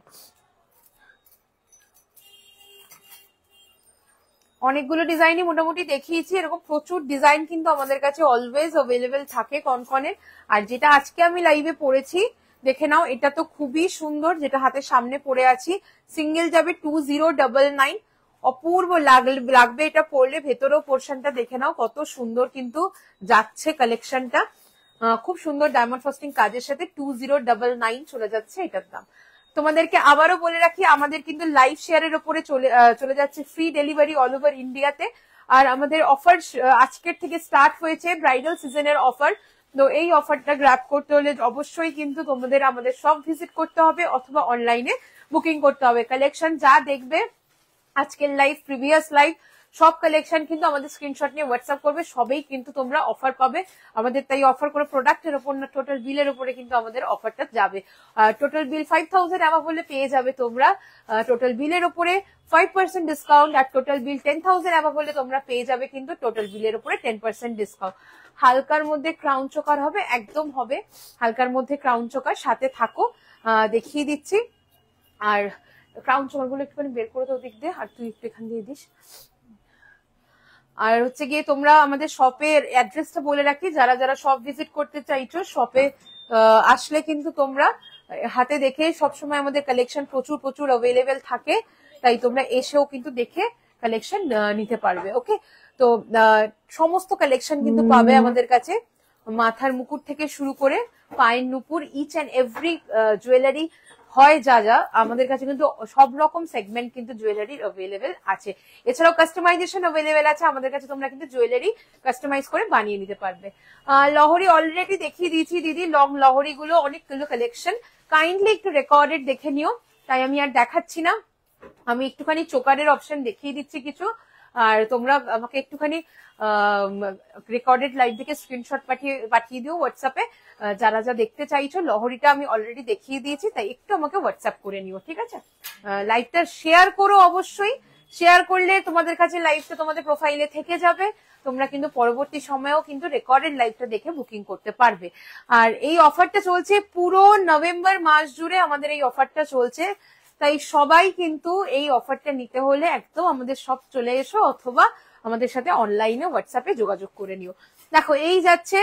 B: অনেকগুলো ডিজাইনই মোটামুটি দেখিয়েছি, এরকম প্রচুর ডিজাইন কিন্তু আমাদের কাছে অলওয়েজ অ্যাভেলেবেল থাকে কনকনের। আর যেটা আজকে আমি লাইভে পরেছি দেখে নাও, এটা তো খুবই সুন্দর, যেটা হাতের সামনে পরে আছি, সিঙ্গেল যাবে 2099, অপূর্ব লাগবে এটা পরলে। ভেতরেও পোর্শনটা দেখে নাও কত সুন্দর কিন্তু যাচ্ছে কালেকশনটা, খুব সুন্দর ডায়মন্ড ফ্রস্টিং কাজের সাথে 2099 চলে যাচ্ছে এটার দাম। তোমাদেরকে আবারও বলে রাখি, আমাদের কিন্তু লাইভ শেয়ারের উপরে চলে যাচ্ছে ফ্রি ডেলিভারি অল ওভার ইন্ডিয়াতে। আর আমাদের অফার আজকের থেকে স্টার্ট হয়েছে, ব্রাইডাল সিজনের অফার। তো এই অফারটা গ্র্যাব করতে হলে অবশ্যই কিন্তু তোমাদের আমাদের সব ভিজিট করতে হবে অথবা অনলাইনে বুকিং করতে হবে। কালেকশন যা দেখবে আজকের লাইভ, প্রিভিয়াস লাইভ, সব কালেকশন কিন্তু আমাদের স্ক্রিনশট নিয়ে হোয়াটসঅ্যাপ করবে, সবেই কিন্তু তোমরা অফার পাবে আমাদের। তাই অফার করে প্রোডাক্টের উপর না, টোটাল বিলের উপরে কিন্তু আমাদের অফারটা যাবে। টোটাল বিল 5000 অ্যাভাব হলে পেয়ে যাবে তোমরা টোটাল বিলের উপরে 5% ডিসকাউন্ট, আর টোটাল বিল 10,000 অ্যাভাব হলে তোমরা পেয়ে যাবে কিন্তু টোটাল বিলের উপরে 10% ডিসকাউন্ট। হালকার মধ্যে ক্রাউন চোকার হবে, একদম হবে হালকার মধ্যে ক্রাউন চোকার, সাথে থাকো দেখিয়ে দিচ্ছি। আর ক্রাউন চোকার গুলো একটুখানি বের করে তো দিক দিয়ে, আর তুই একটু এখান দিয়ে দিস। আর হচ্ছে গিয়ে তোমরা আমাদের শপের অ্যাড্রেসটা বলে রাখি, যারা যারা শপ ভিজিট করতে চাইছো, শপে আসলে কিন্তু তোমরা হাতে দেখে, সবসময় আমাদের কালেকশন প্রচুর প্রচুর অ্যাভেলেবেল থাকে, তাই তোমরা এসেও কিন্তু দেখে কালেকশন নিতে পারবে। ওকে, তো সমস্ত কালেকশন কিন্তু পাবে আমাদের কাছে, মাথার মুকুট থেকে শুরু করে পায়ের নুপুর, ইচ অ্যান্ড এভরি জুয়েলারি হয় যা যা আমাদের কাছে কিন্তু সব রকম সেগমেন্ট কিন্তু জুয়েলারির অ্যাভেলেবেল আছে। এছাড়াও কাস্টমাইজেশন অ্যাভেলেবেল আছে আমাদের কাছে, তোমরা কিন্তু জুয়েলারি কাস্টমাইজ করে বানিয়ে নিতে পারবে। লহরি অলরেডি দেখিয়ে দিয়েছি দিদি, লং লহরি গুলো অনেকগুলো কালেকশন, কাইন্ডলি একটু রেকর্ডেড দেখে নিও, তাই আমি আর দেখাচ্ছি না। আমি একটুখানি চোকারের অপশন দেখিয়ে দিচ্ছি কিছু, আর তোমরা আমাকে একটুখানি রেকর্ডেড লাইভ থেকে স্ক্রিনশট পাঠিয়ে দিও হোয়াটসঅ্যাপে, যারা যা দেখতে চাইছো। লহরিটা আমি অলরেডি দেখিয়ে দিয়েছি, তাই একটু আমাকে হোয়াটসঅ্যাপ করে নিও, ঠিক আছে? লাইভটা শেয়ার করো অবশ্যই, শেয়ার করলে তোমাদের কাছে লাইভটা তোমাদের প্রোফাইলে থেকে যাবে, তোমরা কিন্তু পরবর্তী সময়েও কিন্তু রেকর্ডেড লাইভটা দেখে বুকিং করতে পারবে। আর এই অফারটা চলছে পুরো নভেম্বর মাস জুড়ে, আমাদের এই অফারটা চলছে তাই সবাই কিন্তু এই অফারটা নিতে হলে একদম আমাদের শপ চলে এসো, অথবা আমাদের সাথে অনলাইনে হোয়াটসঅ্যাপে যোগাযোগ করে নিও। দেখো এই যাচ্ছে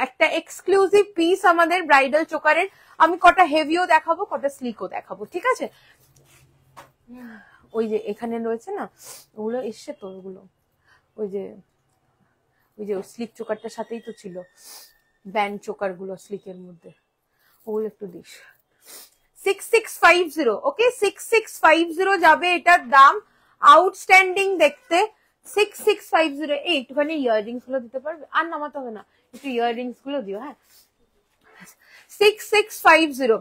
B: একটা এক্সক্লুসিভ পিস আমাদের ব্রাইডাল চোকারের। আমি কটা হেভিও দেখাবো, কটা স্লিকও দেখাবো, ঠিক আছে? ওই যে এখানে রয়েছে না, ওগুলো এসছে তো, ওগুলো ওই যে স্লিক চোকারটার সাথেই তো ছিল ব্যান্ড চোকার গুলো স্লিকের মধ্যে, ওগুলো একটু দিস। 6650, ওকে 6650 যাবে এটার দাম। আউটস্ট্যান্ডিং দেখতে 6650। এই একটুখানি ইয়াররিংস গুলো দিতে পারবে? আর নামাতে হবে না, একটু ইয়াররিংস গুলো দিও। হ্যাঁ 6650,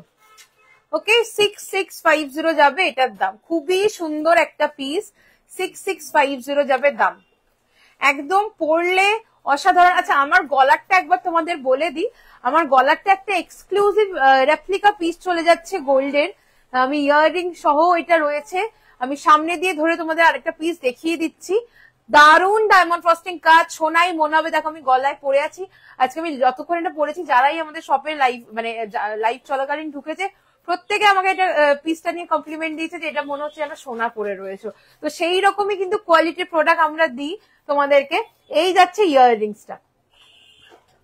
B: ওকে 6650 যাবে এটার দাম। খুবই সুন্দর একটা পিস, 6650 যাবে দাম, একদম পরলে অসাধারণ। আচ্ছা আমার গলারটা একবার তোমাদের বলে দিই, আমার গলারটা একটা এক্সক্লুসিভ রেপ্লিকা পিস চলে যাচ্ছে গোল্ডের। আমি ইয়াররিং সহ এটা রয়েছে, আমি সামনে দিয়ে ধরে তোমাদের আরেকটা পিস দেখিয়ে দিচ্ছি। দারুন ডায়মন্ড ফ্রস্টিং কাজ, সোনাই মনে হবে। দেখো আমি গলায় পরে আছি আজকে, আমি যতক্ষণ এটা পরেছি, যারাই আমাদের শপে লাইভ চলাকালীন ঢুকেছে প্রত্যেকে আমাকে এটা পিসটা নিয়ে কমপ্লিমেন্ট দিয়েছে যে এটা মনে হচ্ছে যেন সোনা পরে রয়েছে। তো সেই রকমই কিন্তু কোয়ালিটির প্রোডাক্ট আমরা দিই তোমাদেরকে। এই যাচ্ছে ইয়াররিংসটা,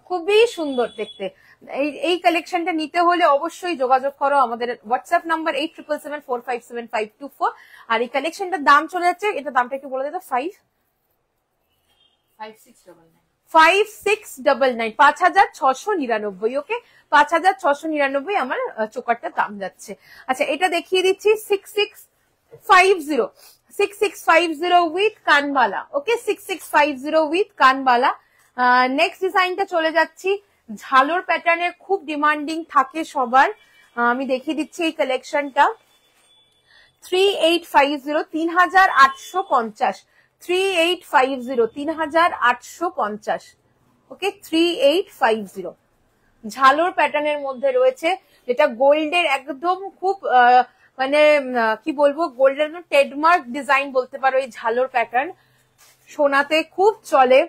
B: খুবই সুন্দর দেখতে। এই কালেকশনটা নিতে হলে অবশ্যই যোগাযোগ করো আমাদের হোয়াটসঅ্যাপ নাম্বার 8777457524। আর এই কালেকশনটার দাম চলে যাচ্ছে, এটা দামটা একটু বলে দিত, 5699, 5699, ওকে 5699 আমার চোকারটার দাম যাচ্ছে। আচ্ছা এটা দেখিয়ে দিচ্ছি 6650 উইথ কানবালা, ওকে 6650 উইথ কানবালা। নেক্সট ডিজাইনটা চলে যাচ্ছি, ঝালোর প্যাটার্নের খুব ডিমান্ডিং থাকে সবার। আমি দেখিয়ে দিচ্ছি এই কালেকশনটা 3850, 3850, 3850, 3850, ওকে 3850 ঝালোর প্যাটার্নের মধ্যে রয়েছে, যেটা গোল্ডের একদম খুব মানে কি বলবো, গোল্ডের ট্রেডমার্ক ডিজাইন বলতে পারো এই ঝালোর প্যাটার্ন, সোনাতে খুব চলে।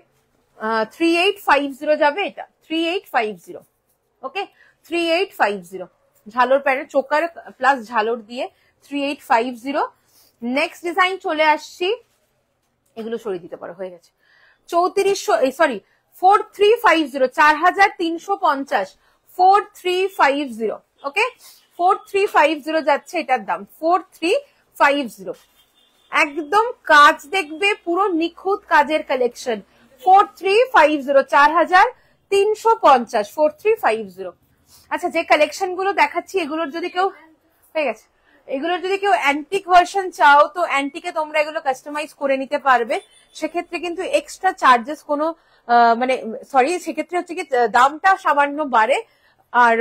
B: 3850 যাবে এটা, 3850, ওকে 3850 Jalore pattern, choker plus Jalore দিয়ে 3850। নেক্সট ডিজাইন চলে আসছি, এগুলো সরিয়ে দিতে পারো, হয়ে গেছে 4350, 4350, 4350, ওকে 4350 যাচ্ছে এটার দাম, 4350। একদম কাজ দেখবে, পুরো নিখুঁত কাজের কালেকশন, 4350, 4350, 4350। আচ্ছা যে কালেকশন গুলো দেখাচ্ছি এগুলোর যদি কেউ, হয়ে গেছে, এগুলোর যদি কেউ অ্যান্টিক ভার্সন চাও তো অ্যান্টিকে তোমরা এগুলো কাস্টমাইজ করে নিতে পারবে। সেক্ষেত্রে কিন্তু এক্সট্রা চার্জেস কোনো মানে সরি, সেক্ষেত্রে হচ্ছে কি দামটা সামান্য বাড়ে। আর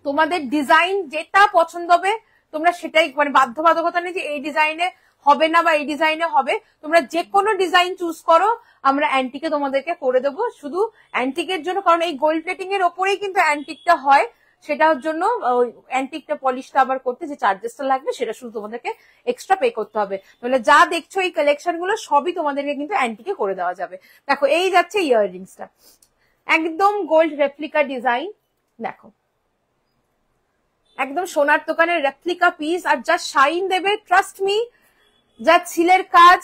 B: তোমাদের ডিজাইন যেটা পছন্দ হবে তোমরা সেটাই, মানে বাধ্যবাধকতা নেই যে এই ডিজাইনে হবে না বা এই ডিজাইনে হবে, তোমরা যে কোনো ডিজাইন চুজ করো, আমরা অ্যান্টিকে তোমাদেরকে করে দেবো। শুধু অ্যান্টিকের জন্য, কারণ এই গোল্ড প্লেটিং এর ওপরেই কিন্তু অ্যান্টিকটা হয়, সেটার জন্য অ্যান্টিকটা পলিশটা আবার করতে যে চার্জেসটা লাগবে সেটা শুধু তোমাদেরকে এক্সট্রা পে করতে হবে। তাহলে যা দেখছো এই কালেকশন গুলো সবই তোমাদেরকে কিন্তু অ্যান্টিকে করে দেওয়া যাবে। দেখো এই যাচ্ছে ইয়াররিংসটা, একদম গোল্ড রেপ্লিকা ডিজাইন, দেখো একদম সোনার দোকানের রেপ্লিকা পিস, আর যা শাইন দেবে ট্রাস্ট মি, যা ছিলের কাজ,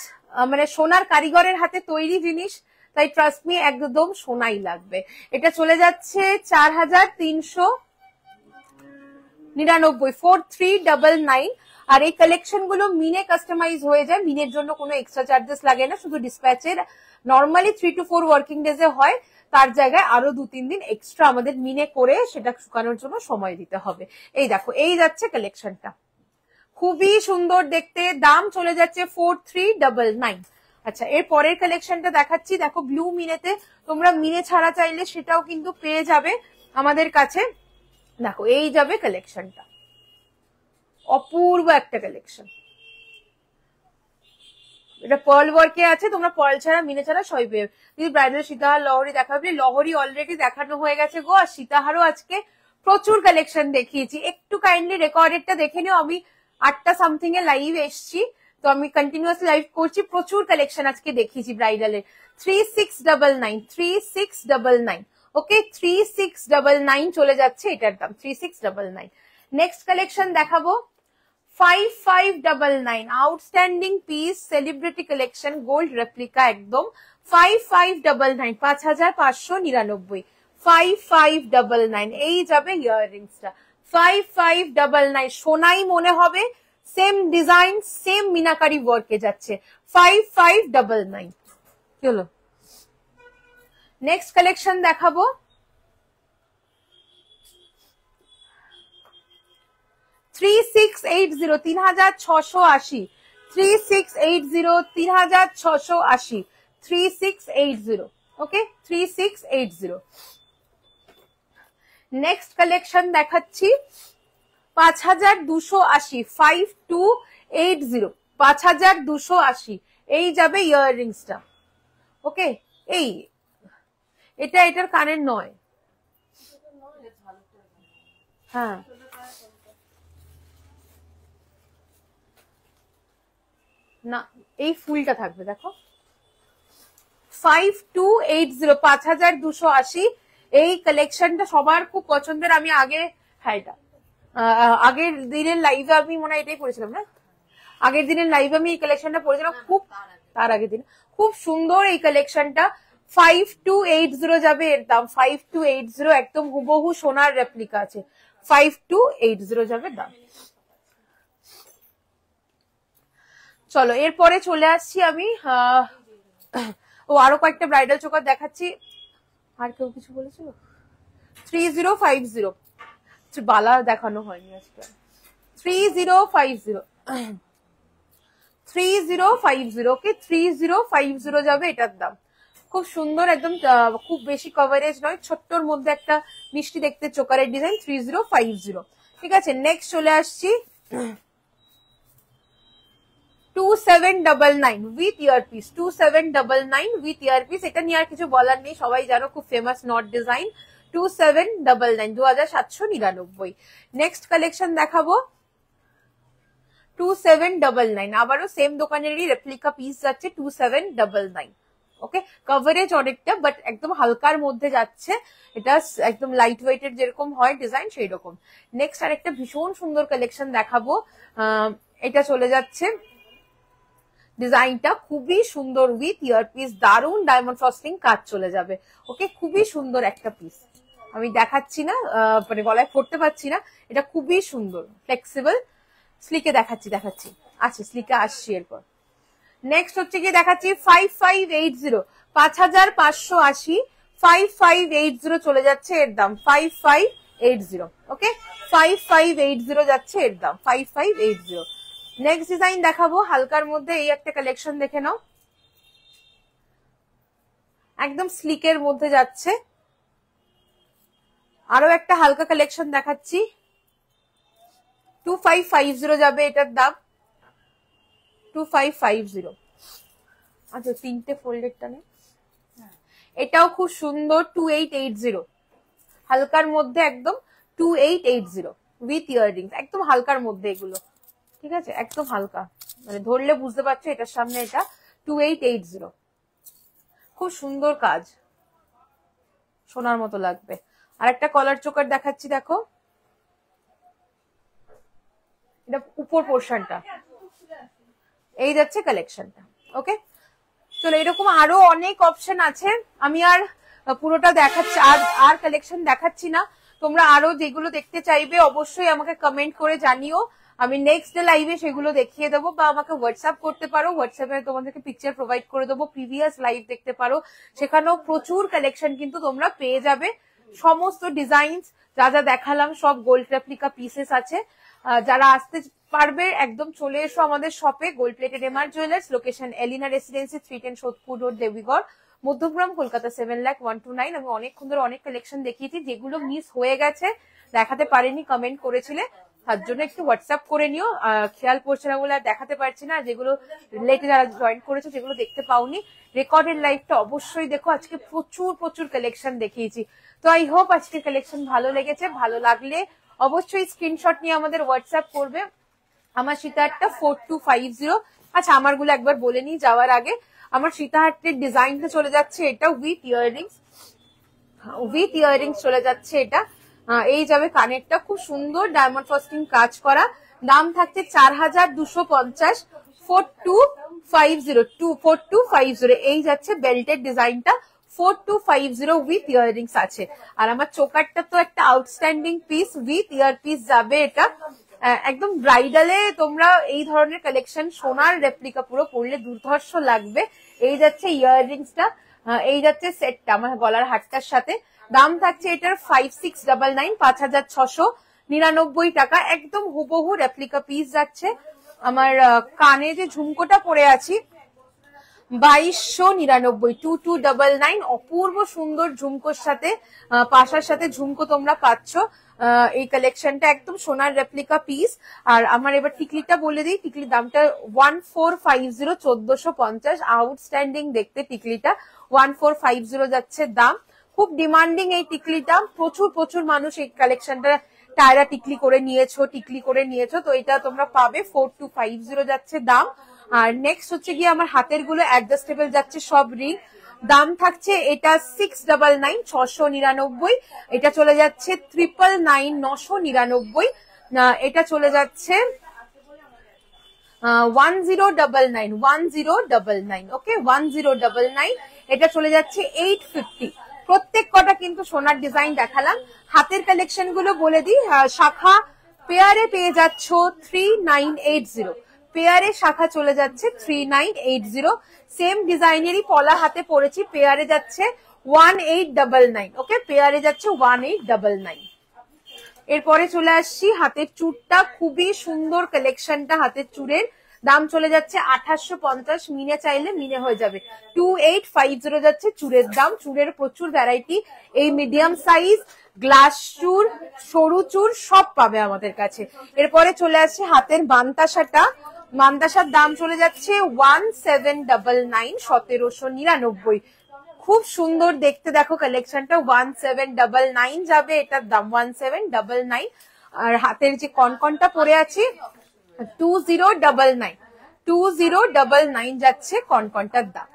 B: মানে সোনার কারিগরের হাতে তৈরি জিনিস, তাই ট্রাস্ট মি একদম সোনাই লাগবে। এটা চলে যাচ্ছে 4399, 4399। আর এই কালেকশন গুলো মিনে কাস্টমাইজ হয়ে যায়, মিনের জন্য কোনো এক্সট্রা চার্জেস লাগে না, শুধু ডিসপ্যাচের নর্মালি 3 to 4 ওয়ার্কিং ডেজে হয়, তার জায়গায় আরো 2-3 দিন এক্সট্রা আমাদের মিনে করে সেটা শুকানোর জন্য সময় দিতে হবে। এই দেখো এই যাচ্ছে কালেকশনটা, খুবই সুন্দর দেখতে, দাম চলে যাচ্ছে 4399। আচ্ছা এর পরের কালেকশনটা দেখাচ্ছি, দেখো ব্লু মিনেতে, তোমরা মিনে ছাড়া চাইলে সেটাও কিন্তু পেয়ে যাবে আমাদের কাছে। দেখো এই যাবে কালেকশনটা, অপূর্ব একটা কালেকশন, এটা পার্ল ওয়ার্কে আছে, তোমরা পার্ল ছাড়া মিনে ছাড়া সবই পেয়ে। যদি ব্রাইডাল সীতাহার লহরি দেখাবে, লহরি অলরেডি দেখানো হয়ে গেছে গো, আর সীতাহারও আজকে প্রচুর কালেকশন দেখিয়েছি। একটু কাইন্ডলি রেকর্ডেডটা দেখে নিও, আমি 8টা সামথিং এ লাইভ এসছি, তো আমি কন্টিনিউয়াস লাইভ করছি, প্রচুর কালেকশন আজকে দেখিয়েছি ব্রাইডালের। 3699, 3699, ওকে 3699 চলে যাচ্ছে এটার দাম, 3699। নেক্সট কালেকশন দেখাবো 5599 outstanding piece, celebrity collection, gold replica একদম 5599 5599 5599 এই যাবে ইয়াররিংসটা 5599 সোনাই মনে হবে, সেম ডিজাইন সেম মিনাকারি ওয়ার্কে যাচ্ছে 5599। কি হলো? নেক্সট কালেকশন দেখাবো, 3680 3680 3680 3680 3680 ওকে 3680। নেক্সট কালেকশন দেখাচ্ছি 5280 5280 5280 এই যাবে ইয়াররিংসটা ওকে। এই এটা এটার কানের নয়, হ্যাঁ না এই ফুলটা থাকবে দেখো 5280 5280 এই কালেকশনটা সবার খুব পছন্দের। আমি আগে হ্যাঁ এটা আগের দিনের লাইভে আমি মনে হয় এটাই পড়েছিলাম না, আগের দিনের লাইভে আমি এই কালেকশনটা পড়েছিলাম, খুব তার আগের দিন খুব সুন্দর এই কালেকশনটা 5280 যাবে এর দাম 5280 একদম হুবহু সোনার রেপ্লিকা আছে 5280 যাবে দাম। চলো এরপরে চলে আসছি আমি আরো কয়েকটা ব্রাইডাল চোকার দেখাচ্ছি। আর কেউ কিছু বলেছিল 3050 বালা দেখানো হয়নি আজকে 3050 3050 ওকে 3050 যাবে এটার দাম। খুব সুন্দর একদম খুব বেশি কভারেজ নয়, ছোট্টর মধ্যে একটা মিষ্টি দেখতে চোকারের ডিজাইন 3050 ঠিক আছে। নেক্সট চলে আসছি 2799 উইথ ইয়ারপিস 2799 উইথ ইয়ারপিস। এটা নিয়ে আর কিছু বলার নেই, সবাই জানো খুব famous not design 2799 2799। Next collection দেখাবো 2799 আবারও সেম দোকানেরই রেপ্লিকা পিস যাচ্ছে 2799 ওকে। কভারেজ অনেকটা বাট একদম হালকার মধ্যে যাচ্ছে, এটা একদম লাইট ওয়েটের যেরকম হয় ডিজাইন সেই রকম। নেক্সট আরেকটা ভীষণ সুন্দর কালেকশন দেখাবো, এটা চলে যাচ্ছে ডিজাইনটা খুবই সুন্দর উইথ ইয়ারপিস, দারুন ডায়মন্ড ফ্রস্টিং কাজ চলে যাবে ওকে। খুবই সুন্দর একটা পিস, আমি দেখাচ্ছি না মানে গলায় পড়তে পারছি না, এটা খুবই সুন্দর ফ্লেক্সিবল। স্লিকে দেখাচ্ছি আচ্ছা স্লিকে আসছি এরপর। নেক্সট হচ্ছে কি দেখাচ্ছি 5580 5580 5580 চলে যাচ্ছে এর দাম 5580 ওকে 5580 যাচ্ছে এর দাম 5580। নেক্সট ডিজাইন দেখাবো হালকার মধ্যে, এই একটা কালেকশন দেখে নাও, একদম স্লিকের মধ্যে যাচ্ছে। আরো একটা হালকা কালেকশন দেখাচ্ছি 2550 যাবে এটার দাম 2550। আচ্ছা তিনটে ফোল্ডেডটা নেই, এটাও খুব সুন্দর 2880 হালকার মধ্যে একদম 2880 উইথ ইয়াররিংস, একদম হালকার মধ্যে এগুলো ঠিক আছে, একদম হালকা মানে ধরলে বুঝতে পারছো এটার সামনে এটা 2880 খুব সুন্দর কাজ, সোনার মতো লাগবে। আর একটা কলার চোকার দেখাচ্ছি দেখো, এটা উপর পোর্শনটা এই যাচ্ছে কালেকশনটা ওকে। চলো এরকম আরো অনেক অপশন আছে, আমি আর পুরোটা দেখাচ্ছি আর কালেকশন দেখাচ্ছি না। তোমরা আরো যেগুলো দেখতে চাইবে অবশ্যই আমাকে কমেন্ট করে জানিও, আমি নেক্সট লাইভে সেগুলো দেখিয়ে দেবো, বা আমাকে হোয়াটসঅ্যাপ করতে পারো, হোয়াটসঅ্যাপে তোমাদেরকে পিকচার প্রোভাইড করে দেবো, প্রিভিয়াস লাইভ দেখতে পারো, সেখানেও প্রচুর কালেকশন কিন্তু তোমরা পেয়ে যাবে। সমস্ত ডিজাইনস যা যা দেখালাম সব গোল্ড রেপ্লিকা পিসেস আছে। যারা আসতে পারবে একদম চলে এসো আমাদের শপে, gold plated MR jewellers, location Elina residency 310 Sodepur road, Debigarh, Madhyagram, Kolkata 7,01,229। আমি অনেকক্ষণ ধরে অনেক কালেকশন দেখিয়েছি, যেগুলো মিস হয়ে গেছে দেখাতে পারিনি কমেন্ট করেছিলে, তার জন্য একটু হোয়াটসঅ্যাপ করে নিও, খেয়াল পড়ছে না বলে আর দেখাতে পারছি না। যেগুলো রিলেটেড যারা জয়েন করেছো যেগুলো দেখতে পাওনি, রেকর্ডেড লাইভটা অবশ্যই দেখো, আজকে প্রচুর কালেকশন দেখিয়েছি। তো আই হোপ আজকের কালেকশন ভালো লেগেছে, ভালো লাগলে অবশ্যই স্ক্রিনশট নিয়ে আমাদের হোয়াটসঅ্যাপ করবে। আমার সীতাহারটা 4250। আচ্ছা আমারগুলো একবার বলে নিই যাওয়ার আগে, আমার সীতাহারটির ডিজাইনটা চলে যাচ্ছে এটা উইথ ইয়াররিংস চলে যাচ্ছে এটা, এই যাবে কানেরটা খুব সুন্দর ডায়মন্ড ফ্রস্টিং কাজ করা, দাম থাকছে 4250, 4250 এই যাচ্ছে বেল্টের ডিজাইনটা, 4250 উইথ ইয়াররিংস আছে। আর আমার চোকারটা তো একটা outstanding piece, with year piece যাবে এটা। একদম ব্রাইডালে তোমরা এই ধরনের কালেকশন সোনার রেপ্লিকা পুরো পরলে দুর্ধর্ষ লাগবে। এই যাচ্ছে ইয়াররিংসটা, এই যাচ্ছে সেটটা আমার গলার হারটার সাথে। দাম থাকছে এটার 5699, 5699 টাকা। একদম হুবহু রেপ্লিকা পিস যাচ্ছে। আমার কানে যে ঝুমকোটা পরে আছি 2299, 2299, অপূর্ব সুন্দর ঝুমকোর সাথে পাশার সাথে ঝুমকো তোমরা পাচ্ছ। এই কালেকশনটা একদম সোনার রেপ্লিকা পিস। আর আমার এবার টিকলিটা বলে দিই, টিকলির দামটা 1450, 1450, আউটস্ট্যান্ডিং দেখতে টিকলিটা, 1450 যাচ্ছে দাম। খুব ডিমান্ডিং এই টিকলিটা, প্রচুর মানুষ এই কালেকশনটা টায়রা টিকলি করে নিয়েছো, তো এটা তোমরা পাবে 4250 যাচ্ছে দাম। আর নেক্সট হচ্ছে গিয়ে আমার হাতের গুলো অ্যাডজাস্টেবল যাচ্ছে সব রিং, দাম থাকছে এটা 699, 699, এটা চলে যাচ্ছে 999, 999, এটা চলে যাচ্ছে 1099, 1099, ওকে 1099, এটা চলে যাচ্ছে 850। প্রত্যেক কটা কিন্তু সোনার ডিজাইন দেখালাম। হাতের কালেকশন গুলো বলে দিই, শাখা পেয়ারে পেয়ে যাচ্ছ 3980, পেয়ারে শাখা চলে যাচ্ছে 3980, সেম ডিজাইনেরই পলা হাতে পড়েছি, পেয়ারে যাচ্ছে 1899, ওকে পেয়ারে যাচ্ছে 1899। এরপরে চলে আসছি হাতের চুড়টা, খুবই সুন্দর কালেকশনটা হাতের চুড়ের, দাম চলে যাচ্ছে 2850, মিনে চাইলে মিনে হয়ে যাবে, 2850 যাচ্ছে চুড়ের দাম। চুড়ের প্রচুর ভ্যারাইটি, এই মিডিয়াম সাইজ, গ্লাস চুড়, সরু চুড় সব পাবে আমাদের কাছে। এরপরে চলে আসছে হাতের বান্তাসাটা, বান্তাসার দাম চলে যাচ্ছে 1799, 1799, খুব সুন্দর দেখতে, দেখো কালেকশনটা 1799 যাবে এটার দাম, 1799। আর হাতের যে কনকনটা পরে আছি 2099, 2099 যাচ্ছে কনকনটার দাম।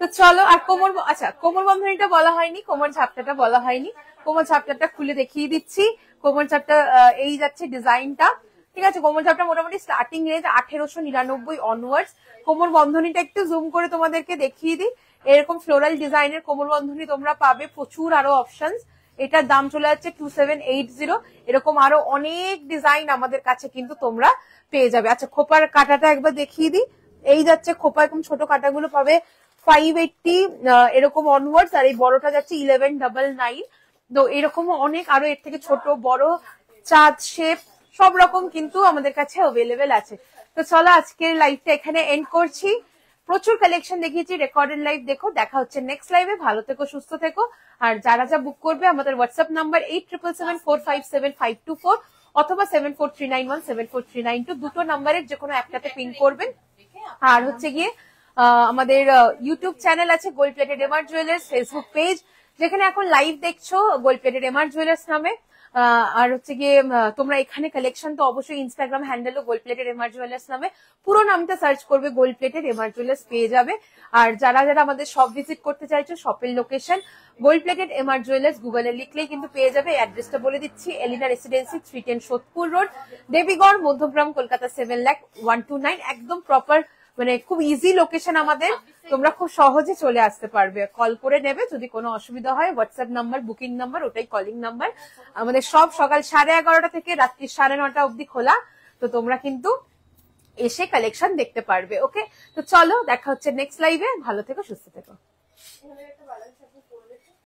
B: তো চলো, আর কোমর, আচ্ছা কোমর বন্ধনীটা বলা হয়নি, কোমর ঝাপটাটা বলা হয়নি, কোমর ঝাপটাটা খুলে দেখিয়ে দিচ্ছি। কোমর ঝাপটা এই যাচ্ছে ডিজাইনটা, ঠিক আছে। কোমর ঝাপটা মোটামুটি স্টার্টিং রেঞ্জ 1899 অনওয়ার্ডস। কোমর বন্ধনীটা একটু জুম করে তোমাদেরকে দেখিয়ে দিই, এরকম ফ্লোরাল ডিজাইনের কোমর বন্ধনী তোমরা পাবে, প্রচুর আরো অপশনস। এটার দাম চলে যাচ্ছে 2780, এরকম আরো অনেক ডিজাইন আমাদের কাছে কিন্তু তোমরা পেয়ে যাবে। আচ্ছা খোপার কাটাটা একবার দেখিয়ে দিই, এই যাচ্ছে খোপা, এরকম ছোট কাটাগুলো পাবে 580 এরকম অনওয়ার্ডস, আর এই বড়টা যাচ্ছে 1199। তো এরকম অনেক আরো এর থেকে ছোট বড় চাঁদ শেপ সব রকম কিন্তু আমাদের কাছে অ্যাভেলেবেল আছে। তো চলো আজকের লাইভটা এখানে এন্ড করছি। প্রচুর কালেকশন দেখিয়েছি, রেকর্ডেড লাইভ দেখো, দেখা হচ্ছে নেক্সট লাইভে। ভালো থেকো, সুস্থ থেকো। আর যারা যা বুক করবে আমাদের হোয়াটসঅ্যাপ নাম্বার 8777457524 অথবা 7439174392, দুটো নাম্বারের যে কোনো একটাতে পিন করবেন। আর হচ্ছে গিয়ে আমাদের ইউটিউব চ্যানেল আছে gold plated MR jewellers, Facebook page যেখানে এখন লাইভ দেখছো গোল্ড প্লেটেড এমআর জুয়েলার্স নামে। আর হচ্ছে গিয়ে তোমরা এখানে কালেকশন তো অবশ্যই ইনস্টাগ্রাম হ্যান্ডেলও গোল্ড প্লেটেড এমআর জুয়েলার্স নামে, পুরো নামটা সার্চ করবে গোল্ড প্লেটেড এমআর জুয়েলার্স পেয়ে যাবে। আর যারা যারা আমাদের শপ ভিজিট করতে চাইছো, শপের location gold plated MR jewellers গুগলে লিখলেই কিন্তু পেয়ে যাবে। অ্যাড্রেসটা বলে দিচ্ছি, এলিনা রেসিডেন্সি, 310 সোদপুর রোড, দেবীগড়, মধ্যগ্রাম, কলকাতা 7,01,290, একদম প্রপার, মানে খুব ইজি লোকেশন আমাদের, তোমরা খুব সহজে চলে আসতে পারবে। কল করে নেবে যদি কোনো অসুবিধা হয়, হোয়াটসঅ্যাপ নাম্বার, বুকিং নাম্বার, ওটাই কলিং নাম্বার। আমাদের সব সকাল 11:30 থেকে রাত্রি 9:30 অব্দি খোলা, তো তোমরা কিন্তু এসে কালেকশন দেখতে পারবে। ওকে, তো চলো দেখা হচ্ছে নেক্সট লাইভে। ভালো থেকো, সুস্থ থেকো।